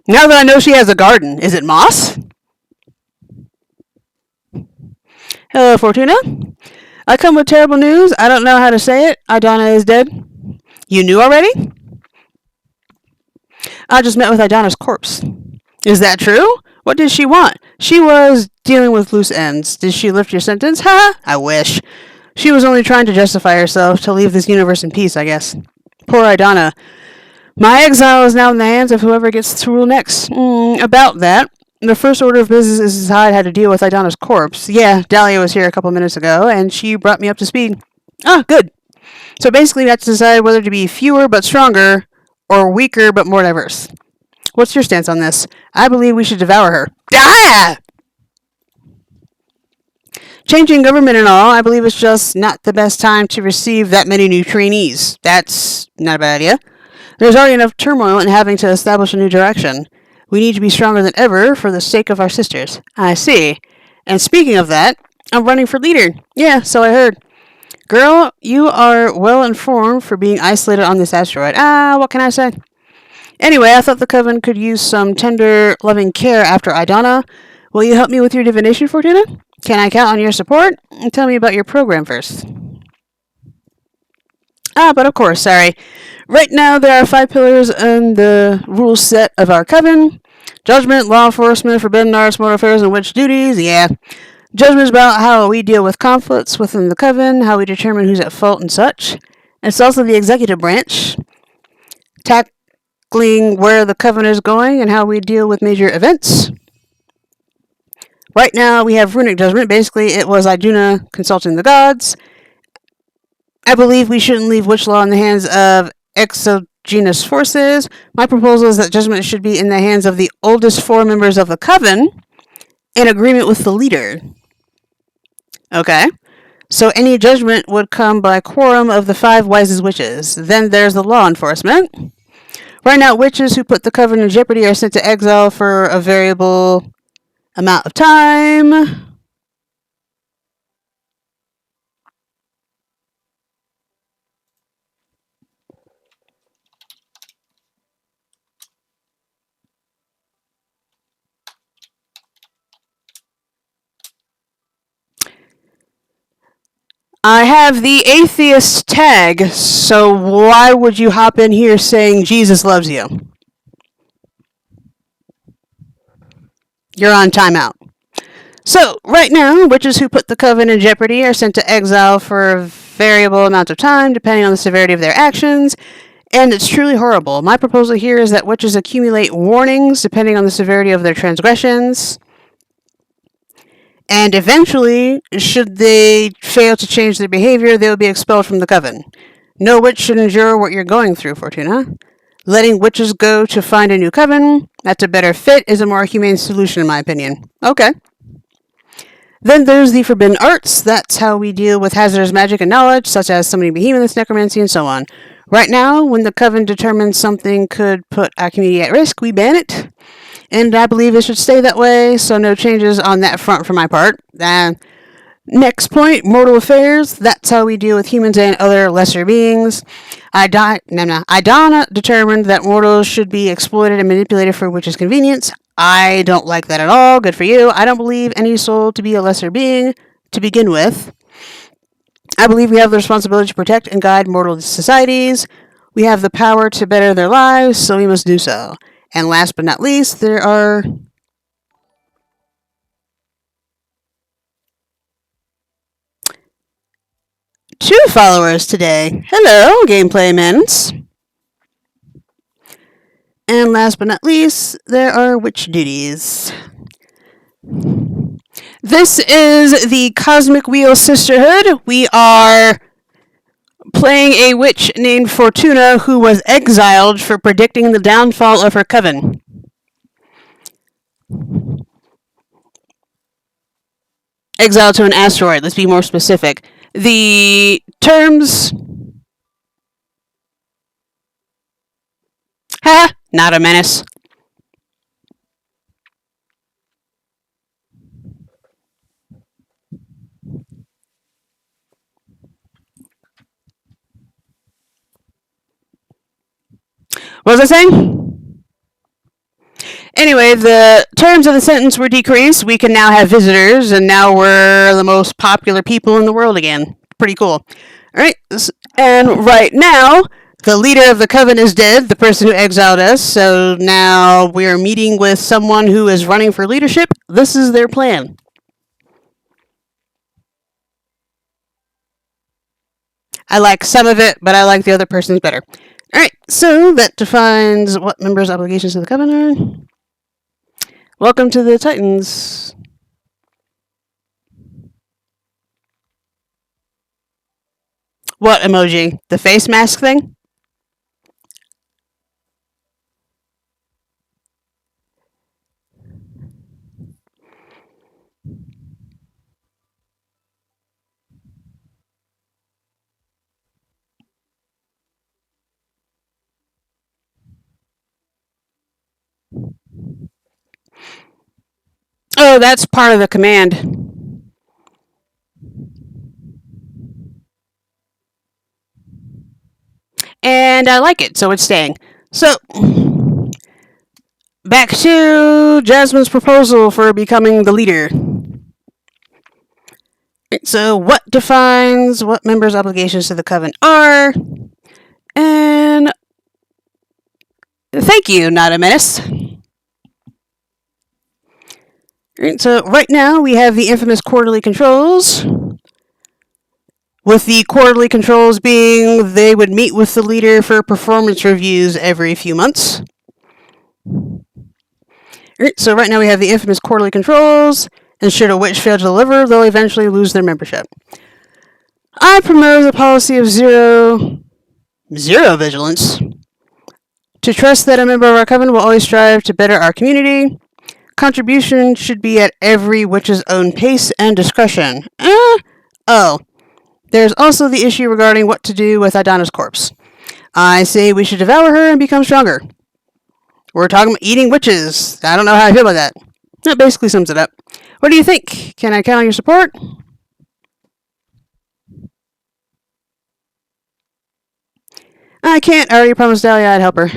Speaker 1: Now that I know she has a garden, is it moss? Hello, Fortuna. I come with terrible news. I don't know how to say it. Idana is dead. You knew already? I just met with Idana's corpse. Is that true? What did she want? She was dealing with loose ends. Did she lift your sentence? Ha! I wish. She was only trying to justify herself to leave this universe in peace, I guess. Poor Idana. My exile is now in the hands of whoever gets to rule next. About that, the first order of business is to decide how to deal with Idana's corpse. Yeah, Dahlia was here a couple minutes ago, and she brought me up to speed. Ah, good. So basically, we have to decide whether to be fewer but stronger, or weaker but more diverse. What's your stance on this? I believe we should devour her. Ah! Changing government and all, I believe it's just not the best time to receive that many new trainees. That's not a bad idea. There's already enough turmoil in having to establish a new direction. We need to be stronger than ever for the sake of our sisters. I see. And speaking of that, I'm running for leader. Yeah, so I heard. Girl, you are well informed for being isolated on this asteroid. What can I say? Anyway, I thought the coven could use some tender, loving care after Idana. Will you help me with your divination, Fortuna? Can I count on your support? Tell me about your program first. But of course, sorry. Right now, there are 5 pillars in the rule set of our coven. Judgment, law enforcement, forbidden arts, moral affairs, and witch duties. Yeah. Judgment is about how we deal with conflicts within the coven, how we determine who's at fault and such. It's also the executive branch. Tackling where the coven is going and how we deal with major events. Right now, we have runic judgment. Basically, it was Iduna consulting the gods. I believe we shouldn't leave witch law in the hands of exogenous forces. My proposal is that judgment should be in the hands of the oldest 4 members of the coven, in agreement with the leader. Okay. So any judgment would come by quorum of the 5 wisest witches. Then there's the law enforcement. Right now, witches who put the coven in jeopardy are sent to exile for a variable amount of time. I have the atheist tag, so why would you hop in here saying Jesus loves you? You're on timeout. So, right now, witches who put the coven in jeopardy are sent to exile for a variable amount of time, depending on the severity of their actions, and it's truly horrible. My proposal here is that witches accumulate warnings, depending on the severity of their transgressions, and eventually, should they fail to change their behavior, they will be expelled from the coven. No witch should endure what you're going through, Fortuna. Letting witches go to find a new coven, that's a better fit, is a more humane solution in my opinion. Okay. Then there's the forbidden arts. That's how we deal with hazardous magic and knowledge, such as summoning behemoths, necromancy, and so on. Right now, when the coven determines something could put our community at risk, we ban it. And I believe it should stay that way, so no changes on that front for my part. Next point, mortal affairs. That's how we deal with humans and other lesser beings. Idana determined that mortals should be exploited and manipulated for witches' convenience. I don't like that at all. Good for you. I don't believe any soul to be a lesser being to begin with. I believe we have the responsibility to protect and guide mortal societies. We have the power to better their lives, so we must do so. And last but not least, there are 2 followers today. Hello, Gameplay Mints. And last but not least, there are witch duties. This is the Cosmic Wheel Sisterhood. We are playing a witch named Fortuna who was exiled for predicting the downfall of her coven. Exiled to an asteroid, let's be more specific. The terms... Ha! Not a menace. What was I saying? Anyway, the terms of the sentence were decreased. We can now have visitors, and now we're the most popular people in the world again. Pretty cool. Alright, and right now, the leader of the coven is dead, the person who exiled us, so now we are meeting with someone who is running for leadership. This is their plan. I like some of it, but I like the other person's better. Alright, so that defines what members' obligations to the coven are. Welcome to the Titans. What emoji? The face mask thing? Oh, that's part of the command. And I like it, so it's staying. So, back to Jasmine's proposal for becoming the leader. So, what defines what members' obligations to the coven are? And thank you, not a menace. So, right now we have the infamous quarterly controls. With the quarterly controls being they would meet with the leader for performance reviews every few months. So right now we have the infamous quarterly controls, and should a witch fail to deliver, they'll eventually lose their membership. I promote a policy of zero vigilance. To trust that a member of our coven will always strive to better our community. Contribution should be at every witch's own pace and discretion. There's also the issue regarding what to do with Idana's corpse. I say we should devour her and become stronger. We're talking about eating witches. I don't know how I feel about that. That basically sums it up. What do you think? Can I count on your support? I can't. I already promised Dahlia I'd help her.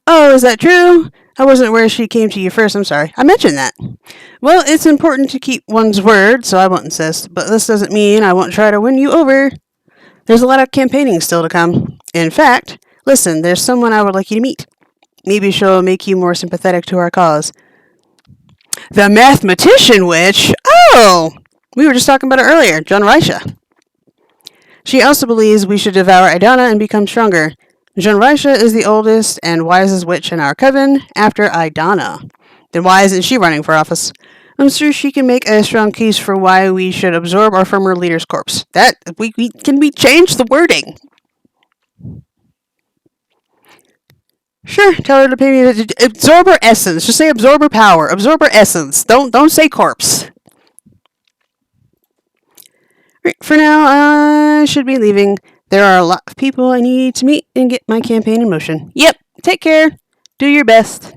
Speaker 1: Oh, is that true? I wasn't aware she came to you first. I'm sorry. I mentioned that. Well, it's important to keep one's word, so I won't insist. But this doesn't mean I won't try to win you over. There's a lot of campaigning still to come. In fact, listen, there's someone I would like you to meet. Maybe she'll make you more sympathetic to our cause. The mathematician witch? Oh! We were just talking about it earlier. John Risha. She also believes we should devour Idana and become stronger. John Risha is the oldest and wisest witch in our coven, after Idana. Then why isn't she running for office? I'm sure she can make a strong case for why we should absorb our former leader's corpse. Can we change the wording? Sure, tell her to pay me. Absorber essence. Just say absorber power. Absorber essence. Don't say corpse. Right, for now, I should be leaving. There are a lot of people I need to meet and get my campaign in motion. Yep, take care. Do your best.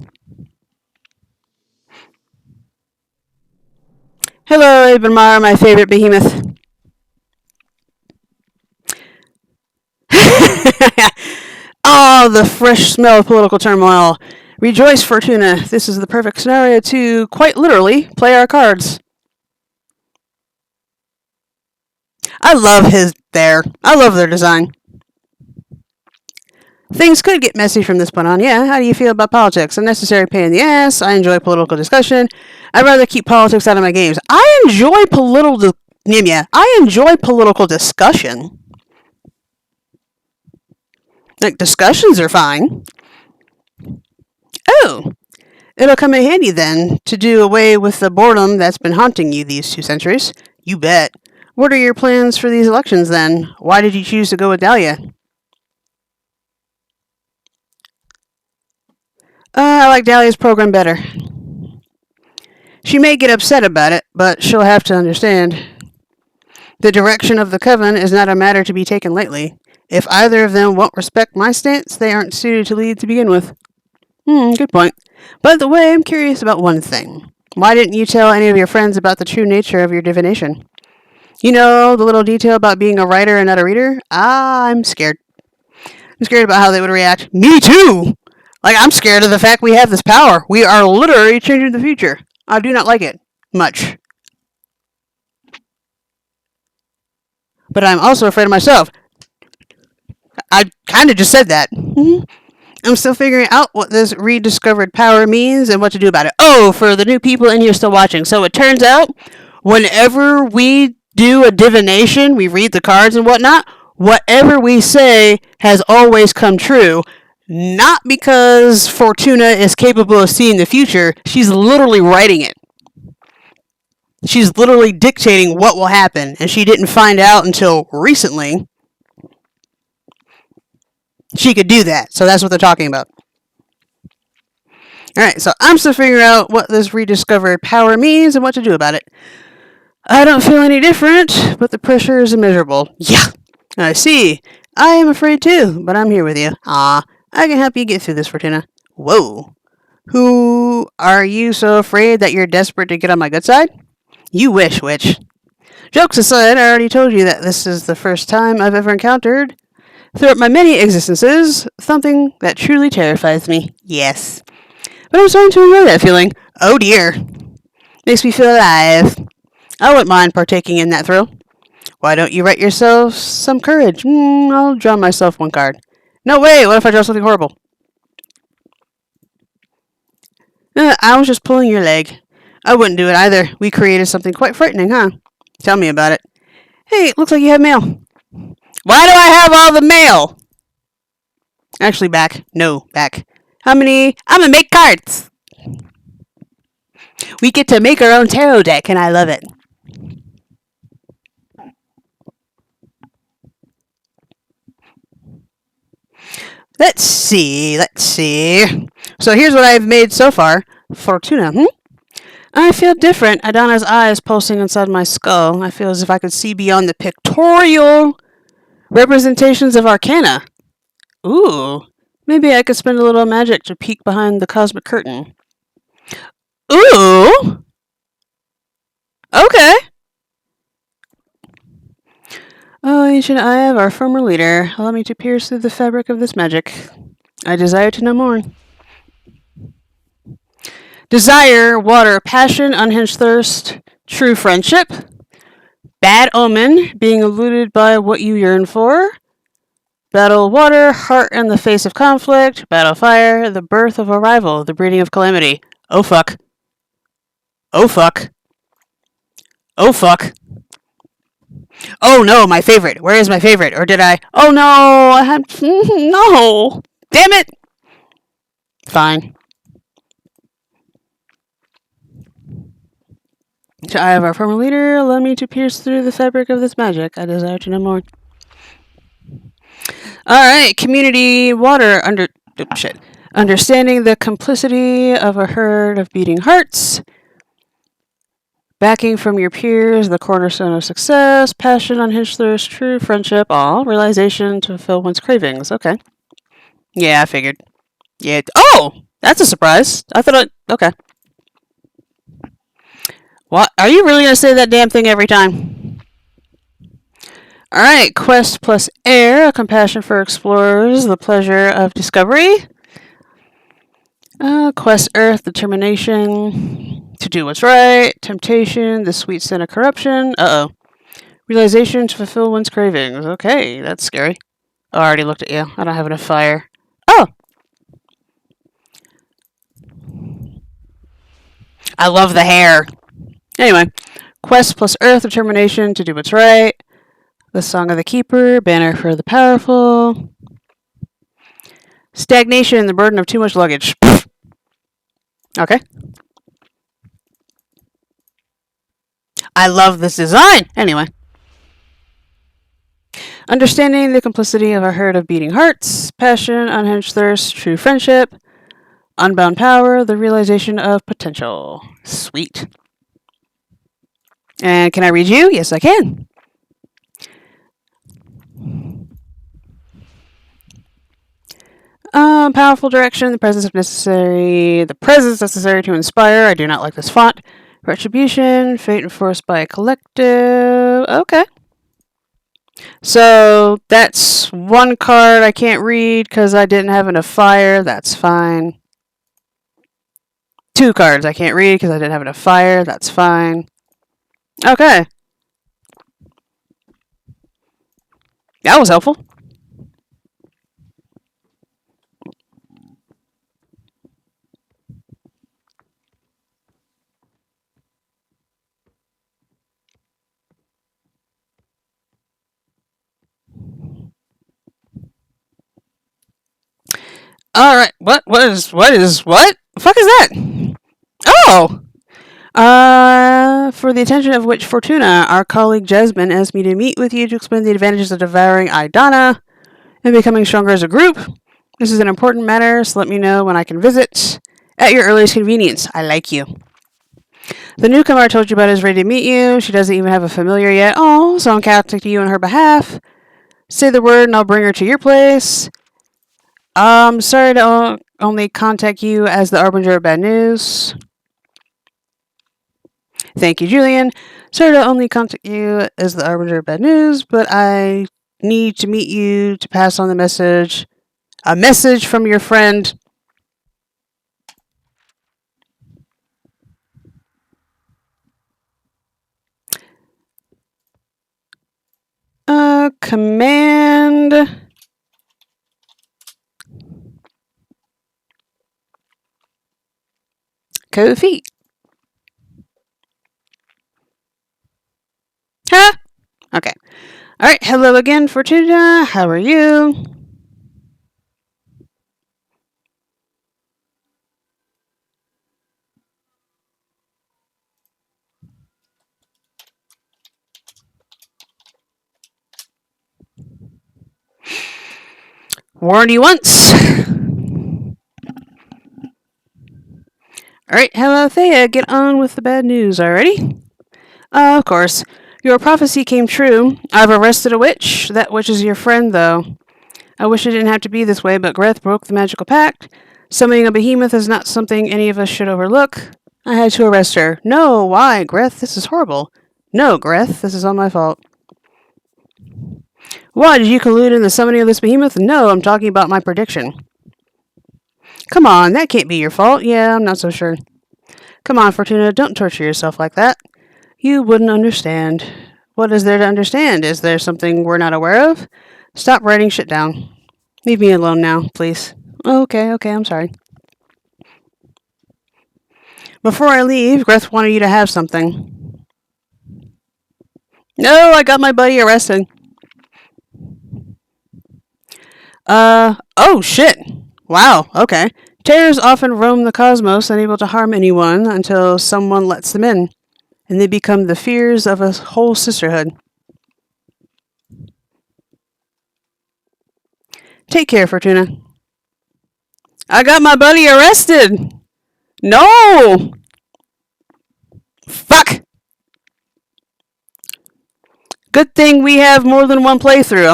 Speaker 1: Hello, Ibn my favorite behemoth. Oh, the fresh smell of political turmoil. Rejoice, Fortuna. This is the perfect scenario to, quite literally, play our cards. I love I love their design. Things could get messy from this point on, yeah. How do you feel about politics? A necessary pain in the ass. I enjoy political discussion. I'd rather keep politics out of my games. I enjoy political discussion. Like, discussions are fine. Oh, it'll come in handy then to do away with the boredom that's been haunting you these 2 centuries. You bet. What are your plans for these elections then? Why did you choose to go with Dahlia? I like Dahlia's program better. She may get upset about it, but she'll have to understand. The direction of the coven is not a matter to be taken lightly. If either of them won't respect my stance, they aren't suited to lead to begin with. Good point. By the way, I'm curious about one thing. Why didn't you tell any of your friends about the true nature of your divination? You know, the little detail about being a writer and not a reader? I'm scared. I'm scared about how they would react. Me too! Like, I'm scared of the fact we have this power. We are literally changing the future. I do not like it. Much. But I'm also afraid of myself. I kind of just said that. I'm still figuring out what this rediscovered power means and what to do about it. Oh, for the new people in here still watching. So it turns out, whenever we do a divination, we read the cards and whatnot, whatever we say has always come true. Not because Fortuna is capable of seeing the future. She's literally writing it. She's literally dictating what will happen, and she didn't find out until recently she could do that. So that's what they're talking about. Alright, so I'm still figuring out what this rediscovered power means and what to do about it. I don't feel any different, but the pressure is immeasurable. Yeah, I see. I am afraid too, but I'm here with you. I can help you get through this, Fortuna. Whoa. Who are you so afraid that you're desperate to get on my good side? You wish, witch. Jokes aside, I already told you that this is the first time I've ever encountered, throughout my many existences, something that truly terrifies me. Yes. But I'm starting to enjoy that feeling. Oh dear. Makes me feel alive. I wouldn't mind partaking in that thrill. Why don't you write yourself some courage? I'll draw myself one card. No way, what if I draw something horrible? I was just pulling your leg. I wouldn't do it either. We created something quite frightening, huh? Tell me about it. Hey, looks like you have mail. Why do I have all the mail? Actually, back. No, back. How many? I'm gonna make cards. We get to make our own tarot deck, and I love it. Let's see. So here's what I've made so far. Fortuna, I feel different. Adana's eyes pulsing inside my skull. I feel as if I could see beyond the pictorial representations of arcana. Ooh. Maybe I could spend a little magic to peek behind the cosmic curtain. Ooh. Okay. Oh, ancient eye of our former leader, allow me to pierce through the fabric of this magic. I desire to know more. Desire, water, passion, unhinged thirst, true friendship. Bad omen, being eluded by what you yearn for. Battle, water, heart in the face of conflict. Battle, fire, the birth of a rival, the breeding of calamity. Oh fuck. Oh fuck. Oh fuck. Oh no, my favorite. Where is my favorite? Or did I? Oh no, I had. No! Damn it! Fine. To eye of our former leader, allow me to pierce through the fabric of this magic. I desire to know more. Alright, community water understanding the complicity of a herd of beating hearts. Backing from your peers, the cornerstone of success. Passion, unhinged thirst, true friendship. All realization to fulfill one's cravings. Okay. Yeah, I figured. Yeah. Oh! That's a surprise. I thought okay. What? Are you really going to say that damn thing every time? Alright, quest plus air, a compassion for explorers, the pleasure of discovery. Quest earth, determination to do what's right, temptation, the sweet sin of corruption. Uh-oh. Realization to fulfill one's cravings. Okay, that's scary. Oh, I already looked at you. I don't have enough fire. Oh! I love the hair. Anyway, quest plus earth, determination to do what's right. The Song of the Keeper, banner for the powerful. Stagnation, the burden of too much luggage. Okay. I love this design. Anyway. Understanding the complicity of a herd of beating hearts. Passion, unhinged thirst, true friendship. Unbound power, the realization of potential. Sweet. And can I read you? Yes, I can. Powerful direction, the presence necessary to inspire. I do not like this font. Retribution, fate enforced by a collective. Okay. So that's one card I can't read because I didn't have enough fire. That's fine. 2 cards I can't read because I didn't have enough fire. That's fine. Okay. That was helpful. Alright, what? The fuck is that? Oh! For the attention of which Fortuna, our colleague Jasmine asked me to meet with you to explain the advantages of devouring Idana and becoming stronger as a group. This is an important matter, so let me know when I can visit. At your earliest convenience. I like you. The newcomer I told you about is ready to meet you. She doesn't even have a familiar yet. Oh, so I'm contacting you on her behalf. Say the word and I'll bring her to your place. Sorry to only contact you as the Arbinger of bad news. Thank you, Julian. Sorry to only contact you as the Arbinger of bad news, but I need to meet you to pass on the message. A message from your friend. Command. Kofi. Huh? Okay. Alright, hello again, Fortuna. How are you? Warned you once. Alright, hello Thea, get on with the bad news already? Of course. Your prophecy came true. I've arrested a witch. That witch is your friend, though. I wish it didn't have to be this way, but Greth broke the magical pact. Summoning a behemoth is not something any of us should overlook. I had to arrest her. No, why, Greth? This is horrible. No, Greth, this is all my fault. Why, did you collude in the summoning of this behemoth? No, I'm talking about my prediction. Come on, that can't be your fault. Yeah, I'm not so sure. Come on, Fortuna, don't torture yourself like that. You wouldn't understand. What is there to understand? Is there something we're not aware of? Stop writing shit down. Leave me alone now, please. Okay, I'm sorry. Before I leave, Greth wanted you to have something. No, I got my buddy arrested. Oh shit. Wow, okay. Terrors often roam the cosmos, unable to harm anyone until someone lets them in, and they become the fears of a whole sisterhood. Take care, Fortuna. I got my buddy arrested! No! Fuck! Good thing we have more than one playthrough.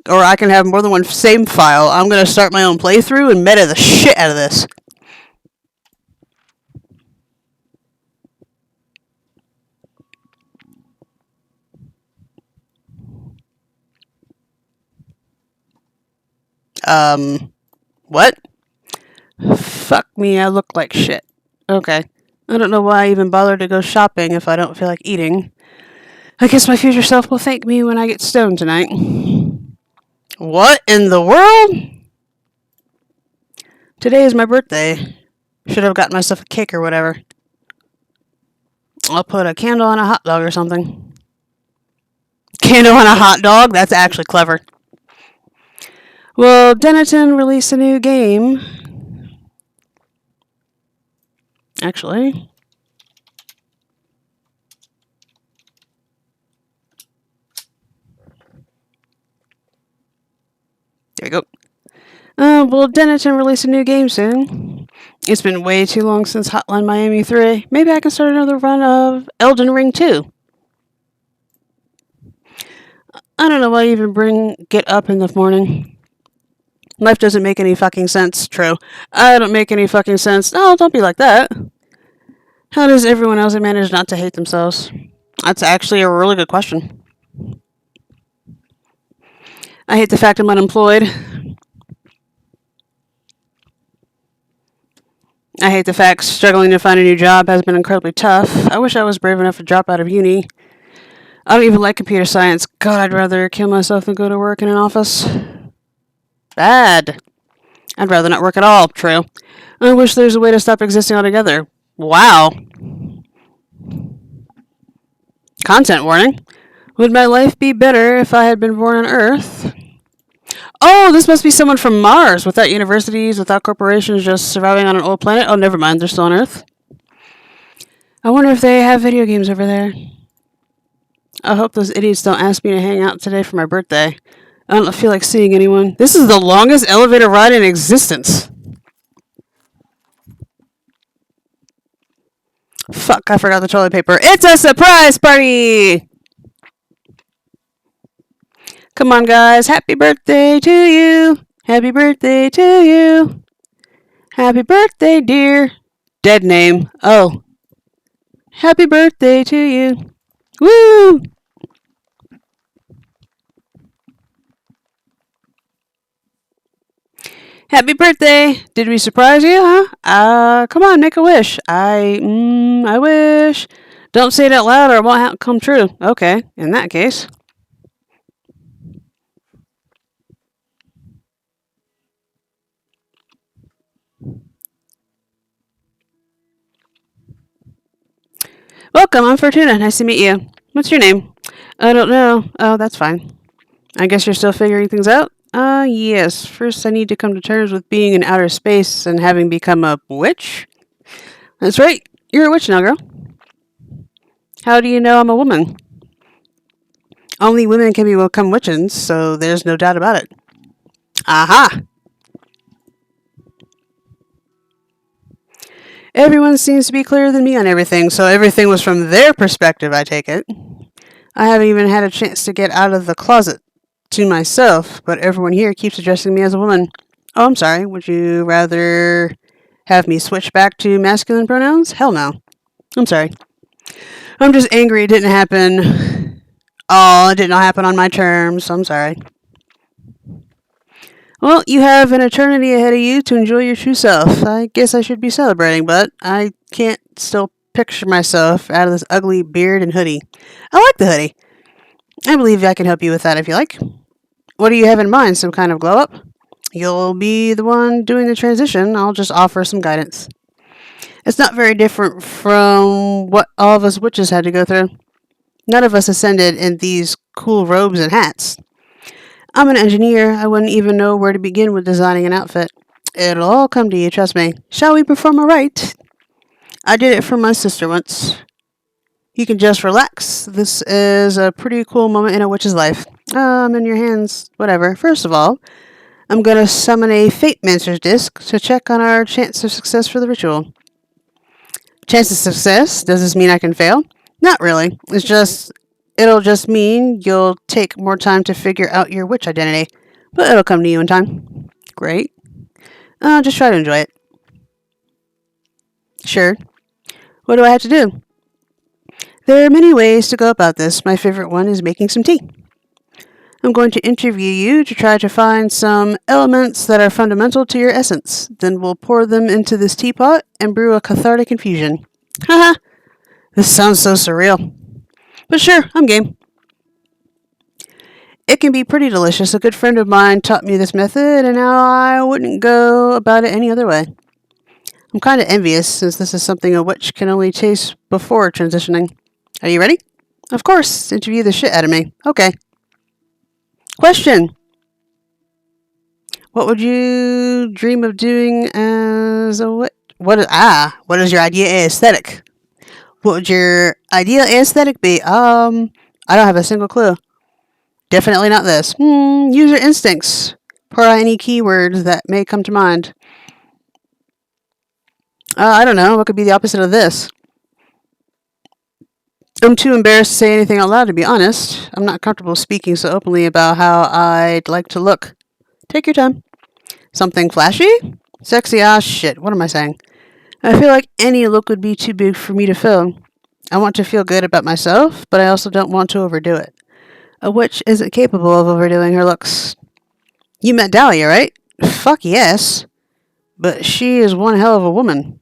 Speaker 1: I can have more than one save file. I'm gonna start my own playthrough and meta the shit out of this. What? Fuck me, I look like shit. Okay. I don't know why I even bother to go shopping if I don't feel like eating. I guess my future self will thank me when I get stoned tonight. What in the world? Today is my birthday. Should have gotten myself a cake or whatever. I'll put a candle on a hot dog or something. Candle on a hot dog? That's actually clever. Will Denton release a new game? Actually. There we go. Will Denton release a new game soon? It's been way too long since Hotline Miami 3. Maybe I can start another run of Elden Ring 2. I don't know why you even get up in the morning. Life doesn't make any fucking sense. True. I don't make any fucking sense. Oh, don't be like that. How does everyone else manage not to hate themselves? That's actually a really good question. I hate the fact I'm unemployed. I hate the fact struggling to find a new job has been incredibly tough. I wish I was brave enough to drop out of uni. I don't even like computer science. God, I'd rather kill myself than go to work in an office. Bad. I'd rather not work at all. True. I wish there's a way to stop existing altogether. Wow. Content warning. Would my life be better if I had been born on Earth? Oh, this must be someone from Mars, without universities, without corporations, just surviving on an old planet. Oh, never mind, they're still on Earth. I wonder if they have video games over there. I hope those idiots don't ask me to hang out today for my birthday. I don't feel like seeing anyone. This is the longest elevator ride in existence. Fuck, I forgot the toilet paper. It's a surprise party! Come on, guys. Happy birthday to you. Happy birthday to you. Happy birthday, dear. Dead name. Oh. Happy birthday to you. Woo! Happy birthday. Did we surprise you, huh? Come on, make a wish. I wish. Don't say it out loud or it won't come true. Okay, in that case. Welcome, I'm Fortuna. Nice to meet you. What's your name? I don't know. Oh, that's fine. I guess you're still figuring things out? Yes. First, I need to come to terms with being in outer space and having become a witch. That's right. You're a witch now, girl. How do you know I'm a woman? Only women can become witches, so there's no doubt about it. Aha! Everyone seems to be clearer than me on everything, so everything was from their perspective, I take it. I haven't even had a chance to get out of the closet to myself, but everyone here keeps addressing me as a woman. Oh, I'm sorry. Would you rather have me switch back to masculine pronouns? Hell no. I'm sorry. I'm just angry it didn't happen. Oh, it did not happen on my terms. I'm sorry. Well, you have an eternity ahead of you to enjoy your true self. I guess I should be celebrating, but I can't still picture myself out of this ugly beard and hoodie. I like the hoodie. I believe I can help you with that if you like. What do you have in mind? Some kind of glow up? You'll be the one doing the transition. I'll just offer some guidance. It's not very different from what all of us witches had to go through. None of us ascended in these cool robes and hats. I'm an engineer. I wouldn't even know where to begin with designing an outfit. It'll all come to you, trust me. Shall we perform a rite? I did it for my sister once. You can just relax. This is a pretty cool moment in a witch's life. I'm in your hands. Whatever. First of all, I'm going to summon a Fate Mancer's disc to check on our chance of success for the ritual. Chance of success? Does this mean I can fail? Not really. It'll just mean you'll take more time to figure out your witch identity. But it'll come to you in time. Great. Just try to enjoy it. Sure. What do I have to do? There are many ways to go about this. My favorite one is making some tea. I'm going to interview you to try to find some elements that are fundamental to your essence. Then we'll pour them into this teapot and brew a cathartic infusion. Haha, this sounds so surreal. But sure, I'm game. It can be pretty delicious. A good friend of mine taught me this method, and now I wouldn't go about it any other way. I'm kind of envious, since this is something a witch can only taste before transitioning. Are you ready? Of course. Interview the shit out of me. Okay. Question. What would you dream of doing as a witch? What is your ideal aesthetic? What would your ideal aesthetic be? I don't have a single clue. Definitely not this. Use your instincts. Pour out any keywords that may come to mind. I don't know. What could be the opposite of this? I'm too embarrassed to say anything out loud, to be honest. I'm not comfortable speaking so openly about how I'd like to look. Take your time. Something flashy? Sexy? Shit. What am I saying? I feel like any look would be too big for me to fill. I want to feel good about myself, but I also don't want to overdo it. A witch isn't capable of overdoing her looks. You met Dahlia, right? Fuck yes. But she is one hell of a woman.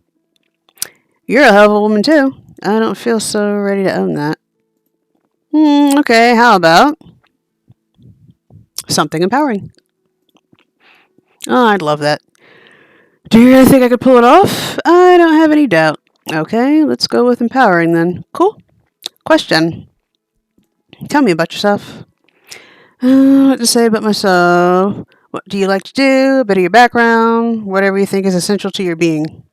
Speaker 1: You're a hell of a woman, too. I don't feel so ready to own that. Okay, how about something empowering? Oh, I'd love that. Do you really think I could pull it off? I don't have any doubt. Okay, let's go with empowering then. Cool. Question. Tell me about yourself. What to say about myself? What do you like to do? A bit of your background? Whatever you think is essential to your being.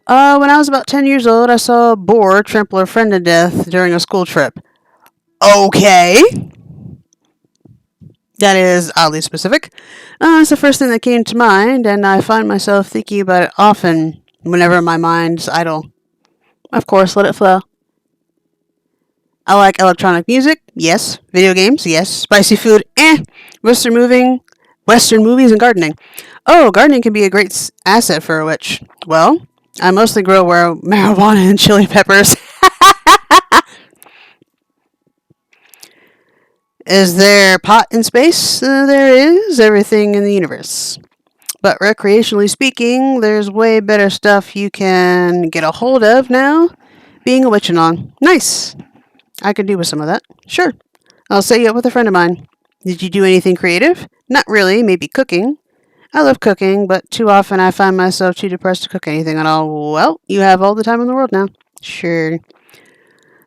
Speaker 1: When I was about 10 years old, I saw a boar trample a friend to death during a school trip. Okay. That is oddly specific. It's the first thing that came to mind, and I find myself thinking about it often whenever my mind's idle. Of course, let it flow. I like electronic music, yes. Video games, yes. Spicy food, Western movies, and gardening. Oh, gardening can be a great asset for a witch. Well, I mostly grow marijuana and chili peppers. Is there pot in space? There is everything in the universe. But recreationally speaking, there's way better stuff you can get a hold of now. Being a witch and on. Nice. I could do with some of that. Sure. I'll set you up with a friend of mine. Did you do anything creative? Not really. Maybe cooking. I love cooking, but too often I find myself too depressed to cook anything at all. Well, you have all the time in the world now. Sure.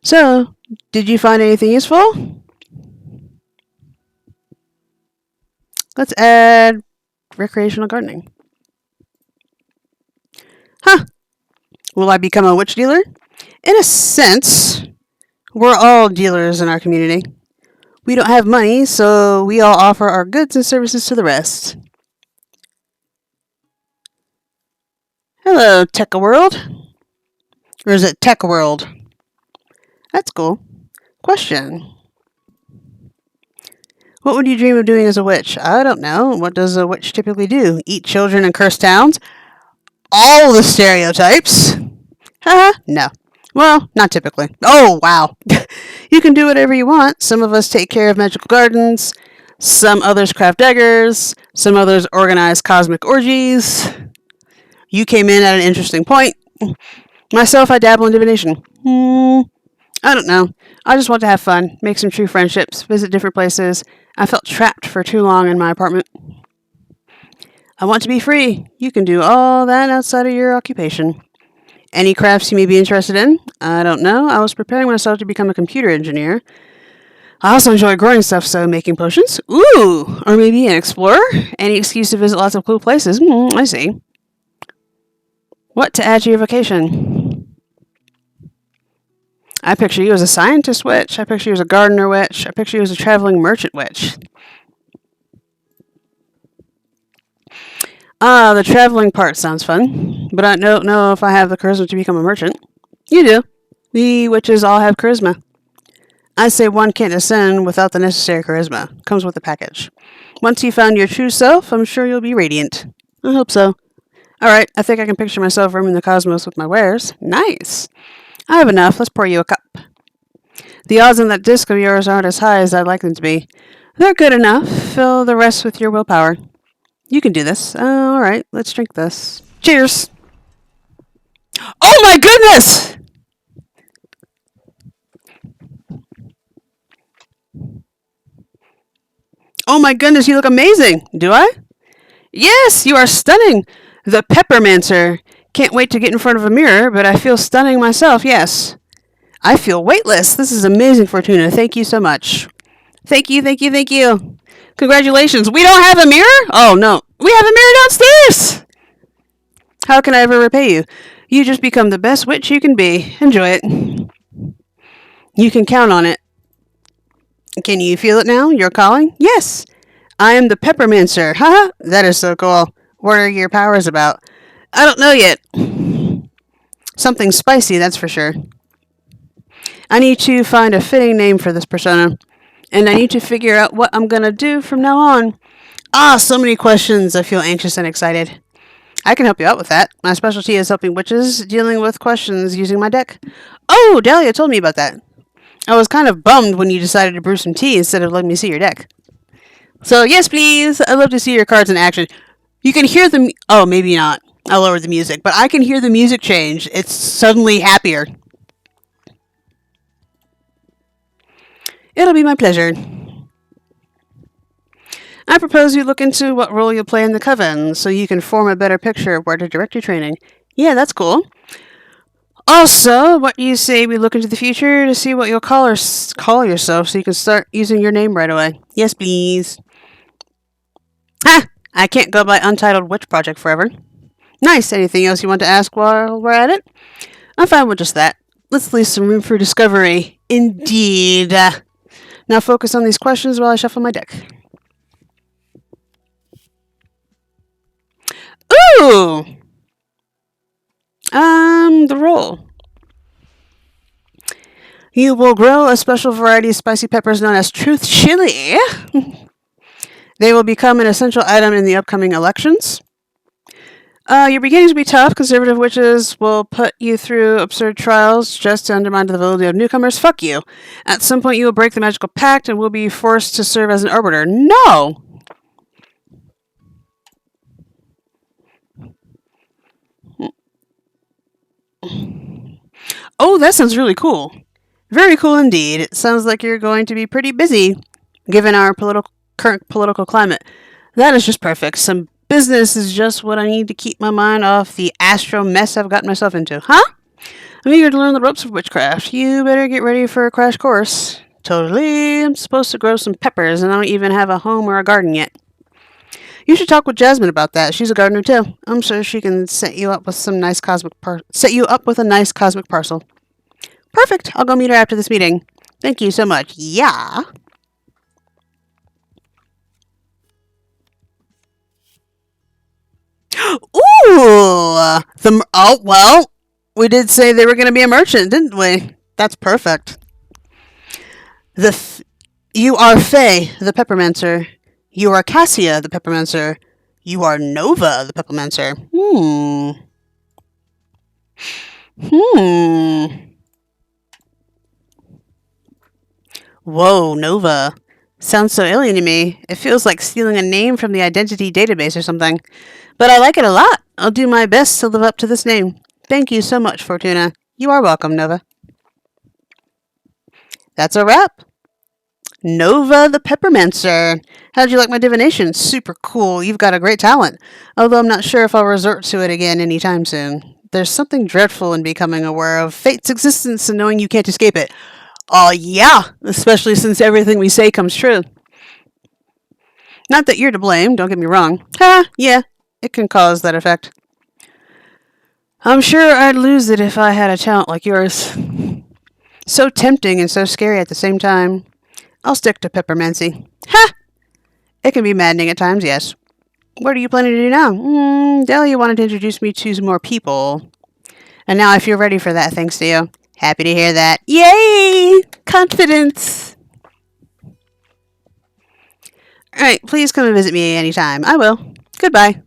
Speaker 1: So, did you find anything useful? Let's add recreational gardening. Huh. Will I become a witch dealer? In a sense, we're all dealers in our community. We don't have money, so we all offer our goods and services to the rest. Hello, Tech World. Or is it Tech World? That's cool. Question. What would you dream of doing as a witch? I don't know. What does a witch typically do? Eat children and curse towns? All the stereotypes. Haha, no. Well, not typically. Oh, wow. You can do whatever you want. Some of us take care of magical gardens. Some others craft daggers. Some others organize cosmic orgies. You came in at an interesting point. Myself, I dabble in divination. I don't know. I just want to have fun, make some true friendships, visit different places. I felt trapped for too long in my apartment. I want to be free. You can do all that outside of your occupation. Any crafts you may be interested in? I don't know. I was preparing myself to become a computer engineer. I also enjoy growing stuff, so making potions. Ooh! Or maybe an explorer? Any excuse to visit lots of cool places. I see. What to add to your vocation? I picture you as a scientist witch. I picture you as a gardener witch. I picture you as a traveling merchant witch. The traveling part sounds fun, but I don't know if I have the charisma to become a merchant. You do. The witches all have charisma. I say one can't ascend without the necessary charisma. Comes with the package. Once you found your true self, I'm sure you'll be radiant. I hope so. Alright, I think I can picture myself roaming the cosmos with my wares. Nice. I have enough. Let's pour you a cup. The odds on that disc of yours aren't as high as I'd like them to be. They're good enough. Fill the rest with your willpower. You can do this. All right, let's drink this. Cheers. Oh my goodness! Oh my goodness, you look amazing. Do I? Yes, you are stunning. The Peppermancer. Can't wait to get in front of a mirror, but I feel stunning myself, yes. I feel weightless. This is amazing, Fortuna. Thank you so much. Thank you, thank you, thank you. Congratulations. We don't have a mirror? Oh, no. We have a mirror downstairs. How can I ever repay you? You just become the best witch you can be. Enjoy it. You can count on it. Can you feel it now? You're calling? Yes. I am the Peppermancer. Haha. That is so cool. What are your powers about? I don't know yet. Something spicy, that's for sure. I need to find a fitting name for this persona. And I need to figure out what I'm going to do from now on. Ah, so many questions. I feel anxious and excited. I can help you out with that. My specialty is helping witches dealing with questions using my deck. Oh, Dahlia told me about that. I was kind of bummed when you decided to brew some tea instead of letting me see your deck. So, yes, please. I'd love to see your cards in action. You can hear them. Oh, maybe not. I'll lower the music. But I can hear the music change. It's suddenly happier. It'll be my pleasure. I propose you look into what role you'll play in the coven so you can form a better picture of where to direct your training. Yeah, that's cool. Also, what you say we look into the future to see what you'll call yourself so you can start using your name right away. Yes, please. Ha! I can't go by Untitled Witch Project forever. Nice. Anything else you want to ask while we're at it? I'm fine with just that. Let's leave some room for discovery. Indeed. Now focus on these questions while I shuffle my deck. Ooh! The roll. You will grow a special variety of spicy peppers known as Truth Chili. They will become an essential item in the upcoming elections. Your beginnings will be tough. Conservative witches will put you through absurd trials just to undermine the validity of newcomers. Fuck you. At some point, you will break the magical pact and will be forced to serve as an arbiter. No! Oh, that sounds really cool. Very cool indeed. It sounds like you're going to be pretty busy, given our current political climate. That is just perfect. Some business is just what I need to keep my mind off the astro mess I've gotten myself into. Huh? I'm eager to learn the ropes of witchcraft. You better get ready for a crash course. Totally. I'm supposed to grow some peppers, and I don't even have a home or a garden yet. You should talk with Jasmine about that. She's a gardener too. I'm sure she can set you up with a nice cosmic parcel. Perfect. I'll go meet her after this meeting. Thank you so much. Yeah. Ooh! Well, we did say they were going to be a merchant, didn't we? That's perfect. You are Faye, the Peppermancer. You are Cassia, the Peppermancer. You are Nova, the Peppermancer. Whoa, Nova. Sounds so alien to me. It feels like stealing a name from the identity database or something. But I like it a lot. I'll do my best to live up to this name. Thank you so much, Fortuna. You are welcome, Nova. That's a wrap. Nova the Peppermancer. How'd you like my divination? Super cool. You've got a great talent. Although I'm not sure if I'll resort to it again anytime soon. There's something dreadful in becoming aware of fate's existence and knowing you can't escape it. Oh, yeah. Especially since everything we say comes true. Not that you're to blame, don't get me wrong. Yeah. It can cause that effect. I'm sure I'd lose it if I had a talent like yours. So tempting and so scary at the same time. I'll stick to peppermancy. Ha! It can be maddening at times, yes. What are you planning to do now? Delia wanted to introduce me to some more people. And now I feel ready for that, thanks to you. Happy to hear that. Yay! Confidence! Alright, please come and visit me anytime. I will. Goodbye.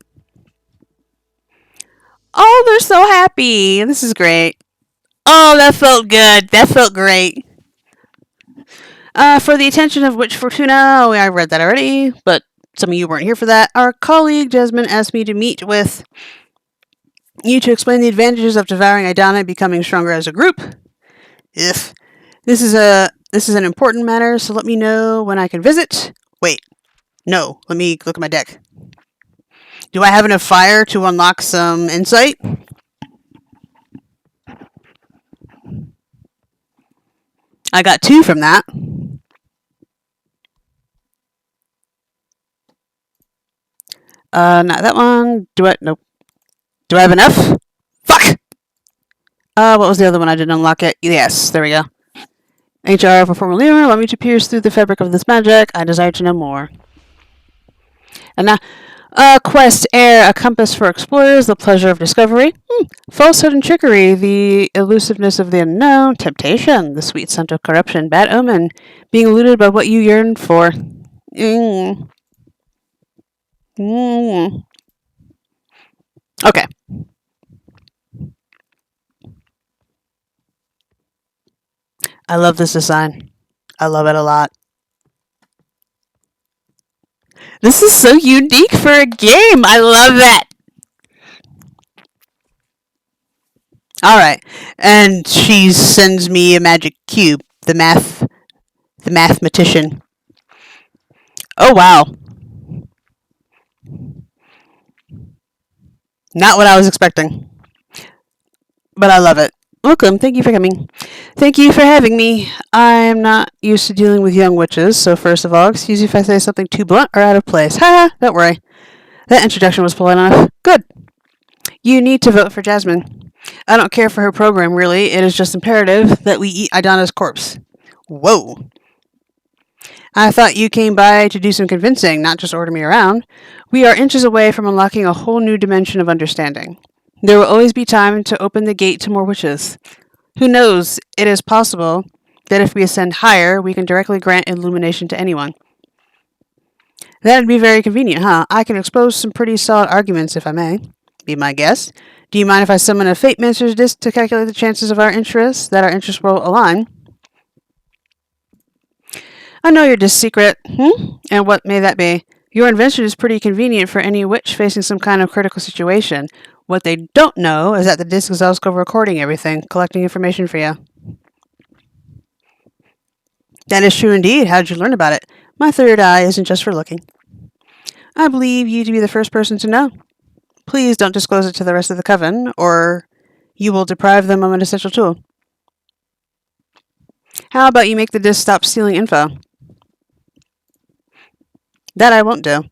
Speaker 1: Oh, they're so happy. This is great. Oh, that felt good. That felt great. For the attention of Witch Fortuna, I read that already, but some of you weren't here for that. Our colleague Jasmine asked me to meet with you to explain the advantages of devouring Idana and becoming stronger as a group. If this is an important matter, so let me know when I can visit. Wait, no, let me look at my deck. Do I have enough fire to unlock some insight? I got 2 from that. Not that one. Nope. Do I have enough? Fuck! What was the other one? I didn't unlock it. Yes, there we go. HR for former leader, allow me to pierce through the fabric of this magic. I desire to know more. And now, quest, air, a compass for explorers, the pleasure of discovery. Falsehood and trickery, the elusiveness of the unknown. Temptation, the sweet scent of corruption. Bad omen, being eluded by what you yearn for. Okay. I love this design. I love it a lot. This is so unique for a game. I love that. Alright. And she sends me a magic cube. The mathematician. Oh, wow. Not what I was expecting. But I love it. Welcome. Thank you for coming. Thank you for having me. I'm not used to dealing with young witches, so first of all, excuse me if I say something too blunt or out of place. Ha! Don't worry. That introduction was polite enough. Good. You need to vote for Jasmine. I don't care for her program, really. It is just imperative that we eat Idana's corpse. Whoa. I thought you came by to do some convincing, not just order me around. We are inches away from unlocking a whole new dimension of understanding. There will always be time to open the gate to more witches. Who knows, it is possible that if we ascend higher, we can directly grant illumination to anyone. That'd be very convenient, huh? I can expose some pretty solid arguments, if I may. Be my guest. Do you mind if I summon a Fate Master's Disc to calculate the chances of our interests will align? I know your disc secret. And what may that be? Your invention is pretty convenient for any witch facing some kind of critical situation. What they don't know is that the disc is also recording everything, collecting information for you. That is true indeed. How did you learn about it? My third eye isn't just for looking. I believe you to be the first person to know. Please don't disclose it to the rest of the coven, or you will deprive them of an essential tool. How about you make the disc stop stealing info? That I won't do.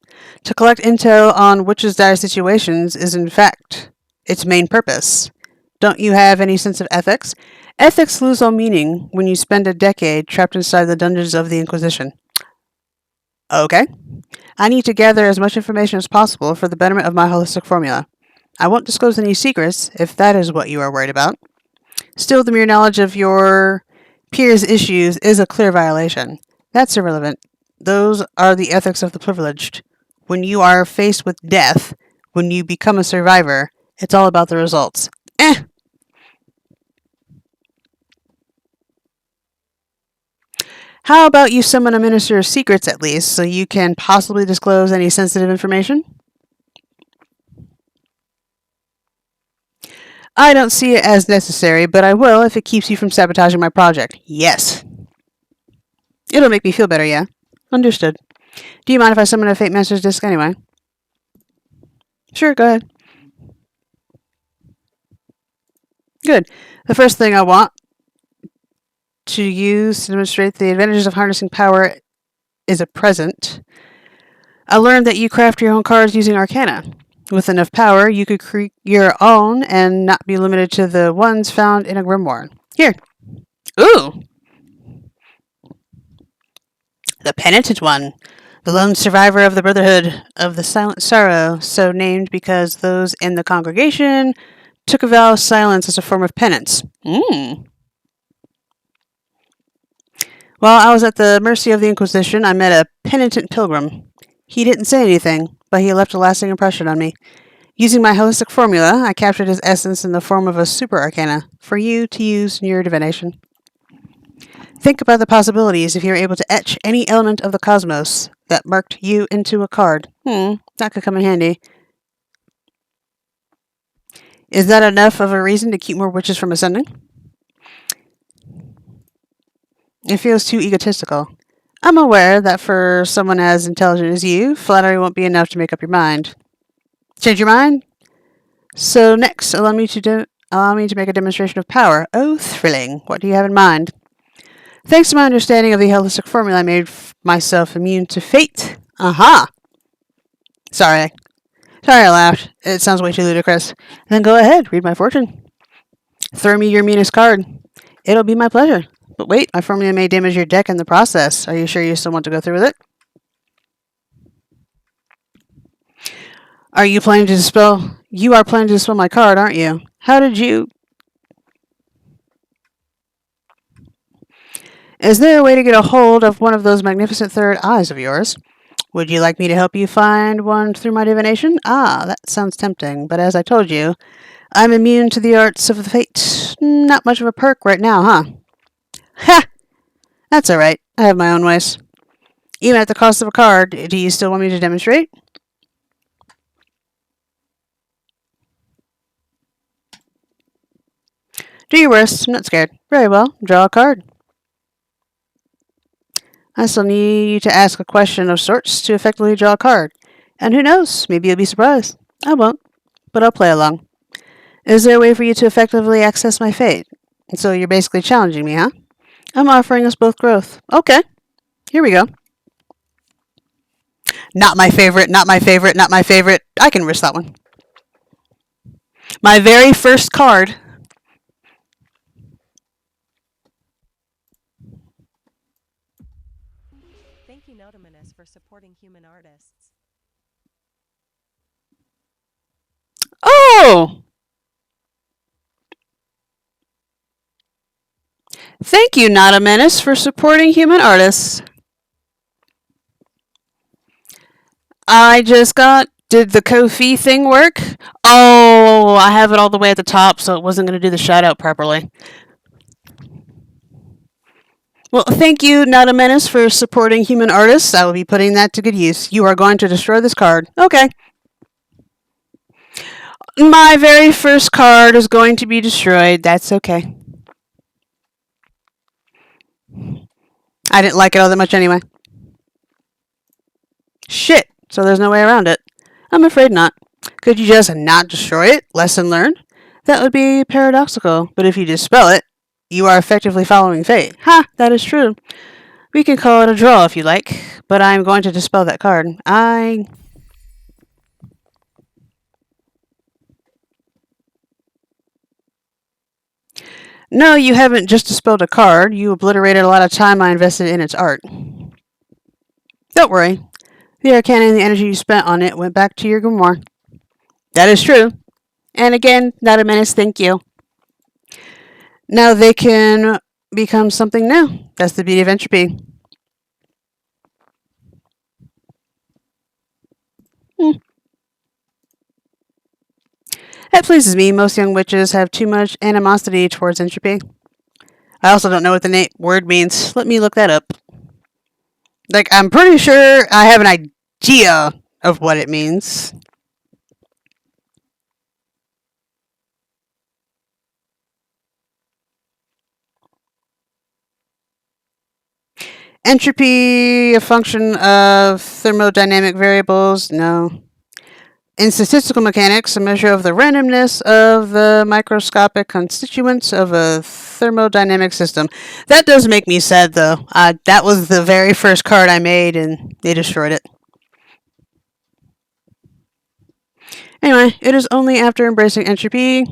Speaker 1: To collect intel on witches' dire situations is, in fact, its main purpose. Don't you have any sense of ethics? Ethics lose all meaning when you spend a decade trapped inside the dungeons of the Inquisition. Okay. I need to gather as much information as possible for the betterment of my holistic formula. I won't disclose any secrets, if that is what you are worried about. Still, the mere knowledge of your peers' issues is a clear violation. That's irrelevant. Those are the ethics of the privileged. When you are faced with death, when you become a survivor, it's all about the results. How about you summon a Minister of Secrets at least, so you can possibly disclose any sensitive information? I don't see it as necessary, but I will if it keeps you from sabotaging my project. Yes. It'll make me feel better, yeah. Understood. Do you mind if I summon a Fate Master's Disc anyway? Sure, go ahead. Good. The first thing I want to use to demonstrate the advantages of harnessing power is a present. I learned that you craft your own cards using Arcana. With enough power, you could create your own and not be limited to the ones found in a grimoire. Here. Ooh! The Penitent One. The lone survivor of the Brotherhood of the Silent Sorrow, so named because those in the congregation took a vow of silence as a form of penance. While I was at the mercy of the Inquisition, I met a penitent pilgrim. He didn't say anything, but he left a lasting impression on me. Using my holistic formula, I captured his essence in the form of a super arcana for you to use in your divination. Think about the possibilities if you're able to etch any element of the cosmos that marked you into a card. That could come in handy. Is that enough of a reason to keep more witches from ascending? It feels too egotistical. I'm aware that for someone as intelligent as you, flattery won't be enough to make up your mind. Change your mind? So next, allow me to make a demonstration of power. Oh, thrilling. What do you have in mind? Thanks to my understanding of the holistic formula, I made myself immune to fate. Aha! Sorry, I laughed. It sounds way too ludicrous. Then go ahead, read my fortune. Throw me your meanest card. It'll be my pleasure. But wait, my formula may damage your deck in the process. Are you sure you still want to go through with it? You are planning to dispel my card, aren't you? How did you... Is there a way to get a hold of one of those magnificent third eyes of yours? Would you like me to help you find one through my divination? That sounds tempting, but as I told you, I'm immune to the arts of the fate. Not much of a perk right now, huh? Ha! That's alright. I have my own ways. Even at the cost of a card, do you still want me to demonstrate? Do your worst. I'm not scared. Very well. Draw a card. I still need you to ask a question of sorts to effectively draw a card. And who knows, maybe you'll be surprised. I won't, but I'll play along. Is there a way for you to effectively access my fate? So you're basically challenging me, huh? I'm offering us both growth. Okay, here we go. Not my favorite, not my favorite, not my favorite. I can risk that one. My very first card.
Speaker 2: Thank you, Notiminus, for supporting human artists.
Speaker 1: Oh! Thank you, Not a Menace, for supporting human artists. Did the Ko-fi thing work? Oh, I have it all the way at the top, so it wasn't going to do the shout out properly. Well, thank you, Not a Menace, for supporting human artists. I will be putting that to good use. You are going to destroy this card. Okay. My very first card is going to be destroyed. That's okay. I didn't like it all that much anyway. Shit. So there's no way around it. I'm afraid not. Could you just not destroy it? Lesson learned? That would be paradoxical. But if you dispel it, you are effectively following fate. Ha! That is true. We can call it a draw if you like. But I'm going to dispel that card. No, you haven't just dispelled a card. You obliterated a lot of time I invested in its art. Don't worry. The arcana and the energy you spent on it went back to your grimoire. That is true. And again, Not a Menace, thank you. Now they can become something new. That's the beauty of entropy. That pleases me. Most young witches have too much animosity towards entropy. I also don't know what the word means. Let me look that up. I'm pretty sure I have an idea of what it means. Entropy, a function of thermodynamic variables? No. In statistical mechanics, a measure of the randomness of the microscopic constituents of a thermodynamic system. That does make me sad, though. That was the very first card I made, and they destroyed it. Anyway, it is only after embracing entropy...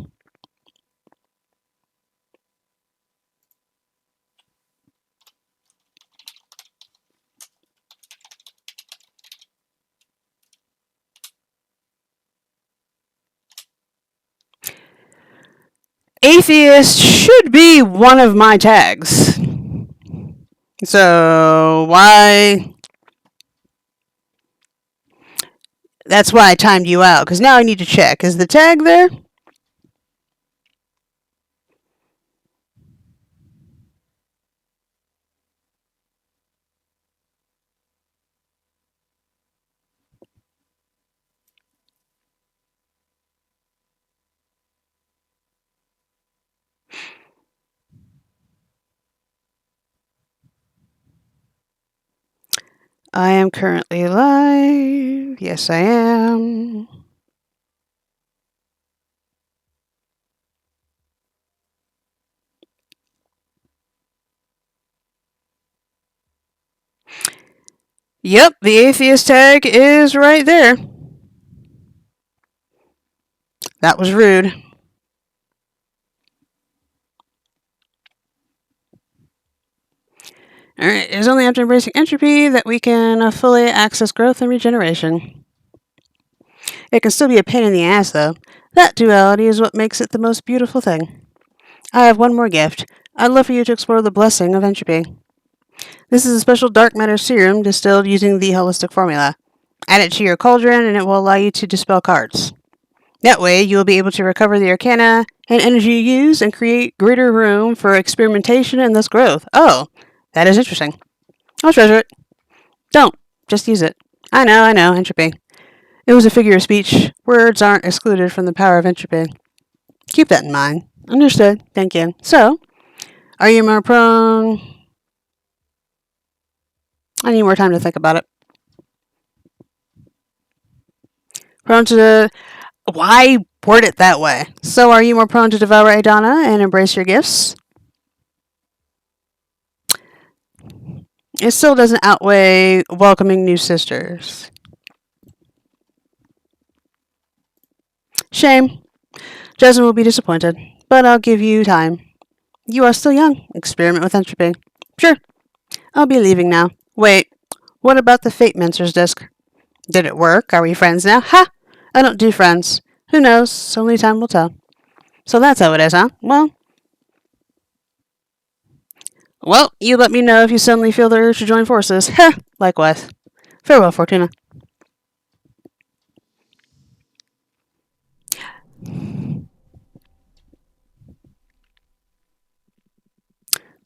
Speaker 1: Atheist should be one of my tags. So, why... That's why I timed you out, because now I need to check. Is the tag there? I am currently live. Yes, I am. Yep, the atheist tag is right there. That was rude. Alright, it is only after embracing entropy that we can fully access growth and regeneration. It can still be a pain in the ass, though. That duality is what makes it the most beautiful thing. I have one more gift. I'd love for you to explore the blessing of entropy. This is a special dark matter serum distilled using the holistic formula. Add it to your cauldron and it will allow you to dispel cards. That way, you will be able to recover the arcana and energy you use and create greater room for experimentation and thus growth. Oh, that is interesting. I'll treasure it. Don't. Just use it. I know, entropy. It was a figure of speech. Words aren't excluded from the power of entropy. Keep that in mind. Understood. Thank you. So, are you more prone? I need more time to think about it. Prone to... Why word it that way? So, are you more prone to devour Adana and embrace your gifts? It still doesn't outweigh welcoming new sisters. Shame. Jasmine will be disappointed, but I'll give you time. You are still young. Experiment with entropy. Sure. I'll be leaving now. Wait, what about the Fate Mentor's disc? Did it work? Are we friends now? Ha! I don't do friends. Who knows? Only time will tell. So that's how it is, huh? Well, you let me know if you suddenly feel the urge to join forces. Heh, likewise. Farewell, Fortuna.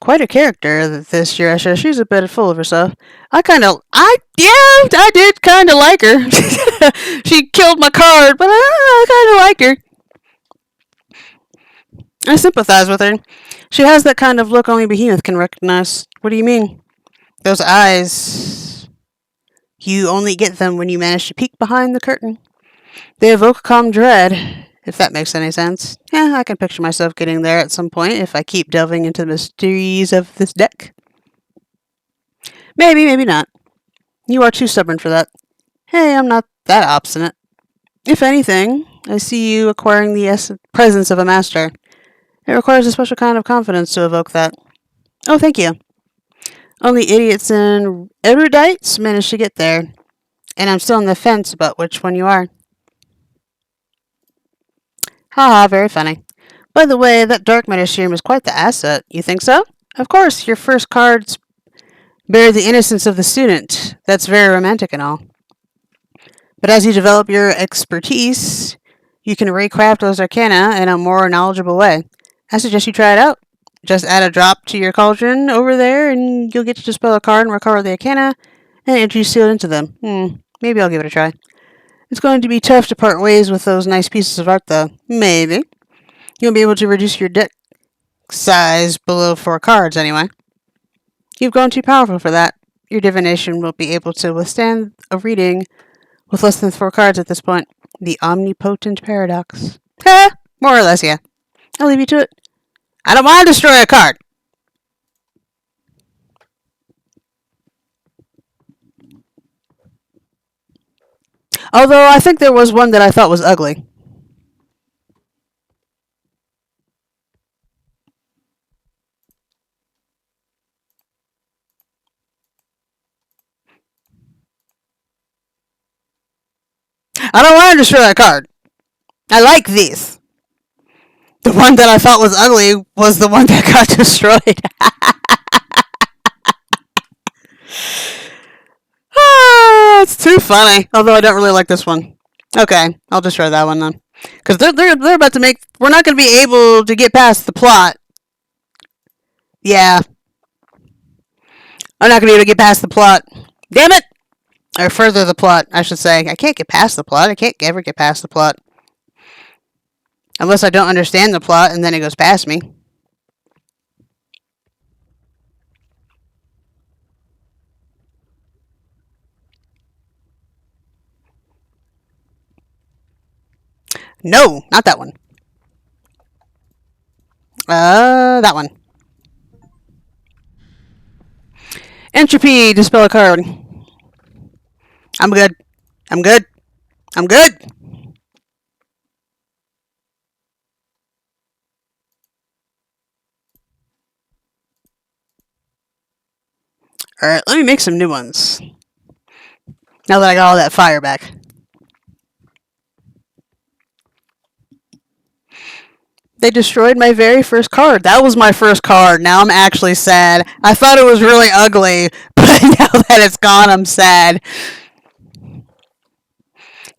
Speaker 1: Quite a character, this Yuresha. She's a bit full of herself. I did kind of like her. She killed my card, but I kind of like her. I sympathize with her. She has that kind of look only Behemoth can recognize. What do you mean? Those eyes. You only get them when you manage to peek behind the curtain. They evoke calm dread, if that makes any sense. Yeah, I can picture myself getting there at some point if I keep delving into the mysteries of this deck. Maybe, maybe not. You are too stubborn for that. Hey, I'm not that obstinate. If anything, I see you acquiring the presence of a master. It requires a special kind of confidence to evoke that. Oh, thank you. Only idiots and erudites manage to get there. And I'm still on the fence about which one you are. Haha, very funny. By the way, that dark matter serum is quite the asset. You think so? Of course, your first cards bear the innocence of the student. That's very romantic and all. But as you develop your expertise, you can recraft those arcana in a more knowledgeable way. I suggest you try it out. Just add a drop to your cauldron over there, and you'll get to dispel a card and recover the arcana and energy sealed into them. Maybe I'll give it a try. It's going to be tough to part ways with those nice pieces of art, though. Maybe. You'll be able to reduce your deck size below 4 cards, anyway. You've grown too powerful for that. Your divination won't be able to withstand a reading with less than 4 cards at this point. The omnipotent paradox. Ha! More or less, yeah. I'll leave you to it. I don't want to destroy a card. Although I think there was one that I thought was ugly. I don't want to destroy a card. I like these. The one that I thought was ugly was the one that got destroyed. It's too funny. Although I don't really like this one. Okay, I'll destroy that one then. Because they're about to make... We're not going to be able to get past the plot. Yeah. I'm not going to be able to get past the plot. Damn it! Or further the plot, I should say. I can't get past the plot. I can't ever get past the plot. Unless I don't understand the plot and then it goes past me. No, not that one. That one. Entropy, dispel a card. I'm good. I'm good. I'm good. Alright, let me make some new ones. Now that I got all that fire back. They destroyed my very first card. That was my first card. Now I'm actually sad. I thought it was really ugly, but now that it's gone, I'm sad.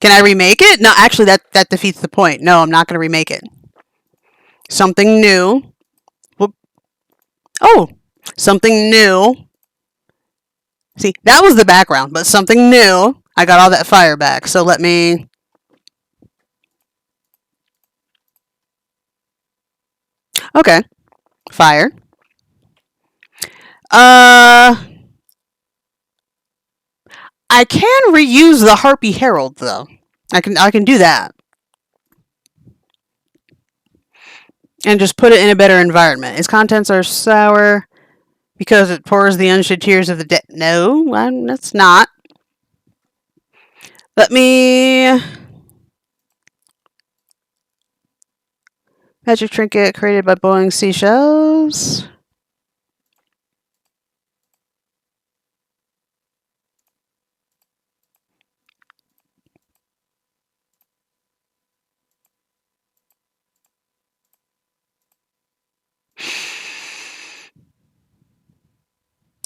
Speaker 1: Can I remake it? No, actually, that defeats the point. No, I'm not going to remake it. Something new. Oh, something new. See, that was the background, but something new. I got all that fire back, so let me... Okay. Fire. I can reuse the Harpy Herald, though. I can do that. And just put it in a better environment. Its contents are sour because it pours the unshed tears of the dead. No, that's not. Let me... Magic trinket created by boiling seashells.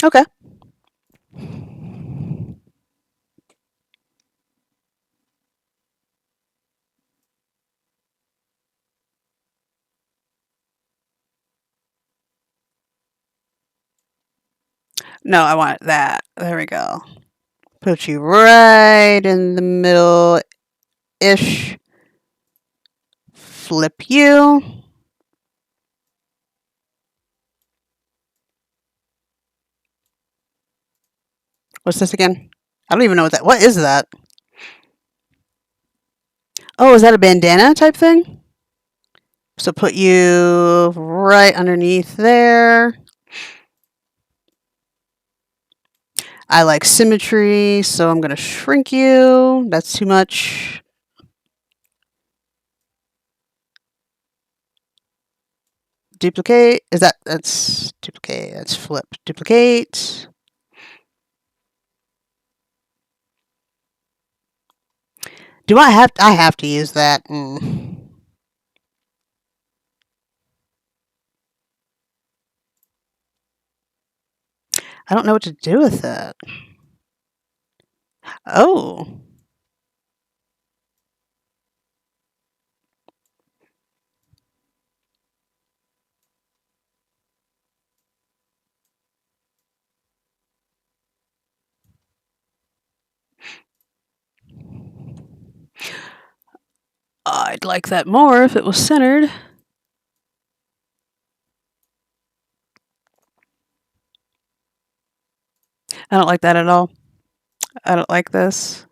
Speaker 1: Okay. No, I want that. There we go. Put you right in the middle-ish. Flip you. What's this again? I don't even know what that... What is that? Oh, is that a bandana type thing? So put you right underneath there. I like symmetry, so I'm going to shrink you. That's too much. Duplicate. That's duplicate. That's flip. Duplicate. Do I have to use that? I don't know what to do with it. Oh. I'd like that more if it was centered. I don't like that at all. I don't like this.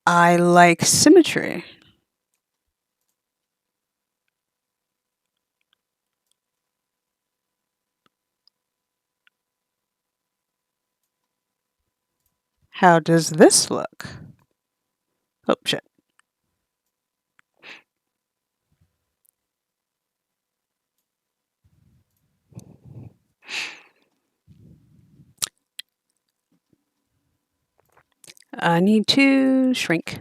Speaker 1: I like symmetry. How does this look? Oh, shit. I need to shrink.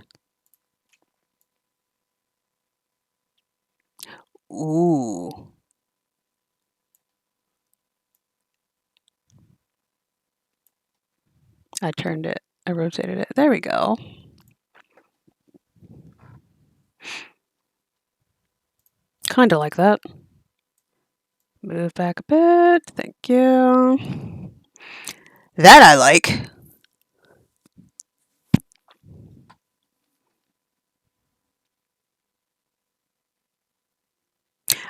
Speaker 1: Ooh. I turned it. I rotated it. There we go. Kind of like that. Move back a bit. Thank you. That I like.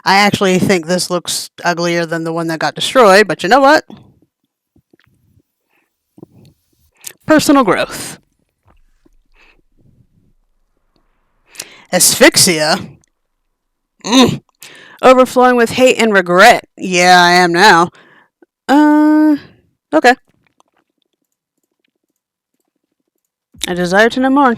Speaker 1: I actually think this looks uglier than the one that got destroyed, but you know what? personal growth. Asphyxia? Overflowing with hate and regret. Yeah, I am now. Okay. I desire to know more.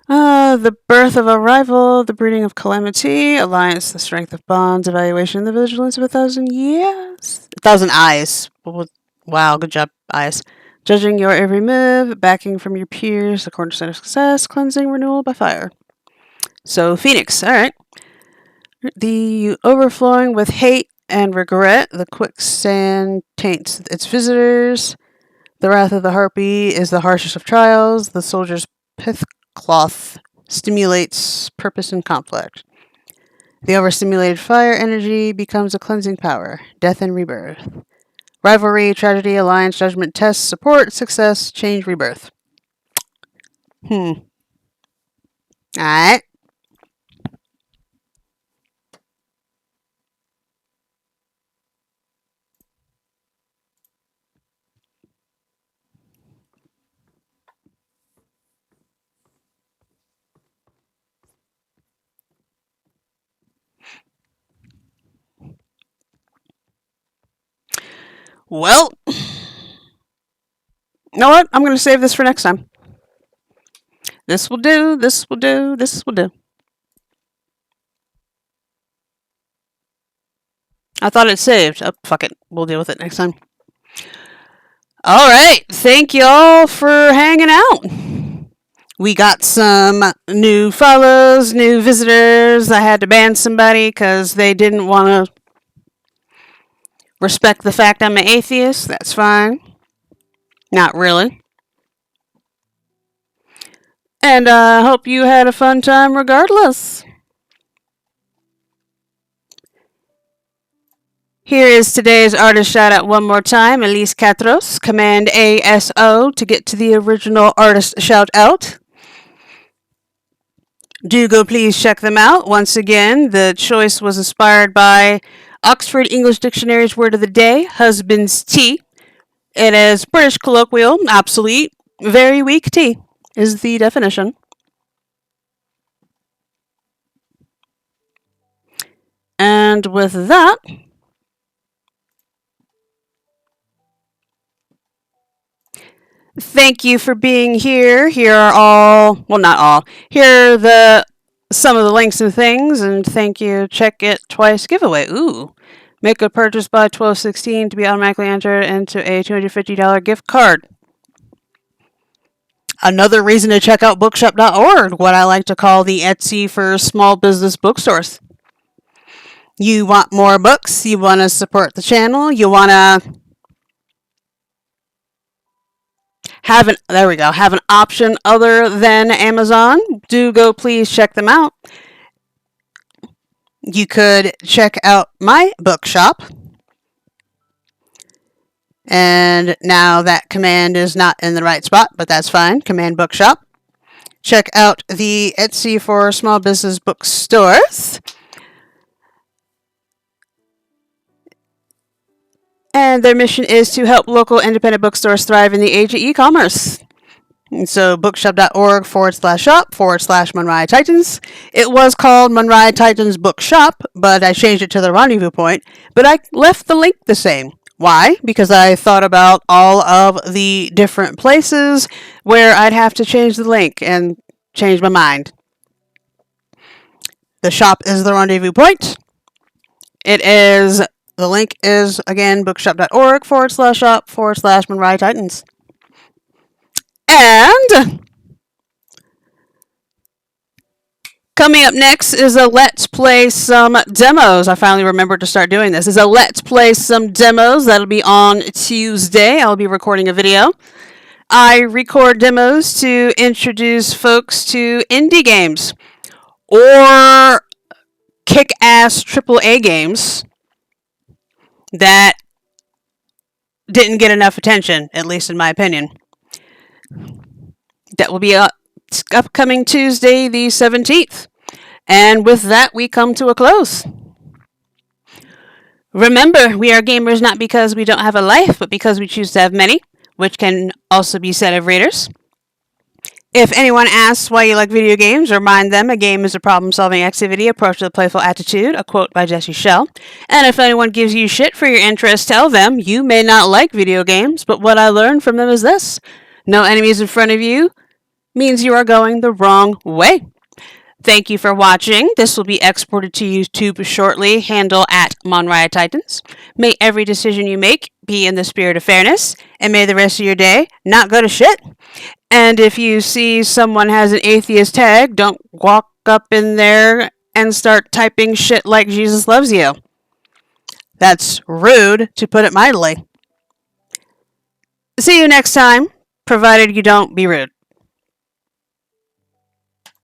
Speaker 1: The birth of a rival, the breeding of calamity, alliance, the strength of bonds, evaluation, the vigilance of 1,000 years. 1,000 eyes. Wow, good job, eyes. Judging your every move, backing from your peers, the cornerstone of success, cleansing, renewal by fire. So, Phoenix, alright. The overflowing with hate and regret, the quicksand taints its visitors. The wrath of the harpy is the harshest of trials. The soldier's pith cloth stimulates purpose and conflict. The overstimulated fire energy becomes a cleansing power, death and rebirth. Rivalry, tragedy, alliance, judgment, test, support, success, change, rebirth. Alright. Well, you know what? I'm going to save this for next time. This will do, this will do, this will do. I thought it saved. Oh, fuck it. We'll deal with it next time. Alright, thank y'all for hanging out. We got some new follows, new visitors. I had to ban somebody because they didn't want to respect the fact I'm an atheist. That's fine. Not really. And I hope you had a fun time regardless. Here is today's artist shout out one more time. Elise Catros. Command ASO to get to the original artist shout out. Do go please check them out. Once again, the choice was inspired by Oxford English Dictionary's word of the day, husband's tea. It is British colloquial, obsolete, very weak tea is the definition. And with that, thank you for being here. Here are all, well, not all. Here are some of the links and things, and thank you. Check it twice giveaway. Ooh. Make a purchase by 12/16 to be automatically entered into a $250 gift card. Another reason to check out Bookshop.org, what I like to call the Etsy for small business bookstores. You want more books, you want to support the channel, you want to have an option other than Amazon, do go please check them out. You could check out my bookshop. And now that command is not in the right spot, but that's fine. Command Bookshop. Check out the Etsy for small business bookstores. And their mission is to help local independent bookstores thrive in the age of e-commerce. And so bookshop.org/shop/MonriaTitans. It was called MonriaTitans Bookshop, but I changed it to the Rendezvous point. But I left the link the same. Why? Because I thought about all of the different places where I'd have to change the link and change my mind. The shop is the Rendezvous point. The link is, again, bookshop.org/shop/MonriaTitans. And coming up next is a Let's Play Some Demos. I finally remembered to start doing this. It's a Let's Play Some Demos. That'll be on Tuesday. I'll be recording a video. I record demos to introduce folks to indie games or kick-ass AAA games that didn't get enough attention, at least in my opinion. That will be upcoming Tuesday, the 17th. And with that, we come to a close. Remember, we are gamers not because we don't have a life, but because we choose to have many. which can also be said of readers. If anyone asks why you like video games, remind them a game is a problem-solving activity approached with a playful attitude, a quote by Jesse Shell. And if anyone gives you shit for your interest, tell them you may not like video games, but what I learned from them is this: no enemies in front of you means you are going the wrong way. Thank you for watching. This will be exported to YouTube shortly. Handle at MonriaTitans. May every decision you make be in the spirit of fairness, and may the rest of your day not go to shit. And if you see someone has an atheist tag, don't walk up in there and start typing shit like Jesus loves you. That's rude, to put it mildly. See you next time, provided you don't be rude.